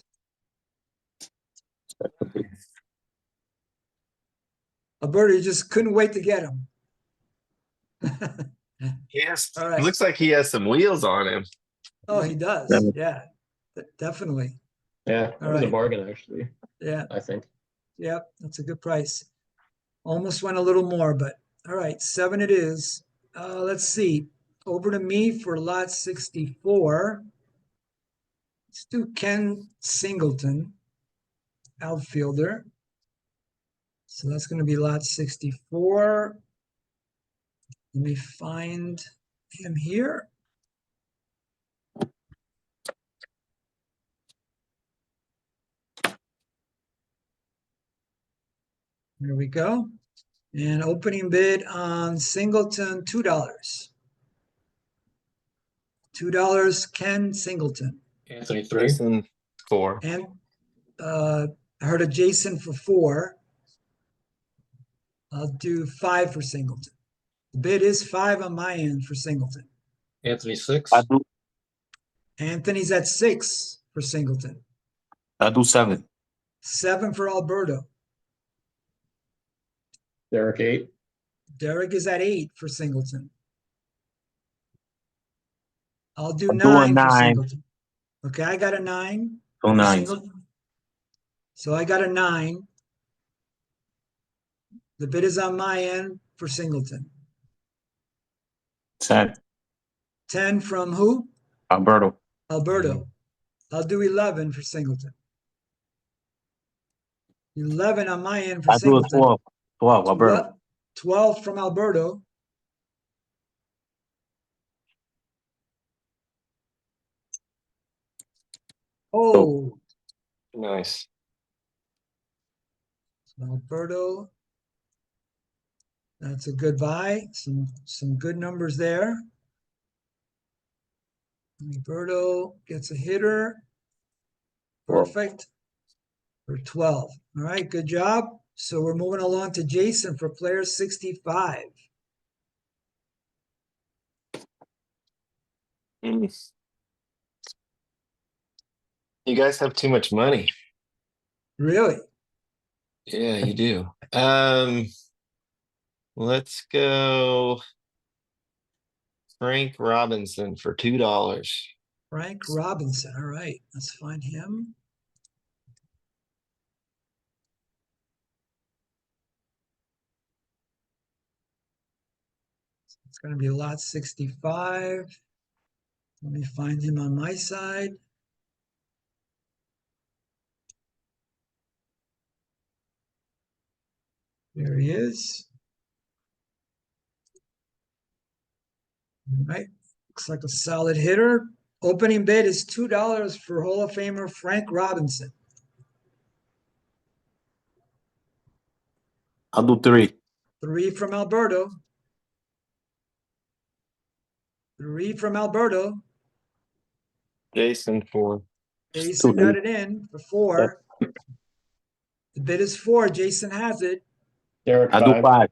Alberto, you just couldn't wait to get him. Yes, All right. looks like he has some wheels on him. Oh, he does. Seven. Yeah, definitely. Yeah, that All was a right. bargain, actually, Yeah, I think. yep, that's a good price. Almost went a little more, but all right, 7 it is. Let's see. Over to me for lot 64. Let's do Ken Singleton, outfielder. So that's going to be lot 64. Let me find him here. There we go. And opening bid on Singleton, $2. $2, Ken Singleton. Anthony 3. Jason 4. And I heard a Jason for 4. I'll do 5 for Singleton. The bid is 5 on my end for Singleton. Anthony 6. Anthony's at 6 for Singleton. I'll do 7. 7 for Alberto. Derek 8. Derek is at 8 for Singleton. I'll do I'm doing 9 for 9. Singleton. Okay, I got a 9. So for 9. Singleton. So I got a 9. The bid is on my end for Singleton. 10. 10 from who? Alberto. Alberto. I'll do 11 for Singleton. 11 on my end for I'll do a Singleton. 12. 12, Alberto. 12 from Alberto. Oh, Nice. Alberto. That's a good buy. Some good numbers there. Alberto gets a hitter. Perfect. For 12. All right, good job. So we're moving along to Jason for player 65. Mm. You guys have too much money. Really? Yeah, you do. Let's go Frank Robinson for $2. Frank Robinson. All right, let's find him. It's going to be lot 65. Let me find him on my side. There he is. All right, looks like a solid hitter. Opening bid is $2 for Hall of Famer Frank Robinson. I'll do 3. 3 from Alberto. 3 from Alberto. Jason 4. Jason got it in for 4. The bid is 4. Jason has it. Derek I'll do 5.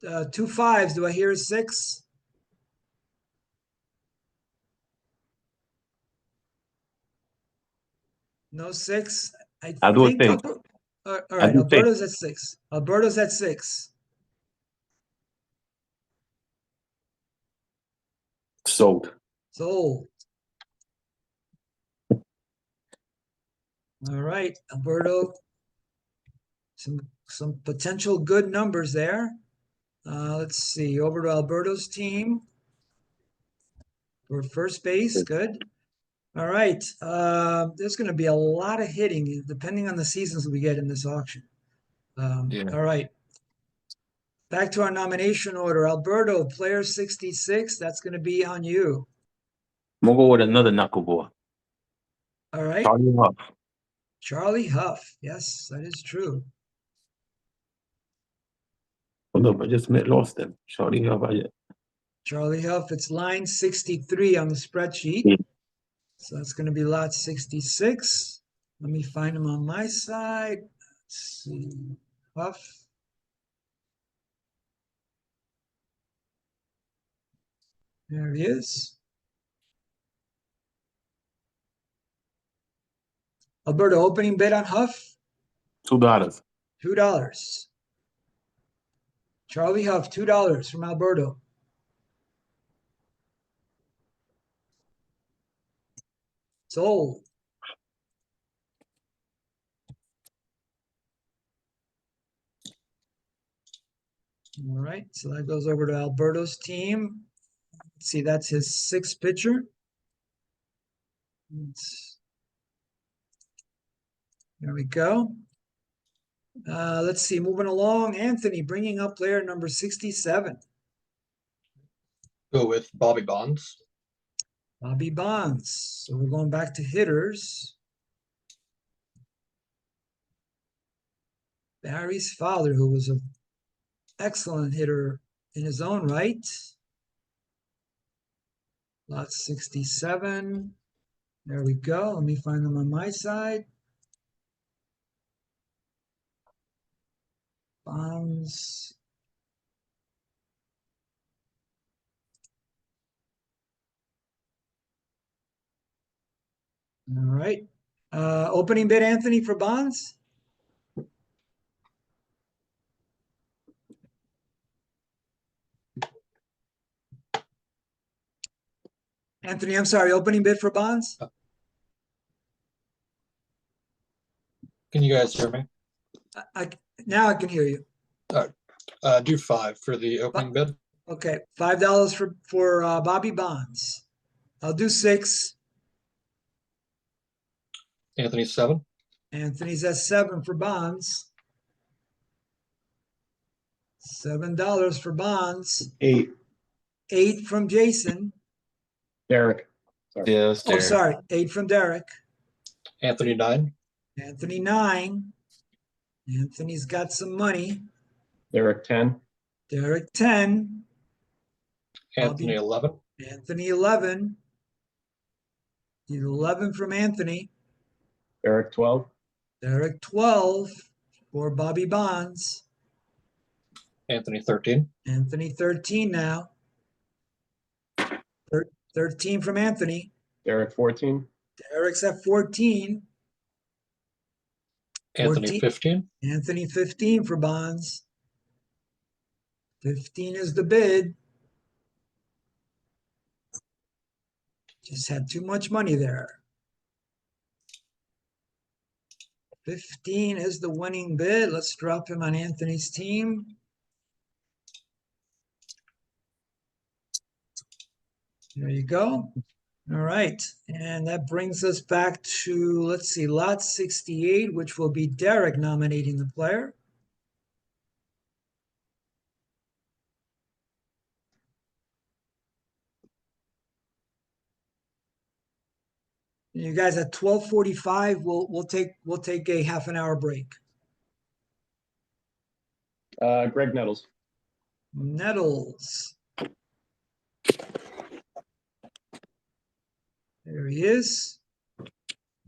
5. 2 5s. Do I hear a 6? No 6. I'll do a think 6. all right, do 6. Alberto's at 6. Alberto's at 6. Sold. Sold. All right, Alberto. Some potential good numbers there. Let's see, over to Alberto's team for first base. Good. All right. There's going to be a lot of hitting depending on the seasons we get in this auction. Yeah. All right. Back to our nomination order. Alberto, player 66. That's going to be on you. I'm gonna go with another knuckleball. All right. Charlie Huff. Charlie Huff. Yes, that is true. Oh, look, I just lost them. Charlie Huff. Charlie Huff, it's line 63 on the spreadsheet. Yeah. So that's going to be lot 66. Let me find him on my side. Let's see. Huff. There he is. Alberto, opening bid on Huff, $2. $2. Charlie Huff, $2 from Alberto. Sold. All right, so that goes over to Alberto's team. Let's see, that's his sixth pitcher. There we go. Let's see, moving along. Anthony bringing up player number 67. Go with Bobby Bonds. Bobby Bonds. So we're going back to hitters. Barry's father, who was an excellent hitter in his own right. Lot 67. There we go. Let me find them on my side. Bonds. All right. Opening bid, Anthony, for Bonds? Anthony, I'm sorry, opening bid for Bonds? Can you guys hear me? Now I can hear you. Do 5 for the opening bid. Okay, $5 for Bobby Bonds. I'll do 6. Anthony 7. Anthony's at 7 for Bonds. $7 for Bonds. 8. 8 from Jason. Derek. Sorry. Yeah, it's Oh, Derek. sorry, 8 from Derek. Anthony 9. Anthony 9. Anthony's got some money. Derek 10. Derek 10. Anthony 11. Anthony 11. 11 from Anthony. Derek 12. Derek 12 for Bobby Bonds. Anthony 13. Anthony 13 now. 13 from Anthony. Derek 14. Derek's at 14. Anthony 14. 15. Anthony 15 for Bonds. 15 is the bid. Just had too much money there. 15 is the winning bid. Let's drop him on Anthony's team. There you go. All right. And that brings us back to, let's see, lot 68, which will be Derek nominating the player. You guys at 12:45, we'll take a half an hour break. Greg Nettles. Nettles. There he is.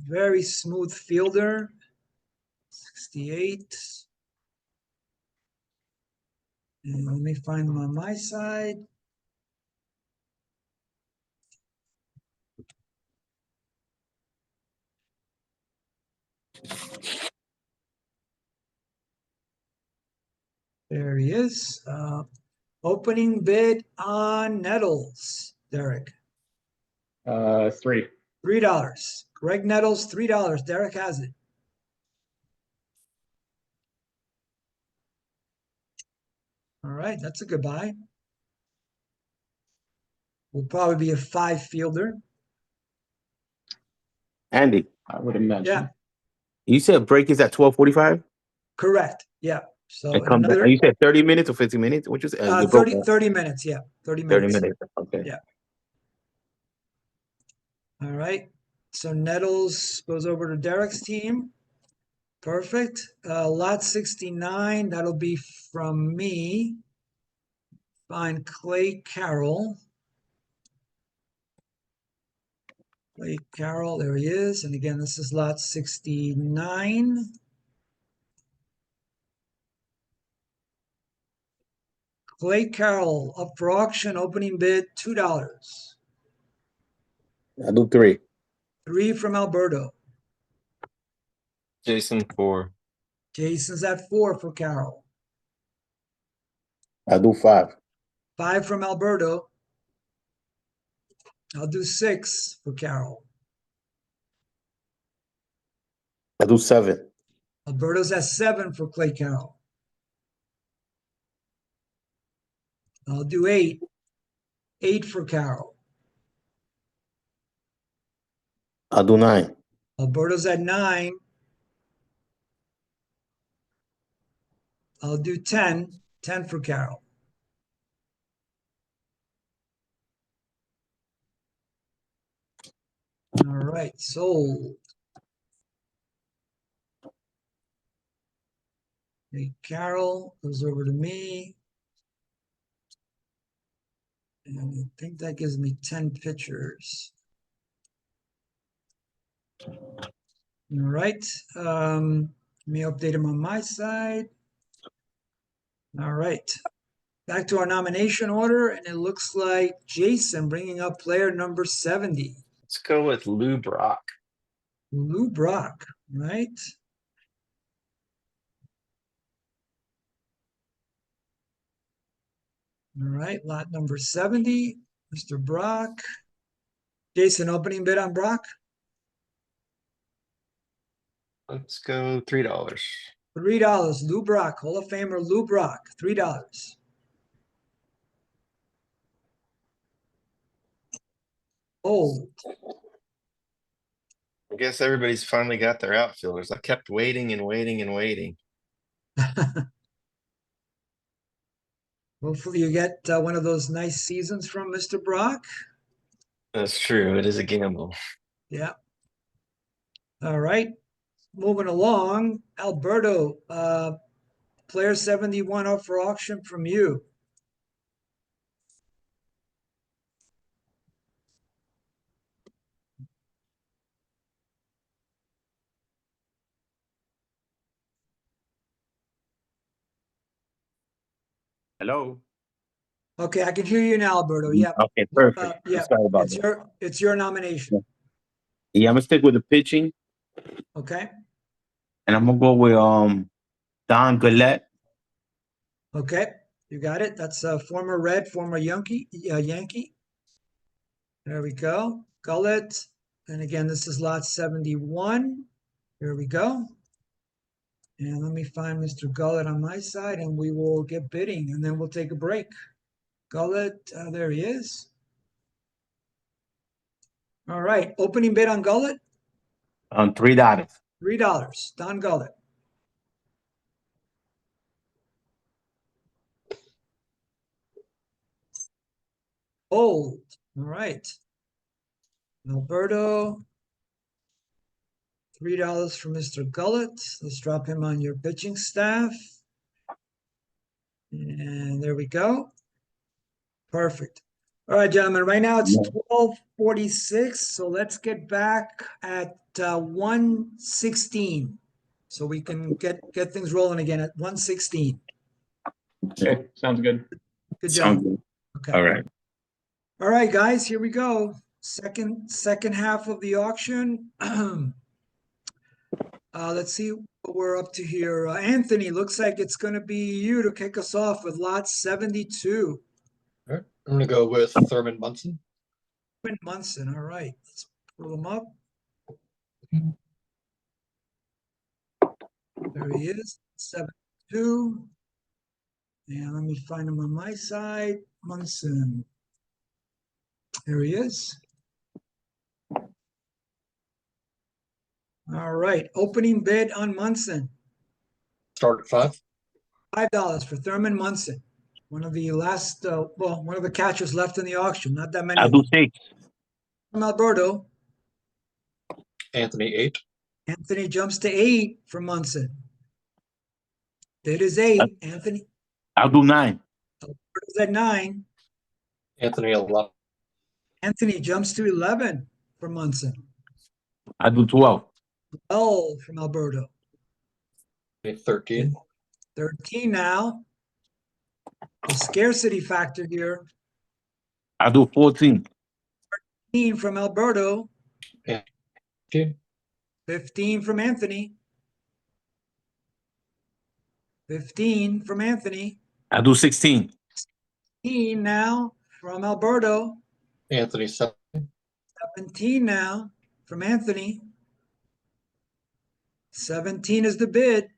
Very smooth fielder. 68. And let me find him on my side. There he is. Opening bid on Nettles. Derek? $3. $3. Greg Nettles, $3. Derek has it. All right, that's a good buy. Will probably be a 5 fielder. Andy, I would imagine. Yeah, you said break is at 12:45, correct. Yeah. So and in come back. another You said 30 minutes or 15 minutes? What you said? You 30, broke up. 30 minutes. Yeah, 30 30 minutes. minutes. Okay. Yeah. All right. So Nettles goes over to Derek's team. Perfect. Lot 69, that'll be from me. Find Clay Carroll. Clay Carroll, there he is. And again, this is lot 69. Clay Carroll, up for auction, opening bid $2. I do 3. 3 from Alberto. Jason 4. Jason's at 4 for Carroll. I do 5. 5 from Alberto. I'll do 6 for Carroll. I do 7. Alberto's at 7 for Clay Carroll. I'll do 8. 8 for Carroll. I do 9. Alberto's at 9. I'll do 10. 10 for Carroll. All right, sold. Okay, Carroll goes over to me. And I think that gives me 10 pitchers. All right. Let me update them on my side. All right. Back to our nomination order, and it looks like Jason bringing up player number 70. Let's go with Lou Brock. Lou Brock, right? All right, lot number 70, Mr. Brock. Jason, opening bid on Brock? Let's go $3. $3. Lou Brock, Hall of Famer Lou Brock, $3. Oh, I guess everybody's finally got their outfielders. I kept waiting and waiting and waiting. hopefully you get one of those nice seasons from Mr. Brock. That's true. It is a gamble. Yeah. All right. Moving along, Alberto, player 71 up for auction from you. Hello. Okay, I can hear you now, Alberto. Yeah. Okay, perfect. Yeah, Sorry about that. it's your nomination. Yeah, I'm gonna stick with the pitching, Okay. and I'm gonna go with Don Gillette. Okay, you got it. That's a former Red, former Yankee. There we go. Gullet. And again, this is lot 71. Here we go. And let me find Mr. Gullet on my side, and we will get bidding, and then we'll take a break. Gullet, there he is. All right, opening bid on Gullet, $3. $3. Don Gullet. Hold. All right. Alberto, $3 for Mr. Gullet. Let's drop him on your pitching staff. And there we go. Perfect. All right, gentlemen, right now it's 12:46, so let's get back at 1:16 so we can get things rolling again at 1:16. Okay, sounds good. Good Sounds job. good. Okay. All right. All right, guys, here we go. Second half of the auction. Let's see what we're up to here. Anthony, looks like it's going to be you to kick us off with lot 72. All right, I'm gonna go with Thurman Munson. Thurman Munson, all right, let's pull him up. There he is, 7-2. And let me find him on my side, Munson. There he is. All right, opening bid on Munson, Start at 5. $5 for Thurman Munson. One of the last, one of the catchers left in the auction, not that many I'll of do them. 6. From Alberto, Anthony 8. Anthony jumps to 8 for Munson. Bid is 8, Anthony. I'll do 9. Alberto's at 9. Anthony 11. Anthony jumps to 11 for Munson. I'll do 12. 12 from Alberto. 13. 13 now. The scarcity factor here. I'll do 14. 15 from Alberto. 15. 15 from Anthony. 15 from Anthony. I'll do 16. 15 now from Alberto. Anthony 7. 17 now from Anthony. 17 is the bid.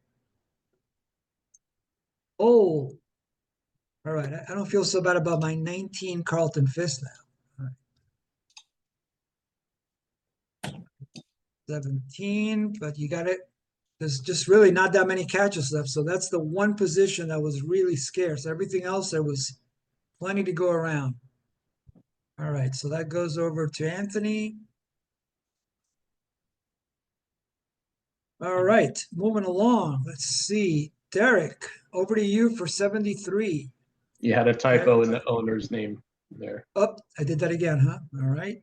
Oh, all right. I don't feel so bad about my 19 Carlton Fist now. All right. 17, but you got it. There's just really not that many catches left. So that's the one position that was really scarce. Everything else, there was plenty to go around. All right, so that goes over to Anthony. All right, moving along. Let's see. Derek, over to you for 73. You had a typo in the owner's name there. Oh, I did that again, huh? All right.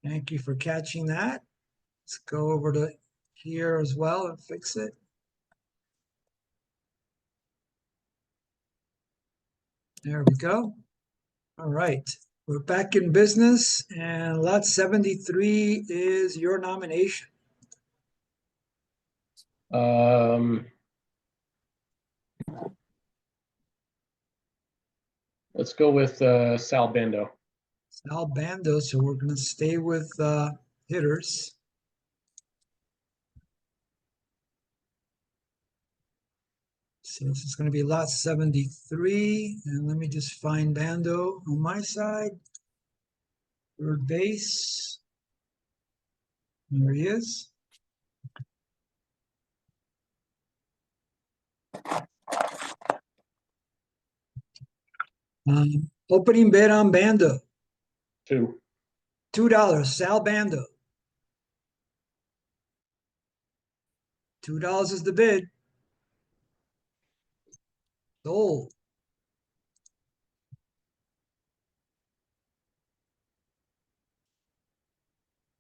Thank you for catching that. Let's go over to here as well and fix it. There we go. All right, we're back in business, and lot 73 is your nomination. Let's go with Sal Bando. Sal Bando, so we're going to stay with hitters. So this is going to be lot 73, and let me just find Bando on my side. Third base. There he is. Opening bid on Bando. 2. $2, Sal Bando. $2 is the bid. Sold.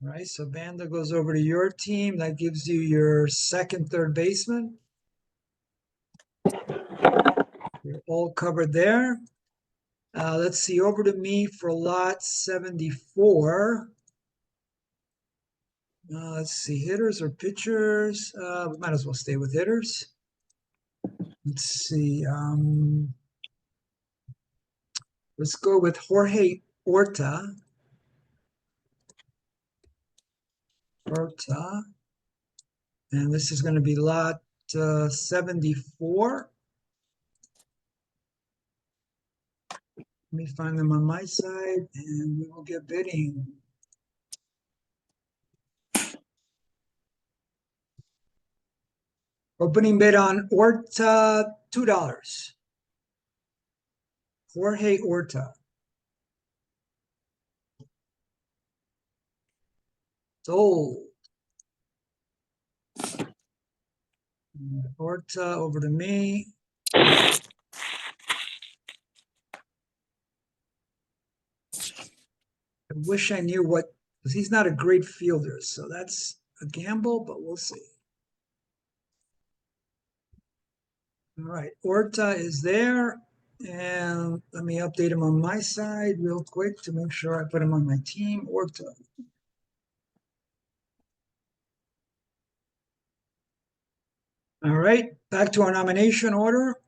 All right, so Bando goes over to your team. That gives you your second, third baseman. You're all covered there. Let's see, over to me for lot 74. Let's see, hitters or pitchers? We might as well stay with hitters. Let's see. Let's go with Jorge Orta. And this is going to be lot 74. Let me find them on my side, and we will get bidding. Opening bid on Orta, $2. Jorge Orta. Sold. Orta over to me. I wish I knew what, because he's not a great fielder, so that's a gamble, but we'll see. All right, Orta is there, and let me update him on my side real quick to make sure I put him on my team. Orta. All right, back to our nomination order.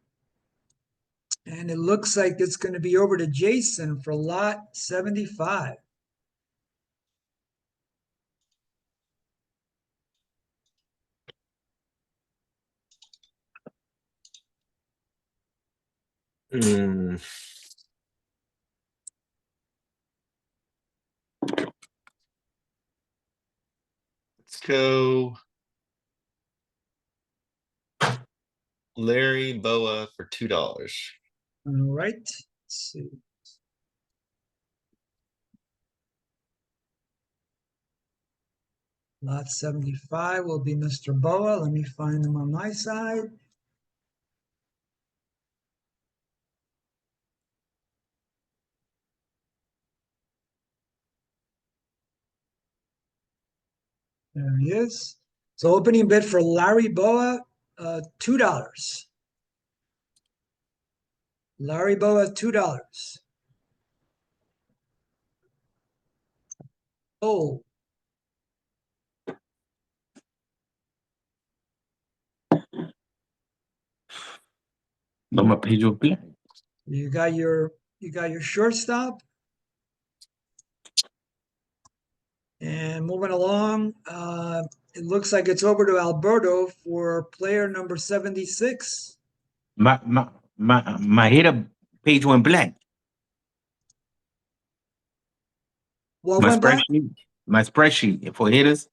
And it looks like it's going to be over to Jason for lot 75. Hmm. Let's go Larry Boa for $2. All right. Let's see. Lot 75 will be Mr. Boa. Let me find him on my side. There he is. So opening bid for Larry Boa, $2. Larry Boa, $2. Oh, No, my page will be. you got your shortstop. And moving along, it looks like it's over to Alberto for player number 76. My hitter page went blank. What My went blank? spreadsheet for hitters,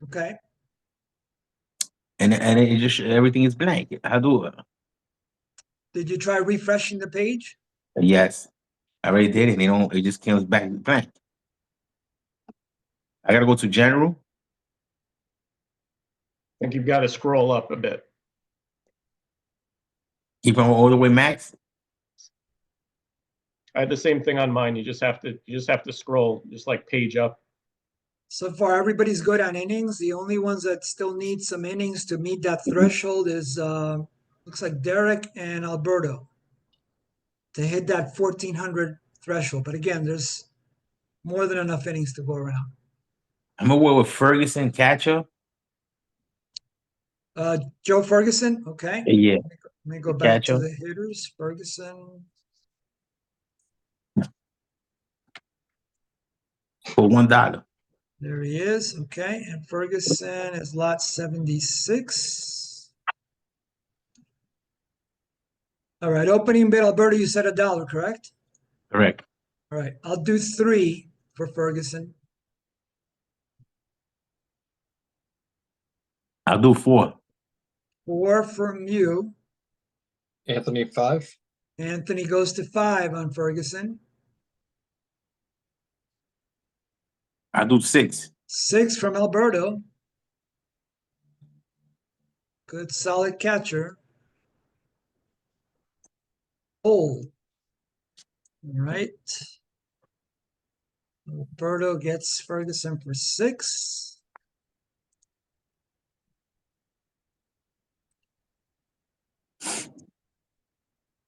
Okay. and it just everything is blank. How do it? Did you try refreshing the page? Yes, I already did it. It just comes back blank. I gotta go to general. I think you've got to scroll up a bit. Keep on all the way max. I had the same thing on mine. You just have to scroll, just like page up. So far, everybody's good on innings. The only ones that still need some innings to meet that threshold is looks like Derek and Alberto to hit that 1400 threshold. But again, there's more than enough innings to go around. I'm aware with Ferguson catcher. Joe Ferguson, okay. Yeah, Let me go the back to catcher. the hitters. Ferguson. For $1. There he is. Okay. And Ferguson is lot 76. All right. Opening bid, Alberto, you said $1, correct? Correct. All right. I'll do 3 for Ferguson. I'll do 4. 4 from you. Anthony, 5. Anthony goes to 5 on Ferguson. I'll do 6. 6 from Alberto. Good solid catcher. Hold. All right. Alberto gets Ferguson for 6.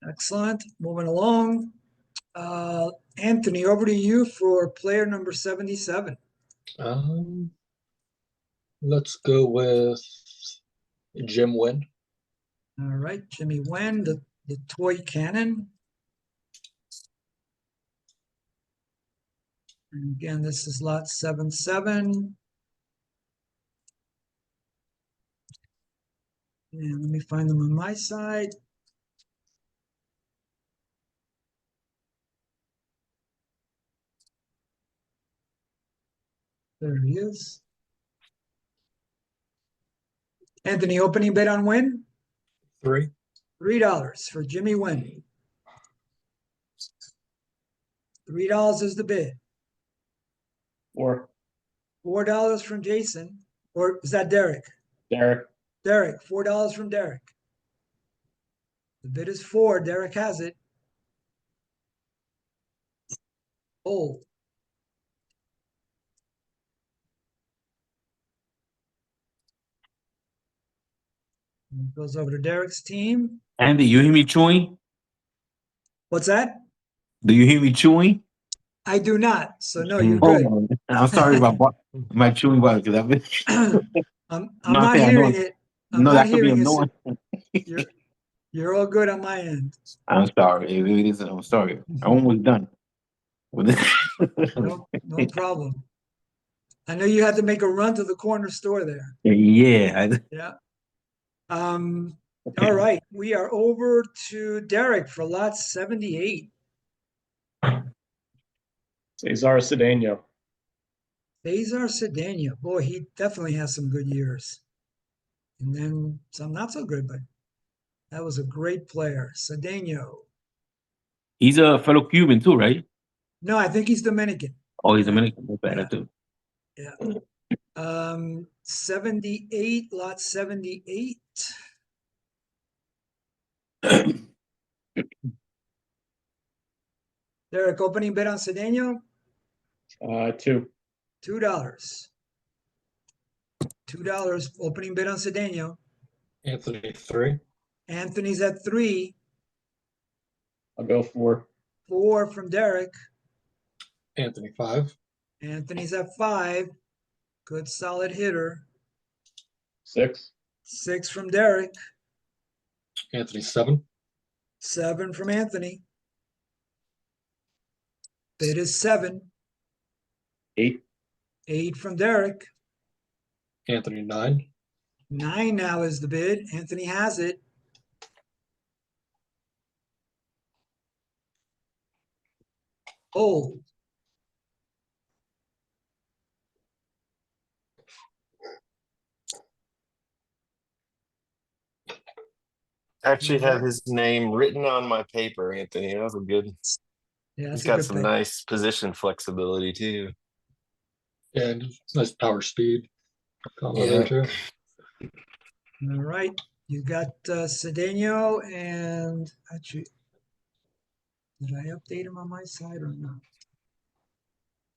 Excellent. Moving along. Anthony, over to you for player number 77. Let's go with Jim Wynn. All right, Jimmy Wen, the toy cannon. And again, this is lot 77. And let me find them on my side. There he is. Anthony, opening bid on Win? 3. $3 for Jimmy Win. $3 is the bid. Or $4 from Jason. Or is that Derek? Derek. Derek, $4 from Derek. The bid is 4. Derek has it. Oh. And it goes over to Derek's team. Andy, you hear me chewing? What's that? Do you hear me chewing? I do not. So no, you're Oh, good. I'm sorry about my chewing bar because I've been. I'm No, not I know. hearing it. I'm No, not that could be hearing it. So annoying. You're all good on my end. I'm sorry. I'm sorry. I'm almost done with it. No problem. I know you had to make a run to the corner store there. Yeah. Yeah. All right. We are over to Derek for lot 78. Cesar Cedeno. Cesar Cedeno. Boy, he definitely has some good years. And then some not so good, but that was a great player. Cedeno. He's a fellow Cuban too, right? No, I think he's Dominican. Oh, he's Yeah. Dominican. That's better Yeah. too. Yeah. 78, lot 78. Derek, opening bid on Cedeno, Two. $2. $2 opening bid on Cedeno. Anthony 3. Anthony's at 3. I'll go 4. 4 from Derek. Anthony 5. Anthony's at 5. Good solid hitter. 6. 6 from Derek. Anthony 7. 7 from Anthony. Bid is 7. 8. 8 from Derek. Anthony 9. 9 now is the bid. Anthony has it. Oh, I actually have his name written on my paper, Anthony. That was a good. yeah, He's that's a got good some pick. nice position flexibility too. And nice power speed. Combo Yeah. there too. All right. You got Cedeno and actually, did I update him on my side or not?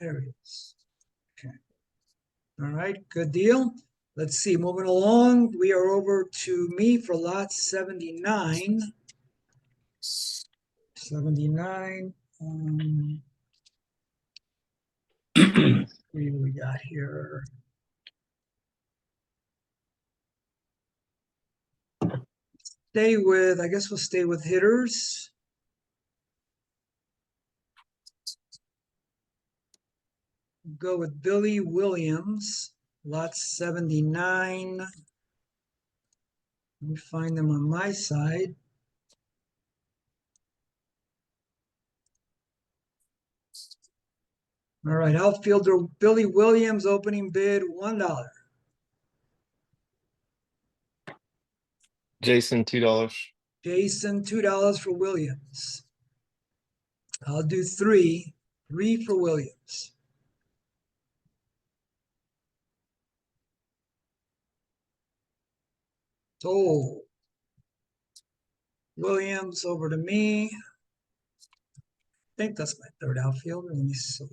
There he is. Okay. All right, good deal. Let's see, moving along, we are over to me for lot 79. 79. What do we got here? I guess we'll stay with hitters. Go with Billy Williams, lot 79. Let me find them on my side. All right, outfielder Billy Williams, opening bid $1. Jason, $2. Jason, $2 for Williams. I'll do 3. 3 for Williams. So Williams over to me. I think that's my third outfielder. Let me see.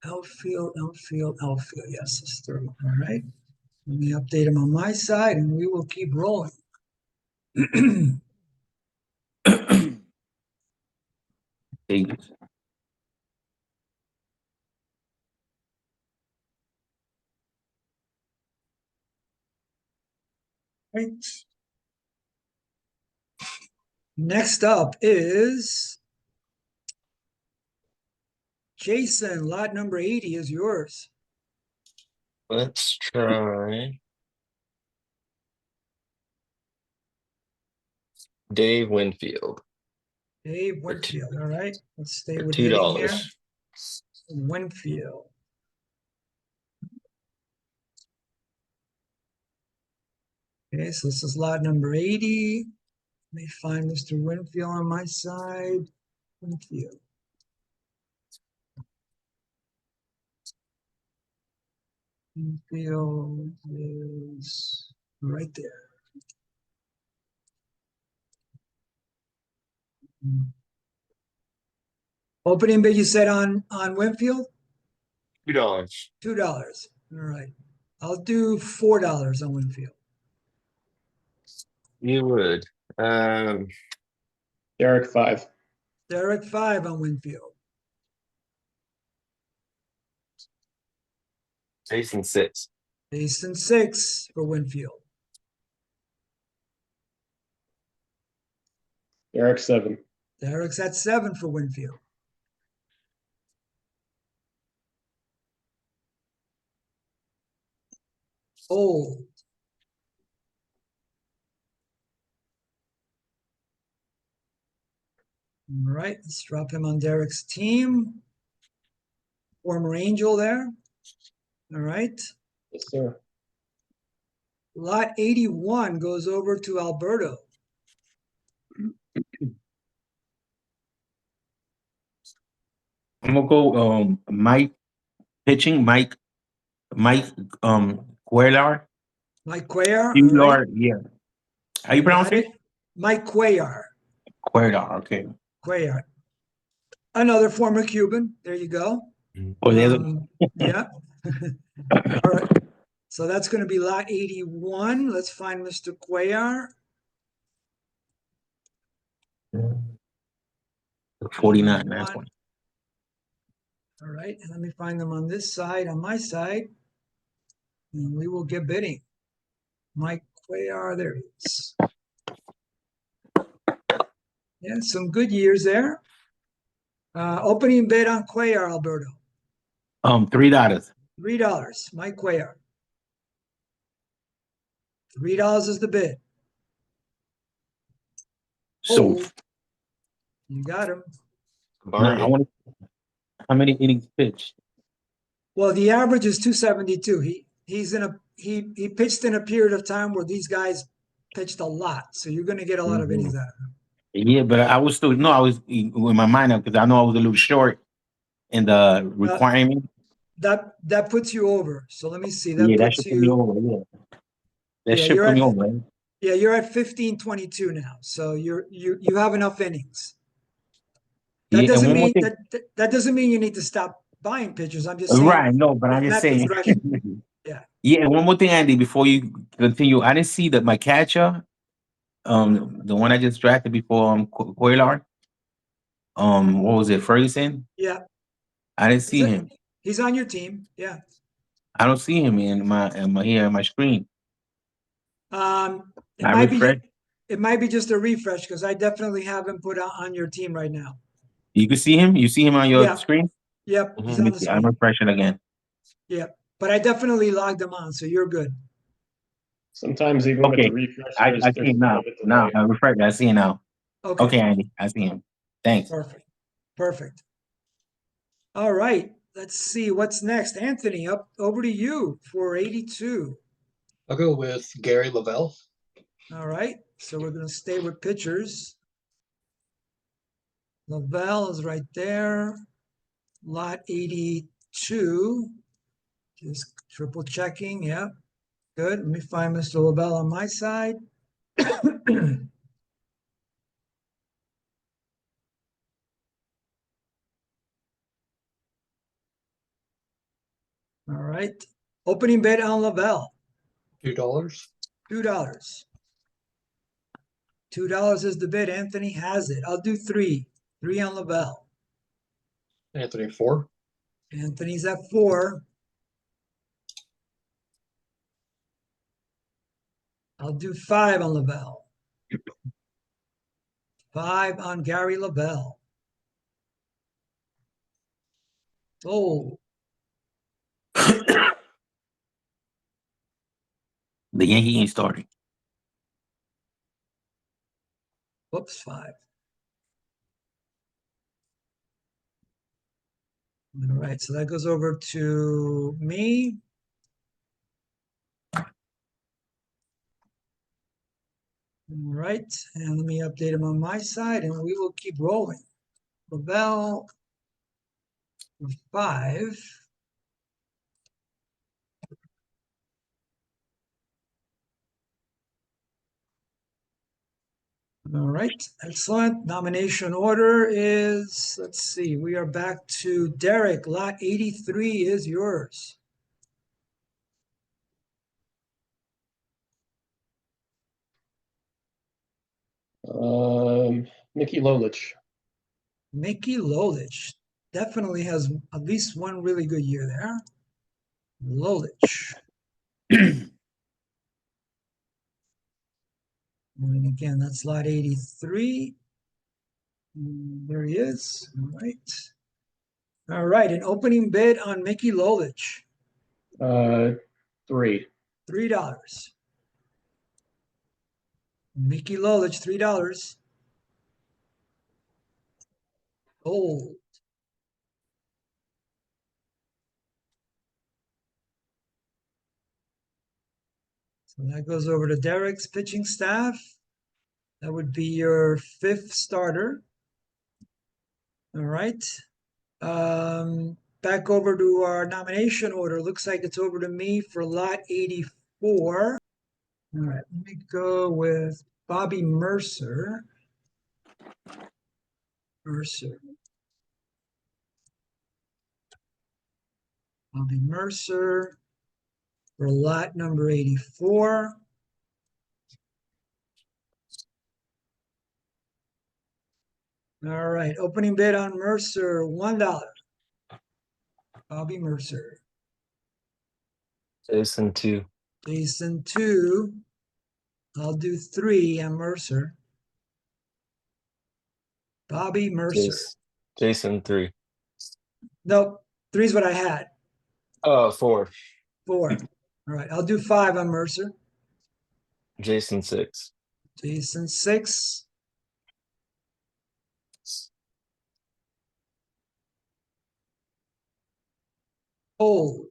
Outfield. Yes, it's third one. All right. Let me update him on my side and we will keep rolling. Eight. Right. Next up is Jason. Lot number 80 is yours. Let's try Dave Winfield Dave Winfield. All right. Let's stay for with hitting here. $2. Winfield. Okay, so this is lot number 80. Let me find Mr. Winfield on my side. Winfield. Winfield is right there. Opening bid you said on Winfield? $2. $2. All right. I'll do $4 on Winfield. You would. Derek 5. Derek 5 on Winfield. Jason 6. Jason 6 for Winfield. Eric 7. Derek's at 7 for Winfield. Oh. All right, let's drop him on Derek's team. Former Angel there. All right. Yes, sir. Lot 81 goes over to Alberto. I'm gonna go Mike pitching, Mike Cuellar. Mike Cuellar. All Cuellar, right. yeah. How you pronounce Got it? Mike Cuellar. Cuellar, okay. Cuellar. Another former Cuban. There you go. Oh, there's a- Yeah. All right. So that's going to be lot 81. Let's find Mr. Cuellar. 49, that's one. All right. And let me find them on this side, on my side. And we will get bidding. Mike Cuellar, there he is. Yeah, some good years there. Opening bid on Cuellar, Alberto. $3. $3. Mike Cuellar. $3 is the bid. So Oh, you got him. now I want how many innings pitched? Well, the average is 272. He pitched in a period of time where these guys pitched a lot, so you're going to get a lot of innings out of him. Yeah, but I was still no, I was in my mind up because I know I was a little short in the requirement. That puts you over. So let me see. That Yeah, that puts should put me you. over. Yeah, that Yeah, should you're put me at. over. Right? Yeah, you're at 1522 now. So you have enough innings. That Yeah, and doesn't one more mean thing. that doesn't mean you need to stop buying pitchers. I'm just saying. Right, no, but I'm you've just met the saying. threshold. Yeah. Yeah, and one more thing, Andy, before you continue, I didn't see that my catcher, the one I just drafted before Cuellar, what was it, Ferguson? Yeah. I didn't see him. He's on your team. Yeah. I don't see him in my here on my screen. It I might refresh. it might be just a refresh because I definitely have him put on your team right now. You can see him. You see him on your Yeah. screen. Yep, he's Let on me the see. I'm screen. refreshing again. Yep, but I definitely logged him on, so you're good. Sometimes even with Okay, the refresh, I there's see a him bit now. of a Now delay. I refresh. I see him now. Okay, Okay, Andy, I see him. Thanks. perfect. All right, let's see what's next. Anthony, up over to you for 82. I'll go with Gary Lavelle. All right, so we're going to stay with pitchers. Lavelle is right there. Lot 82. Just triple checking. Yep. Good. Let me find Mr. Lavelle on my side. All right. Opening bid on Lavelle. $2. $2. $2 is the bid. Anthony has it. I'll do 3. 3 on Lavelle. Anthony 4. Anthony's at 4. I'll do 5 on Lavelle. 5 on Gary Lavelle. Oh, The Yankee ain't starting. whoops, 5. All right, so that goes over to me. All right, and let me update him on my side, and we will keep rolling. Lavelle, 5. All right, excellent. Nomination order is, let's see, we are back to Derek. Lot 83 is yours. Mickey Lolich. Mickey Lolich definitely has at least one really good year there. Lolich. And again, that's lot 83. There he is. All right. All right, an opening bid on Mickey Lolich, $3. $3. Mickey Lolich, $3. Gold. So that goes over to Derek's pitching staff. That would be your fifth starter. All right. Back over to our nomination order. Looks like it's over to me for lot 84. All right, let me go with Bobby Mercer. Bobby Mercer for lot number 84. All right, opening bid on Mercer, $1. Bobby Mercer. Jason 2. Jason, 2. I'll do 3 on Mercer. Bobby Mercer. Jason 3. Nope, 3 is what I had. Oh, 4. 4. All right, I'll do 5 on Mercer. Jason 6. Jason, 6. Hold.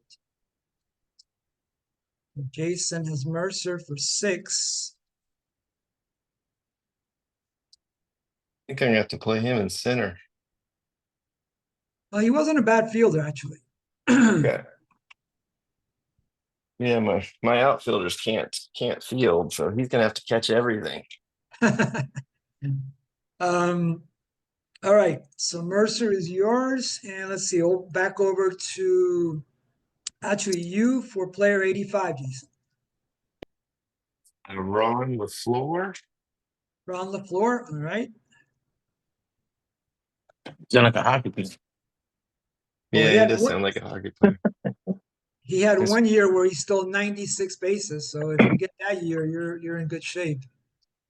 Jason has Mercer for 6. I think I got to play him in center. Well, he wasn't a bad fielder, actually. Okay. Yeah, my outfielders can't field, so he's gonna have to catch everything. All right, so Mercer is yours, and let's see, back over to actually you for player 85, Jason. Ron LaFleur. Ron LaFleur, all right. Sound like a hockey team. Well, Yeah, he he had does one- sound like a hockey player. He had Yes. 1 year where he stole 96 bases, so if you get that year, you're in good shape.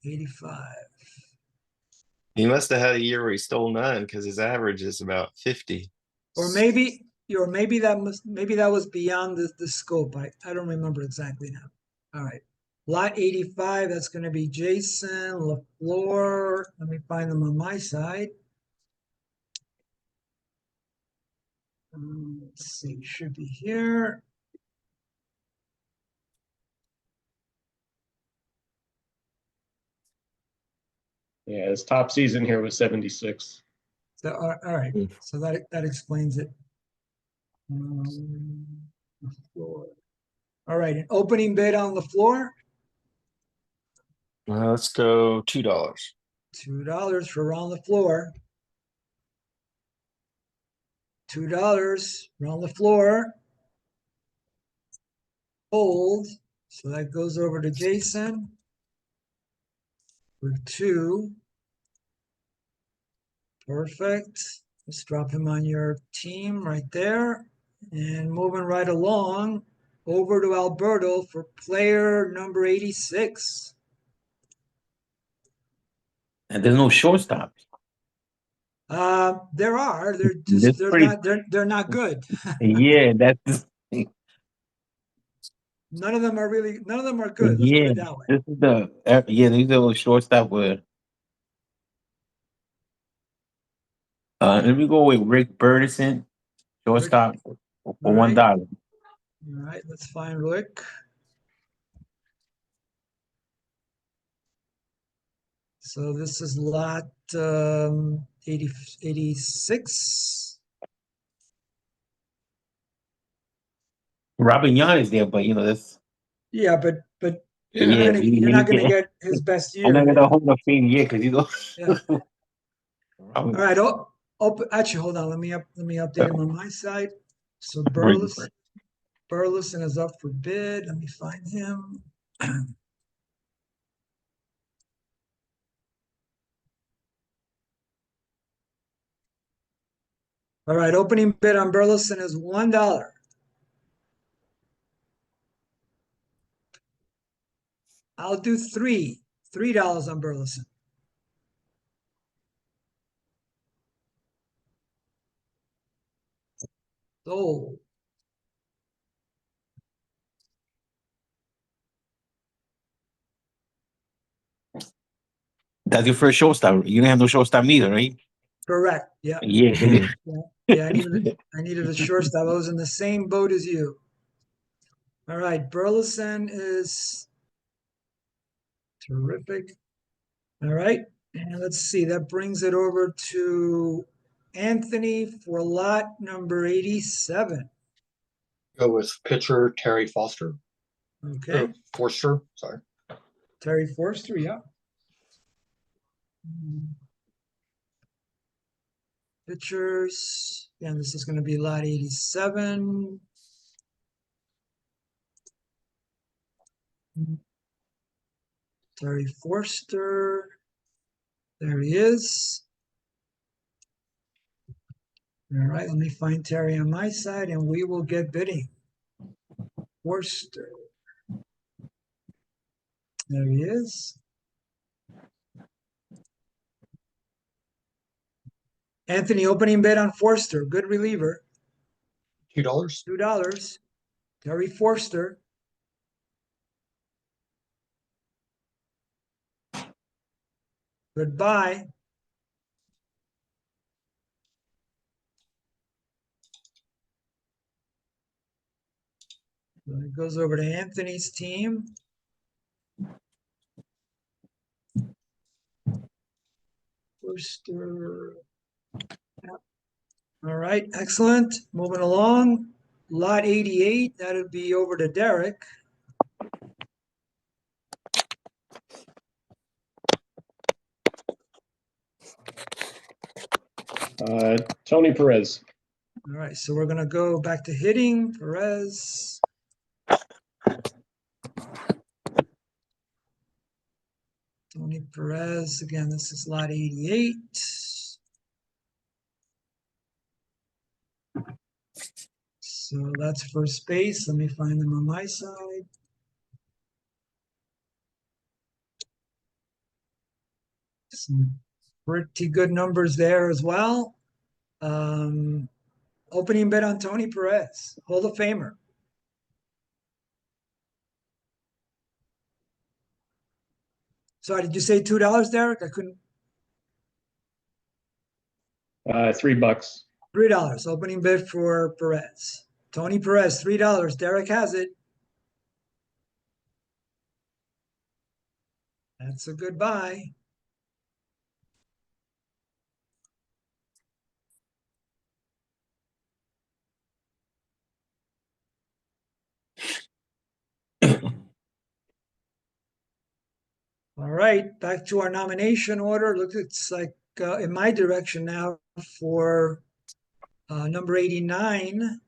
85. He must have had a year where he stole none because his average is about 50. Or maybe that was beyond the scope. I don't remember exactly now. All right. Lot 85, that's going to be Jason LaFleur. Let me find them on my side. Let's see, should be here. Yeah, his top season here was 76. So, all right. So that explains it. LaFleur. All right, an opening bid on LaFleur. Let's go $2. $2 for Ron LaFleur. $2, Ron LaFleur. Hold. So that goes over to Jason for 2. Perfect. Let's drop him on your team right there. And moving right along over to Alberto for player number 86. And there's no shortstop. There are. They're That's just they're pretty- not they're not good. Yeah, that's None of them are good. Let's put yeah. it that way. This is these are the shortstop with. Let me go with Rick Burleson, shortstop for right. $1. All right, let's find Rick. So this is lot 86. Robin Yan is there, but that's Yeah, but Yeah. you're not gonna get his best I'm year. not gonna hold the Fame yet because Yeah. Robin, All right. Actually, hold on. Let me update him on my side. So Burleson. Burleson is up for bid. Let me find him. All right. Opening bid on Burleson is $1. I'll do $3 on Burleson. Sold. That's your first showstop. You didn't have no showstop neither, right? Correct. Yeah. Yeah. Yeah. I needed a shortstop. I was in the same boat as you. All right. Burleson is terrific. All right. And let's see. That brings it over to Anthony for lot number 87. Go with pitcher Terry Foster. Okay. Forster, sorry. Terry Forster. Yeah. Pitchers. And this is going to be lot 87. Terry Forster. There he is. All right, let me find Terry on my side and we will get bidding. Forster. There he is. Anthony, opening bid on Forster. Good reliever. $2. $2. Terry Forster. Goodbye. So it goes over to Anthony's team. Forster. Yep. All right, excellent. Moving along. Lot 88, that'll be over to Derek. Tony Perez. All right, so we're gonna go back to hitting. Perez. Tony Perez, again, this is lot 88. So that's first base. Let me find them on my side. Some pretty good numbers there as well. Opening bid on Tony Perez, Hall of Famer. Sorry, did you say $2, Derek? I couldn't. $3. $3. Opening bid for Perez. Tony Perez, $3. Derek has it. That's a good buy. All right, back to our nomination order. Look, it's like in my direction now for number 89.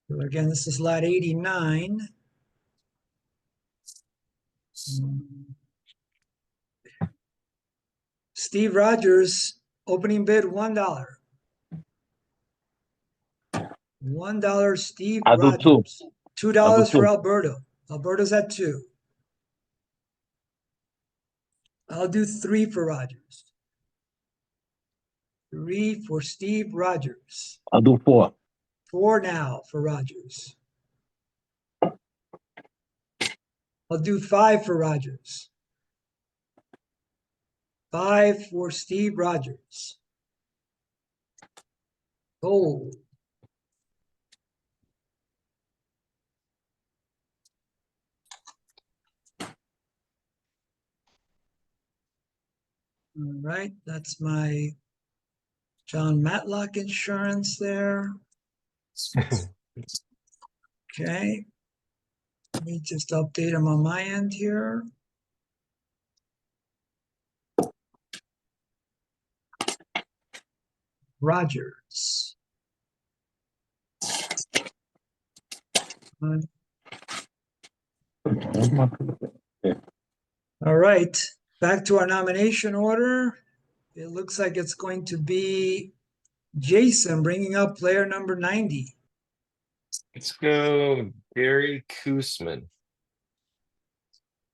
So again, this is lot 89. Steve Rogers, opening bid $1. $1, Steve I'll do Rogers. two. $2 for two. Alberto. Alberto's at 2. I'll do 3 for Rogers. 3 for Steve Rogers. I'll do 4. 4 now for Rogers. I'll do 5 for Rogers. 5 for Steve Rogers. Oh. All right, that's my John Matlock insurance there. Okay. Let me just update them on my end here. Rogers. All right, back to our nomination order. It looks like it's going to be Jason bringing up player number 90. Let's go Gary Koosman.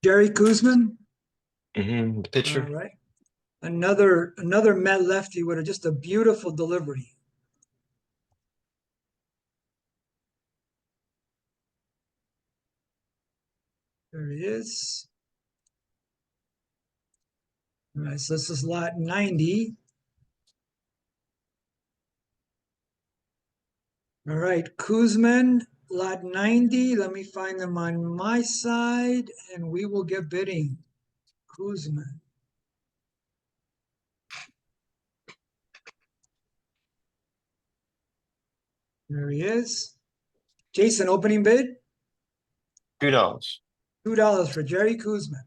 Jerry Kuzman. The All pitcher. right. Another Met lefty with just a beautiful delivery. There he is. All right, so this is lot 90. All right, Kuzman, lot 90. Let me find them on my side, and we will get bidding. Kuzman. There he is. Jason, opening bid? $2. $2 for Jerry Kuzman.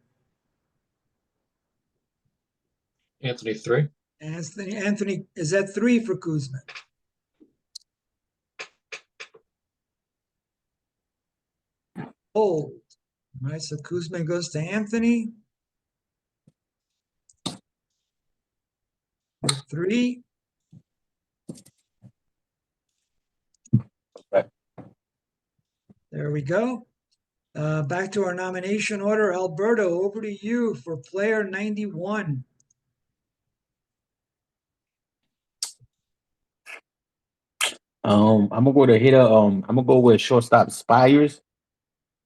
Anthony 3. Anthony, is that 3 for Kuzman? Hold. All right, so Kuzman goes to Anthony. 3. Okay. There we go. Back to our nomination order. Alberto, over to you for player 91. I'm gonna go to hitter. I'm gonna go with shortstop Spires.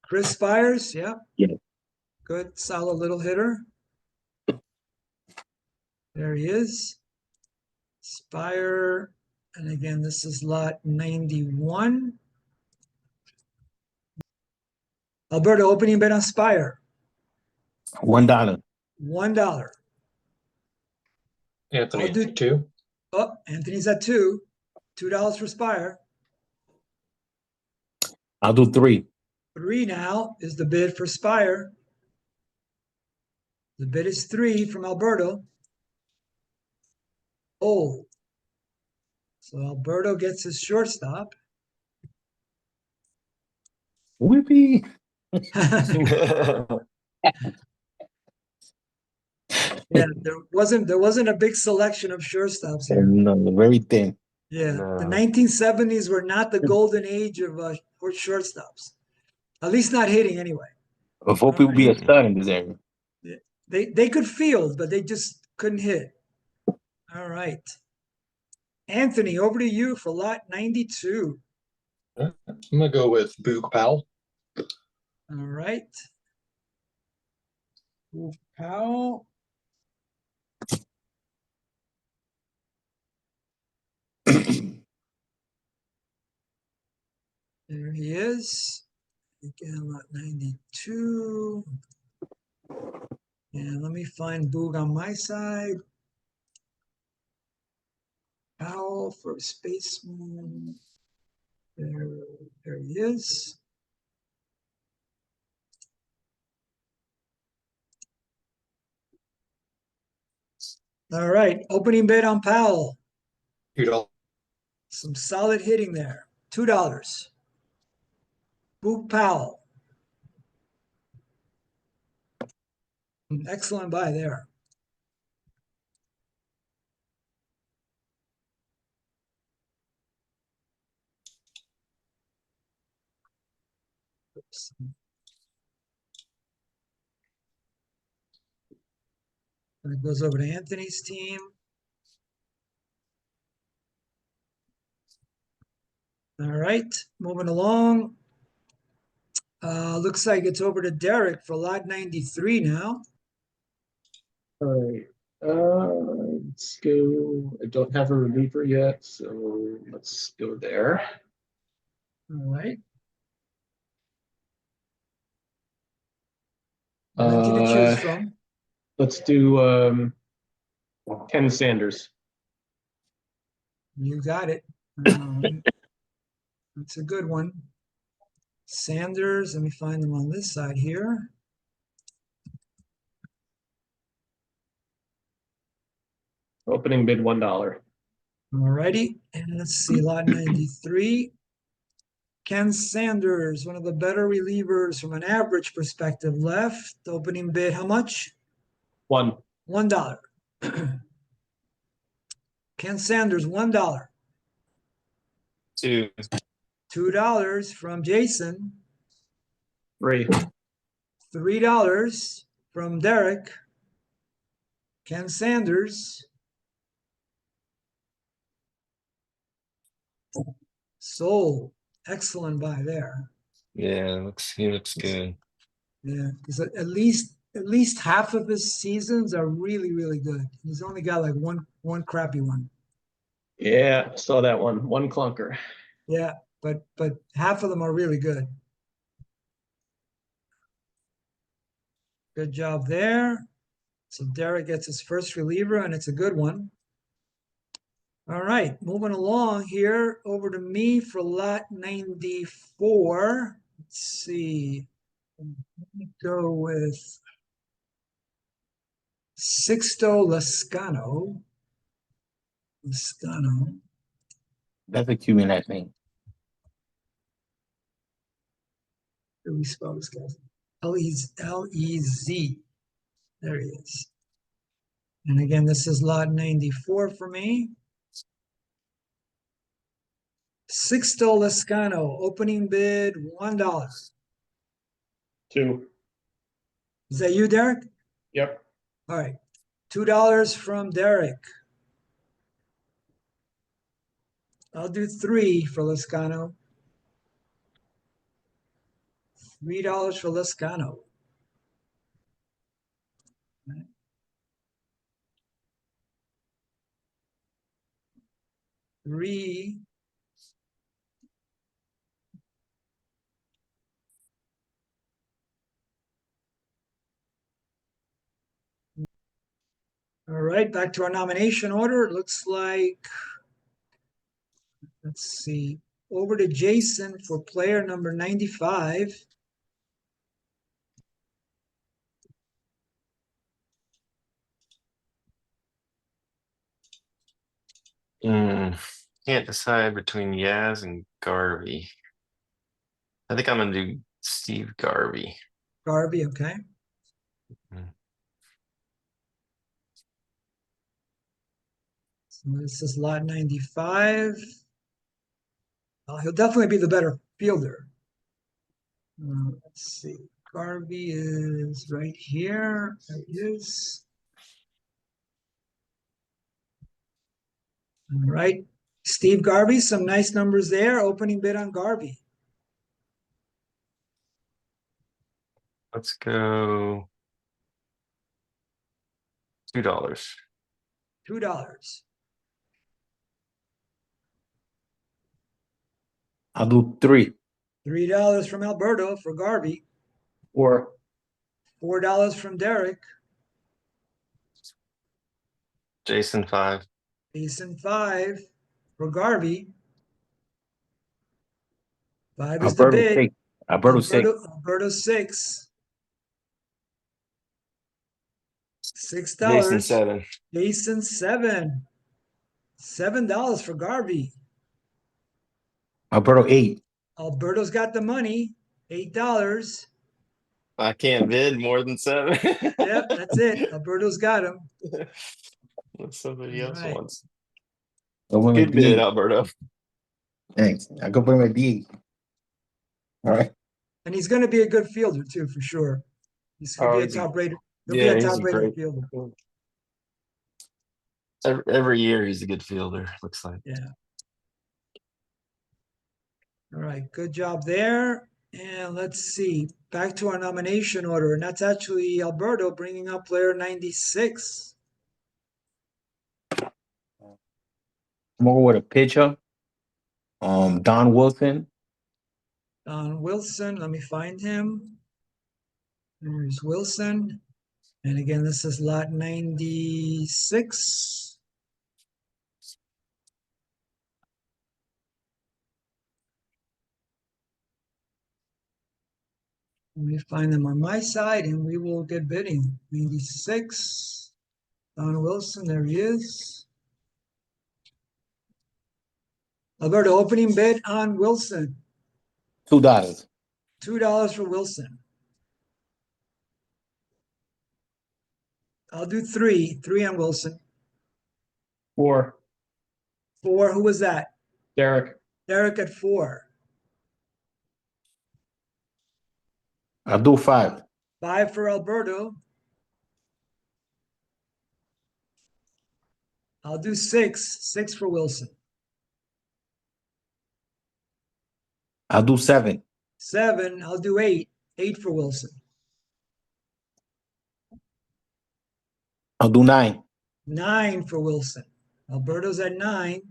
Chris Spires, yeah. Yeah. Good, solid little hitter. There he is. Spire, and again, this is lot 91. Alberto, opening bid on Spire. $1. $1. Anthony I'll do- 2. Oh, Anthony's at 2. $2 for Spire. I'll do 3. 3 now is the bid for Spire. The bid is 3 from Alberto. Oh. So Alberto gets his shortstop. Whippy. Yeah, there wasn't a big selection of shortstops here. No, very thin. Yeah, No. the 1970s were not the golden age of shortstops. At least not hitting anyway. Before people be a stud in this area. They could field, but they just couldn't hit. All right. Anthony, over to you for lot 92. I'm gonna go with Boog Powell. All right. Powell. There he is. Again, lot 92. And let me find Boog on my side. Powell for spaceman. There he is. All right, opening bid on Powell. $2. Some solid hitting there. $2. Boog Powell. An excellent buy there. Oops. And it goes over to Anthony's team. All right, moving along. Looks like it's over to Derek for lot 93 now. All right. Let's go. I don't have a reliever yet, so let's go there. All right. Plenty to choose from. Let's do Ken Sanders. You got it. That's a good one. Sanders, let me find them on this side here. Opening bid $1. All righty, and let's see, lot 93. Ken Sanders, one of the better relievers from an average perspective left. Opening bid, how much? $1. $1. Ken Sanders, $1. 2. $2 from Jason, Three. $3 from Derek, Ken Sanders, sold. Excellent buy there. Yeah, he looks good. Yeah, because at least half of his seasons are really, really good. He's only got like one crappy one. Yeah, saw that one. One clunker. Yeah, but half of them are really good. Good job there. So Derek gets his first reliever, and it's a good one. All right, moving along here over to me for lot 94. Let's see. Let me go with Sixto Lascano. Lascano. That's a Cuban last name. How do we spell this guy? Lez. There he is. And again, this is lot 94 for me. Sixto Lascano, opening bid $1. Two. Is that you, Derek? Yep. All right. $2 from Derek. I'll do 3 for Lascano. $3 for Lascano. Three. All right, back to our nomination order. It looks like, let's see, over to Jason for player number 95. Can't decide between Yaz and Garvey. I think I'm gonna do Steve Garvey. Garvey, okay. Mm. So this is lot 95. He'll definitely be the better fielder. Let's see. Garvey is right here. There he is. All right. Steve Garvey, some nice numbers there. Opening bid on Garvey. Let's go $2. $2. I'll do 3. $3 from Alberto for Garvey. Four. $4 from Derek. Jason 5. Jason 5 for Garvey. 5 is the Alberto bid. 6. Alberto 6. Alberto 6. Jason $6. 7. Jason 7. $7 for Garvey. Alberto 8. Alberto's got the money. $8. I can't bid more than 7. Yep, that's it. Alberto's got him. What somebody All else right. wants. Go with my Good bid, D8. Alberto. Thanks. I go put my D8. All right. And he's going to be a good fielder too, for sure. He's going to Oh, be a he's a- top rated. He'll Yeah, be a he's top a rated great. fielder. Every year he's a good fielder, looks like. Yeah. All right. Good job there. And let's see. Back to our nomination order. And that's actually Alberto bringing up player 96. I'm over with a pitcher. Don Wilson. Don Wilson. Let me find him. There's Wilson. And again, this is lot 96. Let me find them on my side and we will get bidding. 96. Don Wilson, there he is. Alberto, opening bid on Wilson. $2. $2 for Wilson. I'll do 3. 3 on Wilson. Four. 4, who was that? Derek. Derek at 4. I'll do 5. 5 for Alberto. I'll do 6. 6 for Wilson. I'll do 7. 7. I'll do 8. 8 for Wilson. I'll do 9. 9 for Wilson. Alberto's at 9.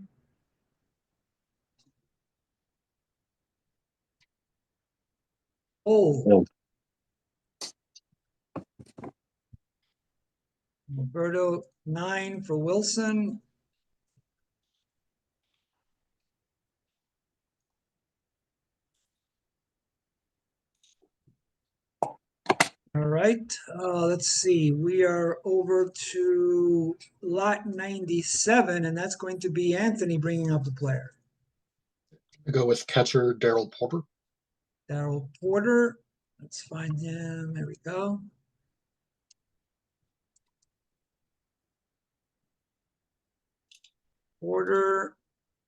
Oh, Alberto 9 for Wilson. All right, let's see. We are over to lot 97, and that's going to be Anthony bringing up the player. I go with catcher Daryl Porter. Daryl Porter. Let's find him. There we go. Porter.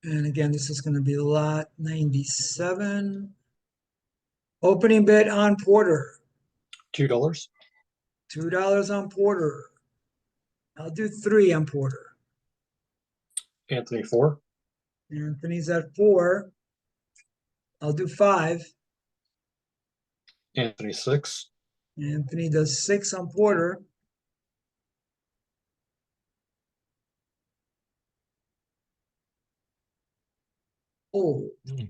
And again, this is going to be lot 97. Opening bid on Porter. $2. $2 on Porter. I'll do 3 on Porter. Anthony 4. Anthony's at 4. I'll do 5. Anthony 6. Anthony does 6 on Porter. Oh, I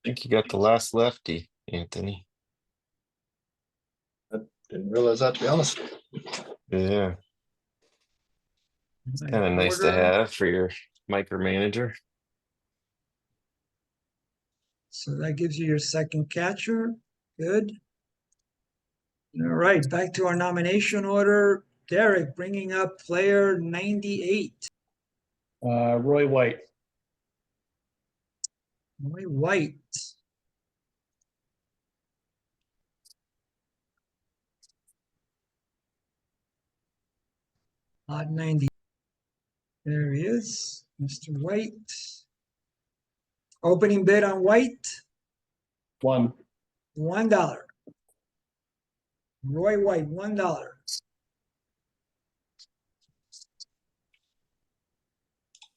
think you got the last lefty, Anthony. I didn't realize that, to be honest. Yeah, kind of nice to Porter. have for your micromanager. So that gives you your second catcher. Good. All right, back to our nomination order. Derek bringing up player 98. Roy White. Roy White. Odd 90. There he is, Mr. White. Opening bid on White, 1. $1. Roy White, $1.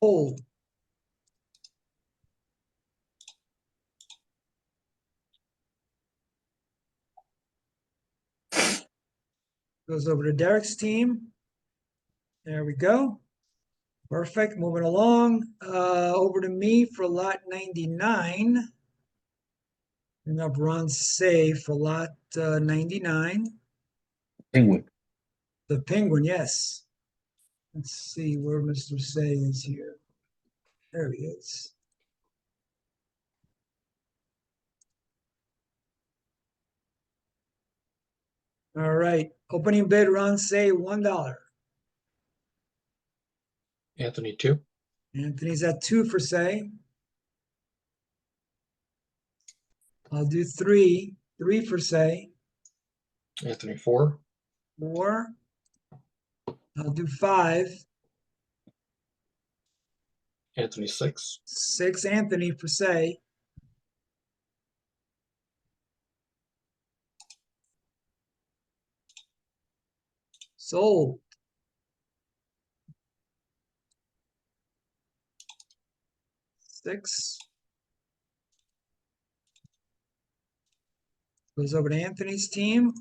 Hold. Goes over to Derek's team. There we go. Perfect. Moving along. Over to me for lot 99. Bring up Ron Say for lot 99. Penguin. The Penguin, yes. Let's see where Mr. Say is here. There he is. All right. Opening bid, Ron Say, $1. Anthony 2. Anthony's at 2 for Say. I'll do 3. 3 for Say. Anthony 4. 4. I'll do 5. Anthony 6. 6 Anthony for Say. Sold. Six. Goes over to Anthony's team.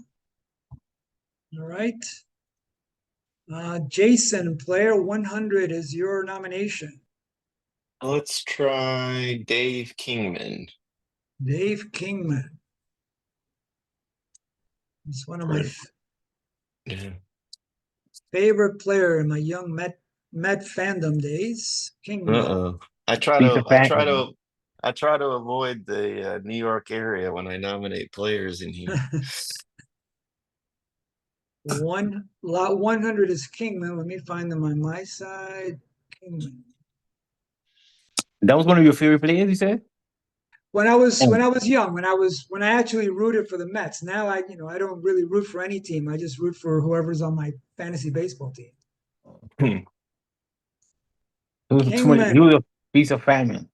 All right. Jason, player 100 is your nomination. Let's try Dave Kingman. Dave Kingman. He's one of my Yeah. favorite player in my young Met fandom days. Kingman. Uh-oh. I try to avoid the New York area when I nominate players in here. Lot 100 is Kingman. Let me find them on my side. Kingman. That was one of your favorite players, you said? When I was young, when I actually rooted for the Mets. Now I don't really root for any team. I just root for whoever's on my fantasy baseball team. It Kingman. was a piece of famine.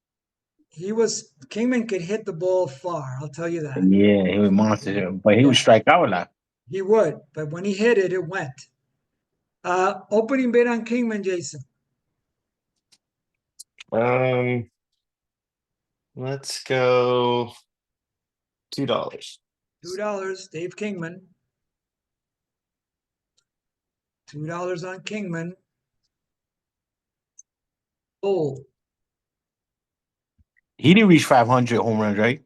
Kingman could hit the ball far, I'll tell you that. Yeah, he was a monster, but he would Yeah. strike out a lot. He would, but when he hit it, it went. Opening bid on Kingman, Jason. Let's go $2. $2, Dave Kingman. $2 on Kingman. Oh, He didn't reach 500 home runs, right?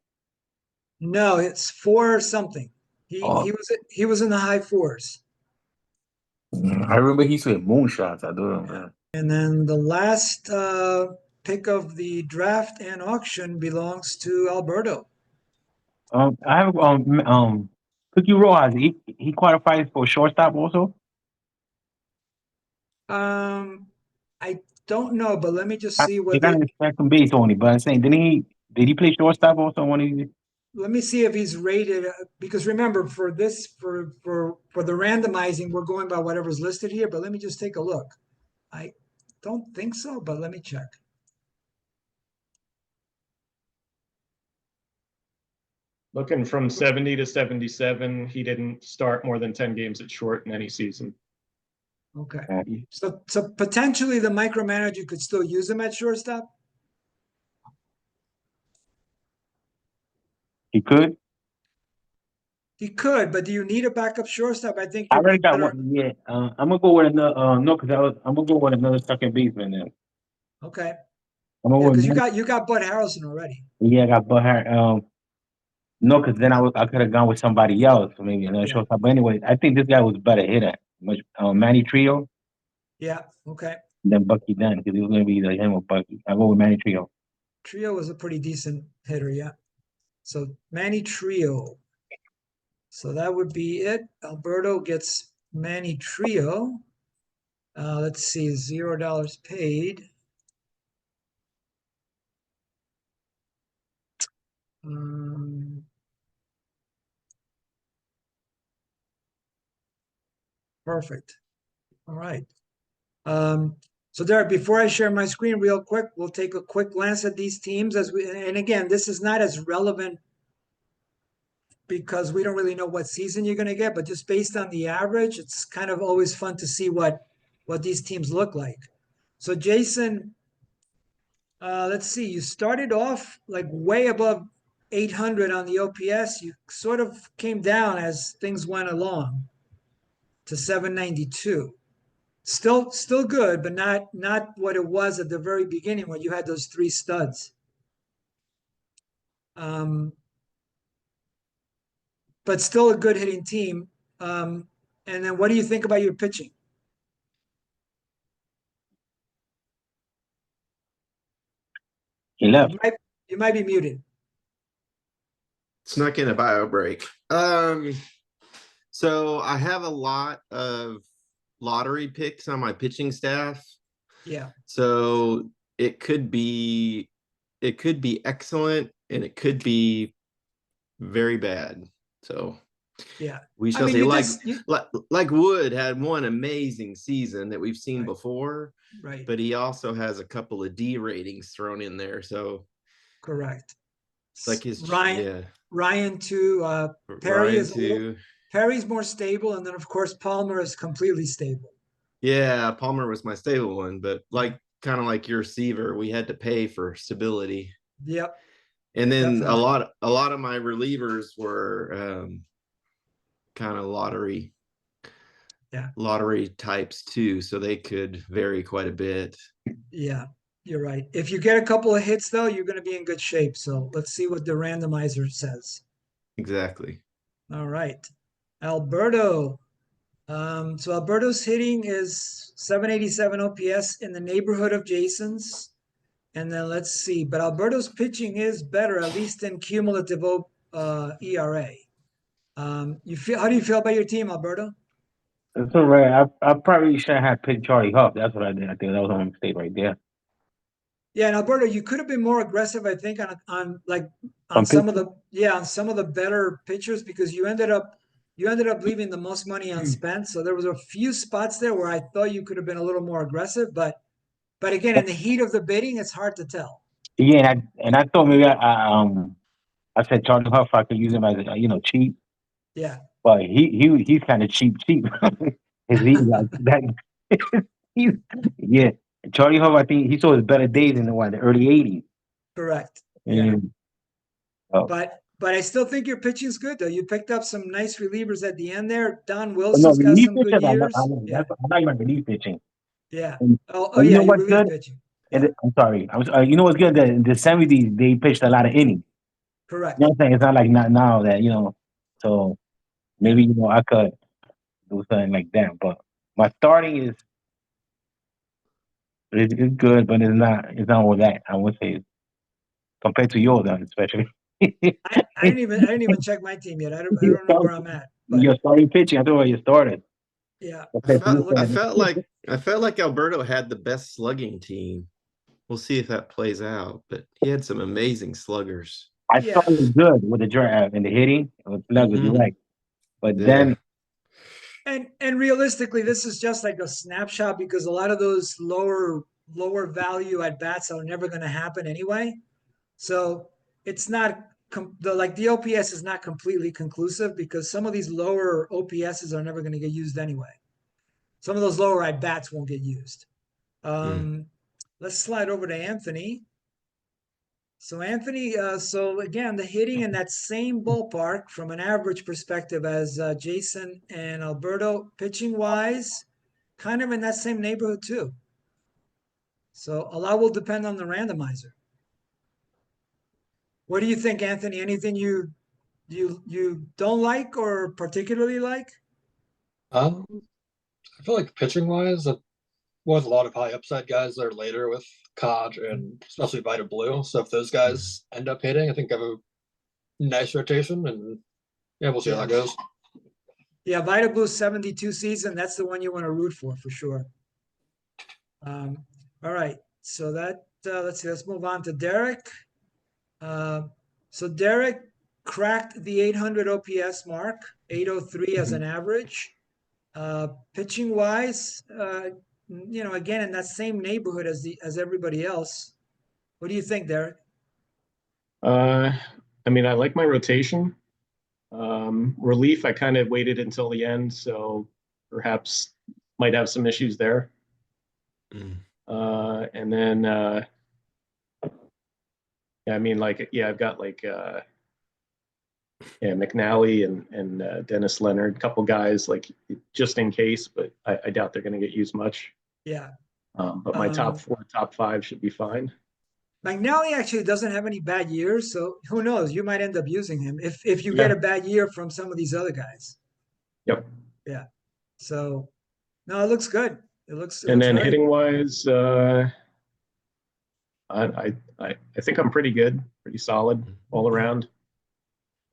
no, it's 4 something. Oh. He was in the high 4s. I remember he said moonshots. I do remember. And then the last pick of the draft and auction belongs to Alberto. I have Cookie Rojas. He qualifies for shortstop also. I don't know, but let me just see They what got to second base only. But I'm saying, did he play shortstop also one of these? let me see if he's rated because remember for the randomizing we're going by whatever's listed here, but let me just take a look. I don't think so, but let me check. Looking from 70 to 77, he didn't start more than 10 games at short in any season. Okay. So potentially the micromanager could still use him at shortstop. He could. He could, but do you need a backup shortstop? I think I you'd already be got better. one. Yeah, I'm gonna go with another. No, because I'm gonna go with another second baseman then. Okay. I'm gonna Yeah, go with because you got Bud Harrelson already. Yeah, I got Bud Harris. No, because then I could have gone with somebody else, maybe another Yeah. shortstop. But anyway, I think this guy was a better hitter. Manny Trio Yeah. Okay. than Bucky Dunn, because he was gonna be like him or Bucky. I go with Manny Trio. Trio was a pretty decent hitter. Yeah. So Manny Trio. So that would be it. Alberto gets Manny Trio. Let's see, $0 paid. Perfect. All right. So Derek, before I share my screen real quick, we'll take a quick glance at these teams and again, this is not as relevant because we don't really know what season you're going to get, but just based on the average, it's kind of always fun to see what these teams look like. So Jason, let's see, you started off like way above 800 on the OPS. You sort of came down as things went along to 792. Still good, but not what it was at the very beginning when you had those 3 studs. But still a good hitting team. And then what do you think about your pitching? He left. You might be muted. Snuck in a bio break. So I have a lot of lottery picks on my pitching staff. Yeah. So it could be excellent and it could be very bad. So yeah, we shall see. Like Wood had one amazing season that we've seen before, right? But he also has a couple of D ratings thrown in there. So correct. Like his Ryan too. Perry Perry's more stable, and then of course Palmer is completely stable. Yeah, Palmer was my stable one, but kind of like your Seaver, we had to pay for stability. Yep. And then definitely. a lot of my relievers were kind of lottery types too, so they could vary quite a bit. Yeah, you're right. If you get a couple of hits though, you're going to be in good shape. So let's see what the randomizer says. Exactly. All right. Alberto. So Alberto's hitting is 787 OPS in the neighborhood of Jason's. And then let's see, but Alberto's pitching is better, at least in cumulative ERA. How do you feel about your team, Alberto? It's all right. I probably should have picked Charlie Huff. That's what I did. I think that was a mistake right there. Yeah, and Alberto, you could have been more aggressive, I think, on some of the better pitchers because you ended up leaving the most money unspent. So there was a few spots there where I thought you could have been a little more aggressive, but But again, in the heat of the bidding, it's hard to tell. Yeah, and I thought maybe I said Charlie Huff, I could use him as cheap, Yeah. but he's kind of cheap. Is he like that? he's, yeah, Charlie Huff. I think he saw his better days in the early '80s. Correct. Yeah. And, oh, But I still think your pitching's good though. You picked up some nice relievers at the end there. Don no, Wilson's got relief some good pitching. years. I Yeah. like my relief pitching. Yeah. And, Oh and you yeah, know your what's relief good? pitching. And Yeah. I'm sorry. You know what's good? In the '70s, they pitched a lot of innings. Correct. You know what I'm saying? It's not like not now that So maybe I could do something like that. But my starting is good, but it's not all that. I would say compared to yours, especially. I didn't even check my team yet. I don't know where I'm at. But Your starting pitching. I thought you started. yeah. Compared to look- I felt like Alberto had the best slugging team. We'll see if that plays out, but he had some amazing sluggers. I Yeah. thought it was good with the draft and the hitting. It was sluggers, you're Mhm. right. But Yeah. then And realistically, this is just like a snapshot because a lot of those lower value at bats are never going to happen anyway. So it's not the OPS is not completely conclusive because some of these lower OPSs are never going to get used anyway. Some of those lower at bats won't get used. Let's slide over to Anthony. So Anthony, so again, the hitting in that same ballpark from an average perspective as Jason and Alberto, pitching wise, kind of in that same neighborhood too. So a lot will depend on the randomizer. What do you think, Anthony? Anything you don't like or particularly like? I feel like pitching wise, it was a lot of high upside guys there later with Cod and especially Vita Blue. So if those guys end up hitting, I think I have a nice rotation, and yeah, we'll see how that goes. Yeah, Vita Blue 72 season. That's the one you want to root for sure. All right. So that let's see. Let's move on to Derek. So Derek cracked the 800 OPS mark, 803 as an average. Pitching wise, again in that same neighborhood as everybody else. What do you think, Derek? I mean, I like my rotation. Relief, I kind of waited until the end, so perhaps might have some issues there. And then, I mean, I've got McNally and Dennis Leonard, a couple guys just in case, but I doubt they're going to get used much. Yeah. But my top 4, top 5 should be fine. McNally actually doesn't have any bad years, so who knows? You might end up using him if you get a bad year from some of these other guys. Yep. Yeah. So no, it looks good. It looks And then great. hitting wise, I think I'm pretty good, pretty solid all around.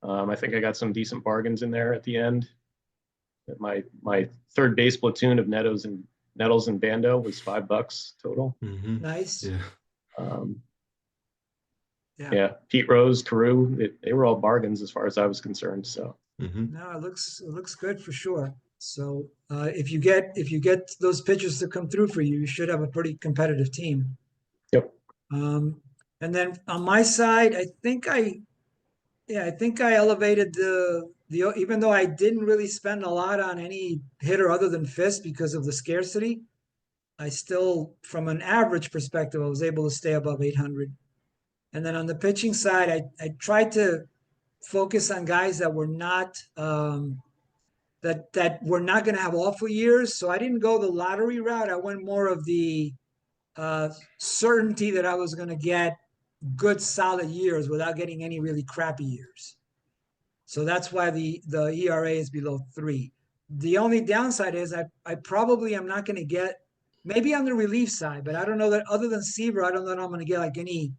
I think I got some decent bargains in there at the end. My third base platoon of Nettles and Bando was $5 total. Nice. Yeah. Pete Rose, Carew, they were all bargains as far as I was concerned. So No, it looks good for sure. So if you get those pitchers to come through for you, you should have a pretty competitive team. Yep. And then on my side, I think I elevated the even though I didn't really spend a lot on any hitter other than Fist because of the scarcity, I still, from an average perspective, I was able to stay above 800. And then on the pitching side, I tried to focus on guys that were not that were not going to have awful years. So I didn't go the lottery route. I went more of the certainty that I was going to get good solid years without getting any really crappy years. So that's why the ERA is below 3. The only downside is I probably am not going to get, maybe on the relief side, but I don't know that other than Seaver, I don't know that I'm going to get like any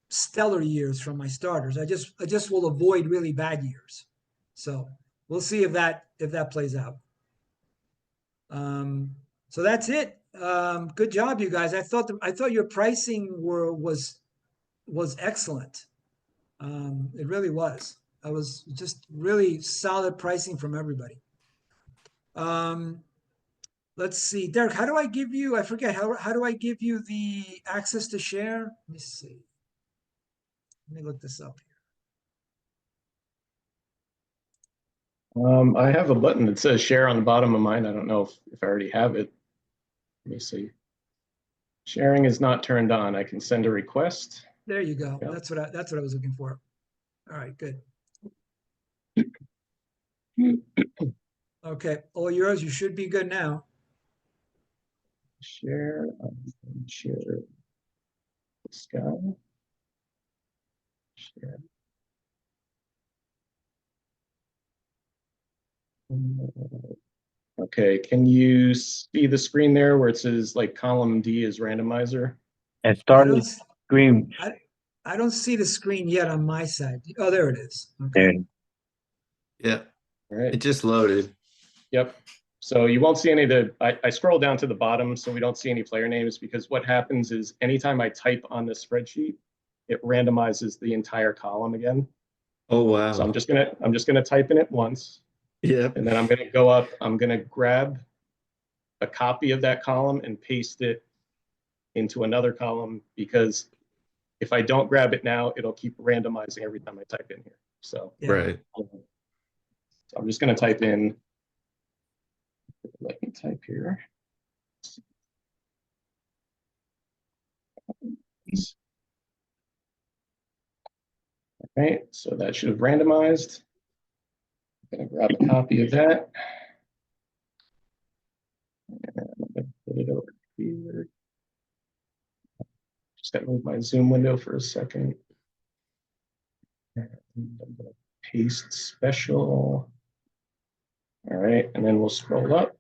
stellar years from my starters. I just will avoid really bad years. So we'll see if that plays out. So that's it. Good job, you guys. I thought your pricing was excellent. It really was. I was just really solid pricing from everybody. let's see, Derek, how do I give you, I forget, how do I give you the access to share? Let me see. Let me look this up here. I have a button that says share on the bottom of mine. I don't know if I already have it. Let me see. Sharing is not turned on. I can send a request. There you go. Yep. That's what I was looking for. All right, good. Okay, all yours. You should be good now. Share, share this guy. Share. Okay, can you see the screen there where it says like column D is randomizer? And I start don't, with s- screen. I don't see the screen yet on my side. Oh, there it is. There. Okay. Yeah, All right. it just loaded. Yep. So you won't see any of the, I scroll down to the bottom so we don't see any player names, because what happens is anytime I type on this spreadsheet, it randomizes the entire column again. Oh, So I'm wow. just gonna type in it once, Yep. and then I'm gonna go up, I'm gonna grab a copy of that column and paste it into another column, because if I don't grab it now, it'll keep randomizing every time I type in here. So Yeah. Right. I'm just gonna type in, let me type here. All right, so that should have randomized. I'm gonna grab a copy of that. And I'm gonna put it over here. Just gotta move my Zoom window for a second. And I'm gonna paste special. All right, and then we'll scroll up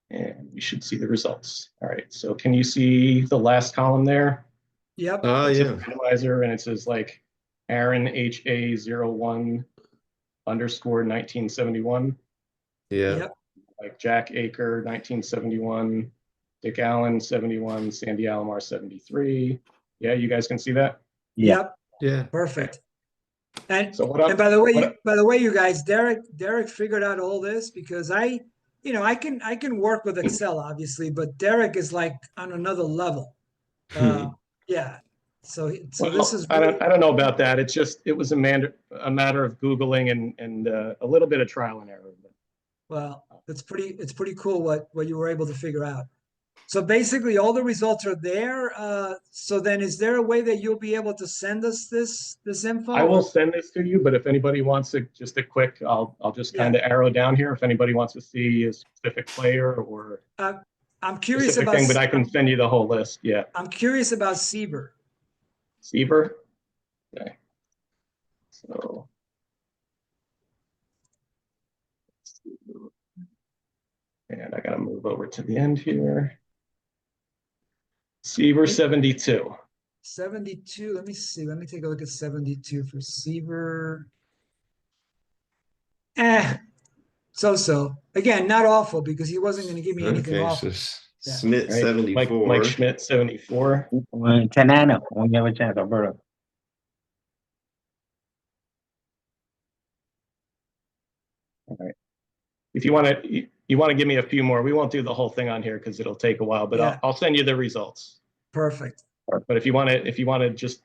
and we should see the results. All right, so can you see the last column there? Yep. Oh, It says yeah. randomizer, and it says like Aaron HA01 underscore 1971, Yeah. Yep. like Jack Aker 1971, Dick Allen 71, Sandy Alomar 73. Yeah, you guys can see that. Yeah. Yep. Yeah. Perfect. And So what and by the way, what- you guys, Derek figured out all this because I can work with Excel obviously, but Derek is like on another level. Yeah. So well, this is I good. don't know about that. It's just it was a matter of Googling and a little bit of trial and error. Well, it's pretty cool what you were able to figure out. So basically, all the results are there. So then, is there a way that you'll be able to send us this info? I will send this to you, but if anybody wants just a quick, I'll just Yeah. kind of arrow down here. If anybody wants to see a specific player or I'm curious specific about. thing, but I can send you the whole list. Yeah. I'm curious about Seaver. Seaver. Okay. So. And I got to move over to the end here. Seaver 72. 72. Let me see. Let me take a look at 72 for Seaver. So. Again, not awful because he wasn't going to give me anything Okay, awful. so Yeah. Smith Right? 74. Mike Schmidt 74. Tanana, when you have a chance, Alberto. All right. If you want to give me a few more, we won't do the whole thing on here because it'll take a while, but Yeah. I'll send you the results. Perfect. But if you want to just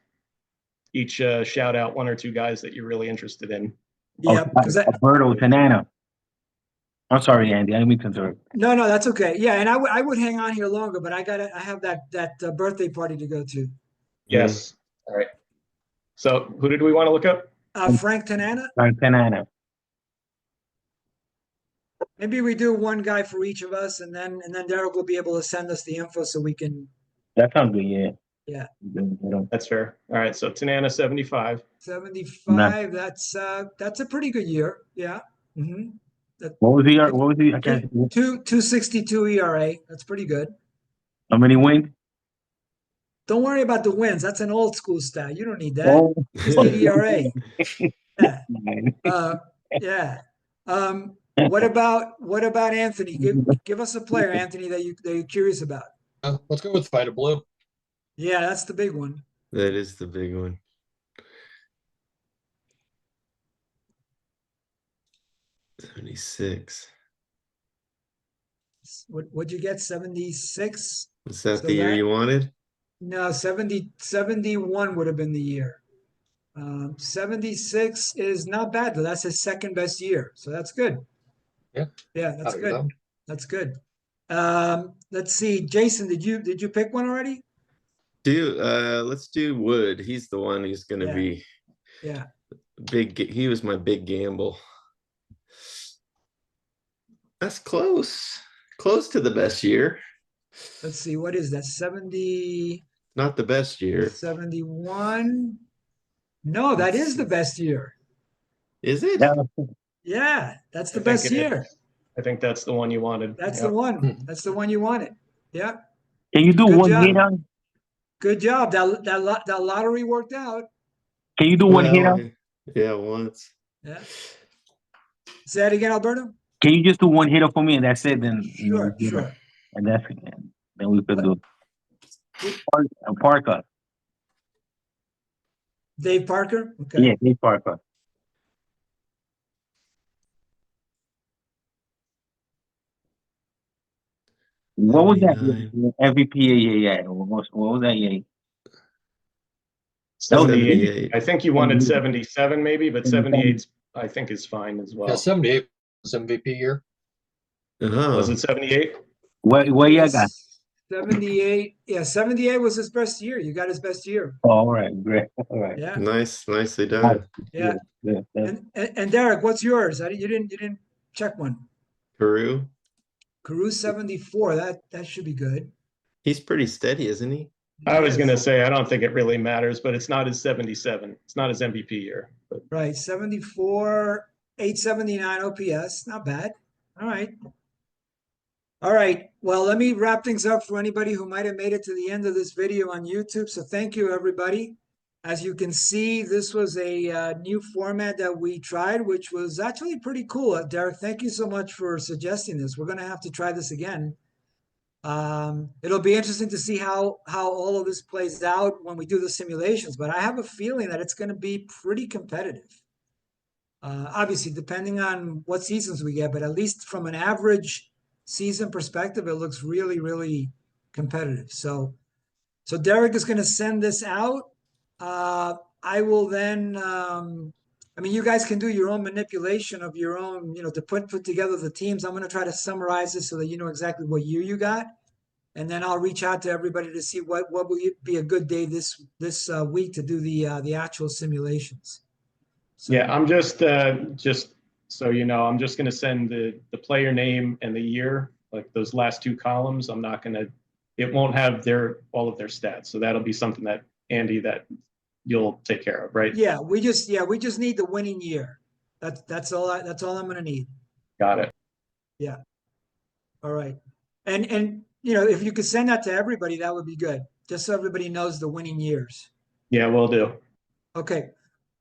each shout out one or two guys that you're really interested in. Yeah. Because Alberto, Tanana. I'm sorry, Andy. I didn't mean to interrupt. no, that's okay. Yeah, and I would hang on here longer, but I have that birthday party to go to. Yes. All right. So who did we want to look up? Frank Tanana. Tanana. Maybe we do one guy for each of us, and then Derek will be able to send us the info so we can. That sounds good, yeah. Yeah. That's fair. All right. So Tanana 75. 75. That's a pretty good year. Yeah. Mm-hmm. What was the I can't see. 262 ERA. That's pretty good. How many wins? Don't worry about the wins. That's an old school stat. You don't need that. Oh, Just need ERA. Yeah. man. Yeah. What about Anthony? Give us a player, Anthony, that you're curious about. Let's go with Vita Blue. Yeah, that's the big one. That is the big one. 76. nice. What'd you get? 76? Is that So the year that- you wanted? No, 71 would have been the year. 76 is not bad though. That's his second best year. So that's good. Yeah. Yeah, that's Happy with good. them. That's good. Let's see. Jason, did you pick one already? Let's do Wood. He's the one who's gonna Yeah. be Yeah. he was my big gamble. That's close. Close to the best year. Let's see. What is that? 70, Not the best year. 71? No, that is the best year. Is it? Yeah. Yeah, that's the I think best it year. is. I think that's the one you wanted. That's Yep. the one. Mhm. That's the one you wanted. Yeah. Can you do Good one job. hit on? Good job. That lottery worked out. Can you do one hit Well, on? yeah, once. Yeah. Say that again, Alberto? Can you just do one hitter for me and that's it? Then Sure, sure. And that's then we could do Parker. Dave Parker? Okay. Yeah, Dave Parker. What was that 79. MVP he had? What was that? Yeah. That was 78. I think you wanted 77 maybe, but 77. 78 I think is fine as well. Yeah, 78 was MVP year. Was Oh, it 78? What year I got? 78. Yeah, 78 was his best year. You got his best year. Oh, all right, great. All right. Yeah. nicely done. Yeah. Yeah. And Derek, what's yours? You didn't check one. Peru. Carew 74. That should be good. He's pretty steady, isn't he? I was Yes. gonna say I don't think it really matters, but it's not his 77. It's not his MVP year. But Right. 74, 879 OPS. Not bad. All right. All right. Well, let me wrap things up for anybody who might have made it to the end of this video on YouTube. So thank you, everybody. As you can see, this was a new format that we tried, which was actually pretty cool. Derek, thank you so much for suggesting this. We're going to have to try this again. It'll be interesting to see how all of this plays out when we do the simulations, but I have a feeling that it's going to be pretty competitive. Obviously, depending on what seasons we get, but at least from an average season perspective, it looks really, really competitive. So Derek is going to send this out. I will then, I mean, you guys can do your own manipulation of your own, to put together the teams. I'm going to try to summarize this so that you know exactly what year you got. And then I'll reach out to everybody to see what will be a good day this week to do the actual simulations. So, yeah, I'm just so you know, I'm just gonna send the player name and the year, like those last two columns. I'm not gonna, it won't have all of their stats. So that'll be something that Andy, that you'll take care of, right? yeah, we just need the winning year. That's all I'm going to need. Got it. Yeah. All right. And if you could send that to everybody, that would be good. Just so everybody knows the winning years. Yeah, we'll do. Okay.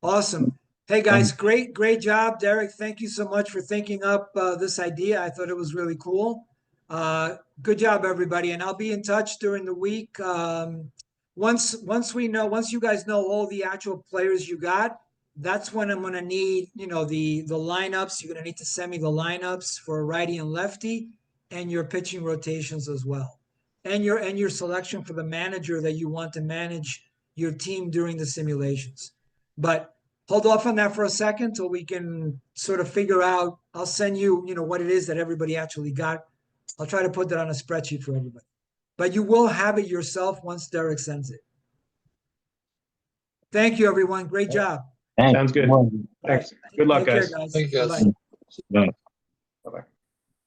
Awesome. Hey guys, great job, Derek. Thank you so much for thinking up this idea. I thought it was really cool. Good job, everybody. And I'll be in touch during the week. Once you guys know all the actual players you got, that's when I'm going to need, the lineups. You're going to need to send me the lineups for righty and lefty and your pitching rotations as well. And your selection for the manager that you want to manage your team during the simulations. But hold off on that for a second till we can sort of figure out. I'll send you, what it is that everybody actually got. I'll try to put that on a spreadsheet for everybody. But you will have it yourself once Derek sends it. Thank you, everyone. Great job. Thanks. Sounds good. All Thanks. right. Good luck, Take care, guys. guys. Thank you, guys. Bye-bye. Bye. Bye-bye.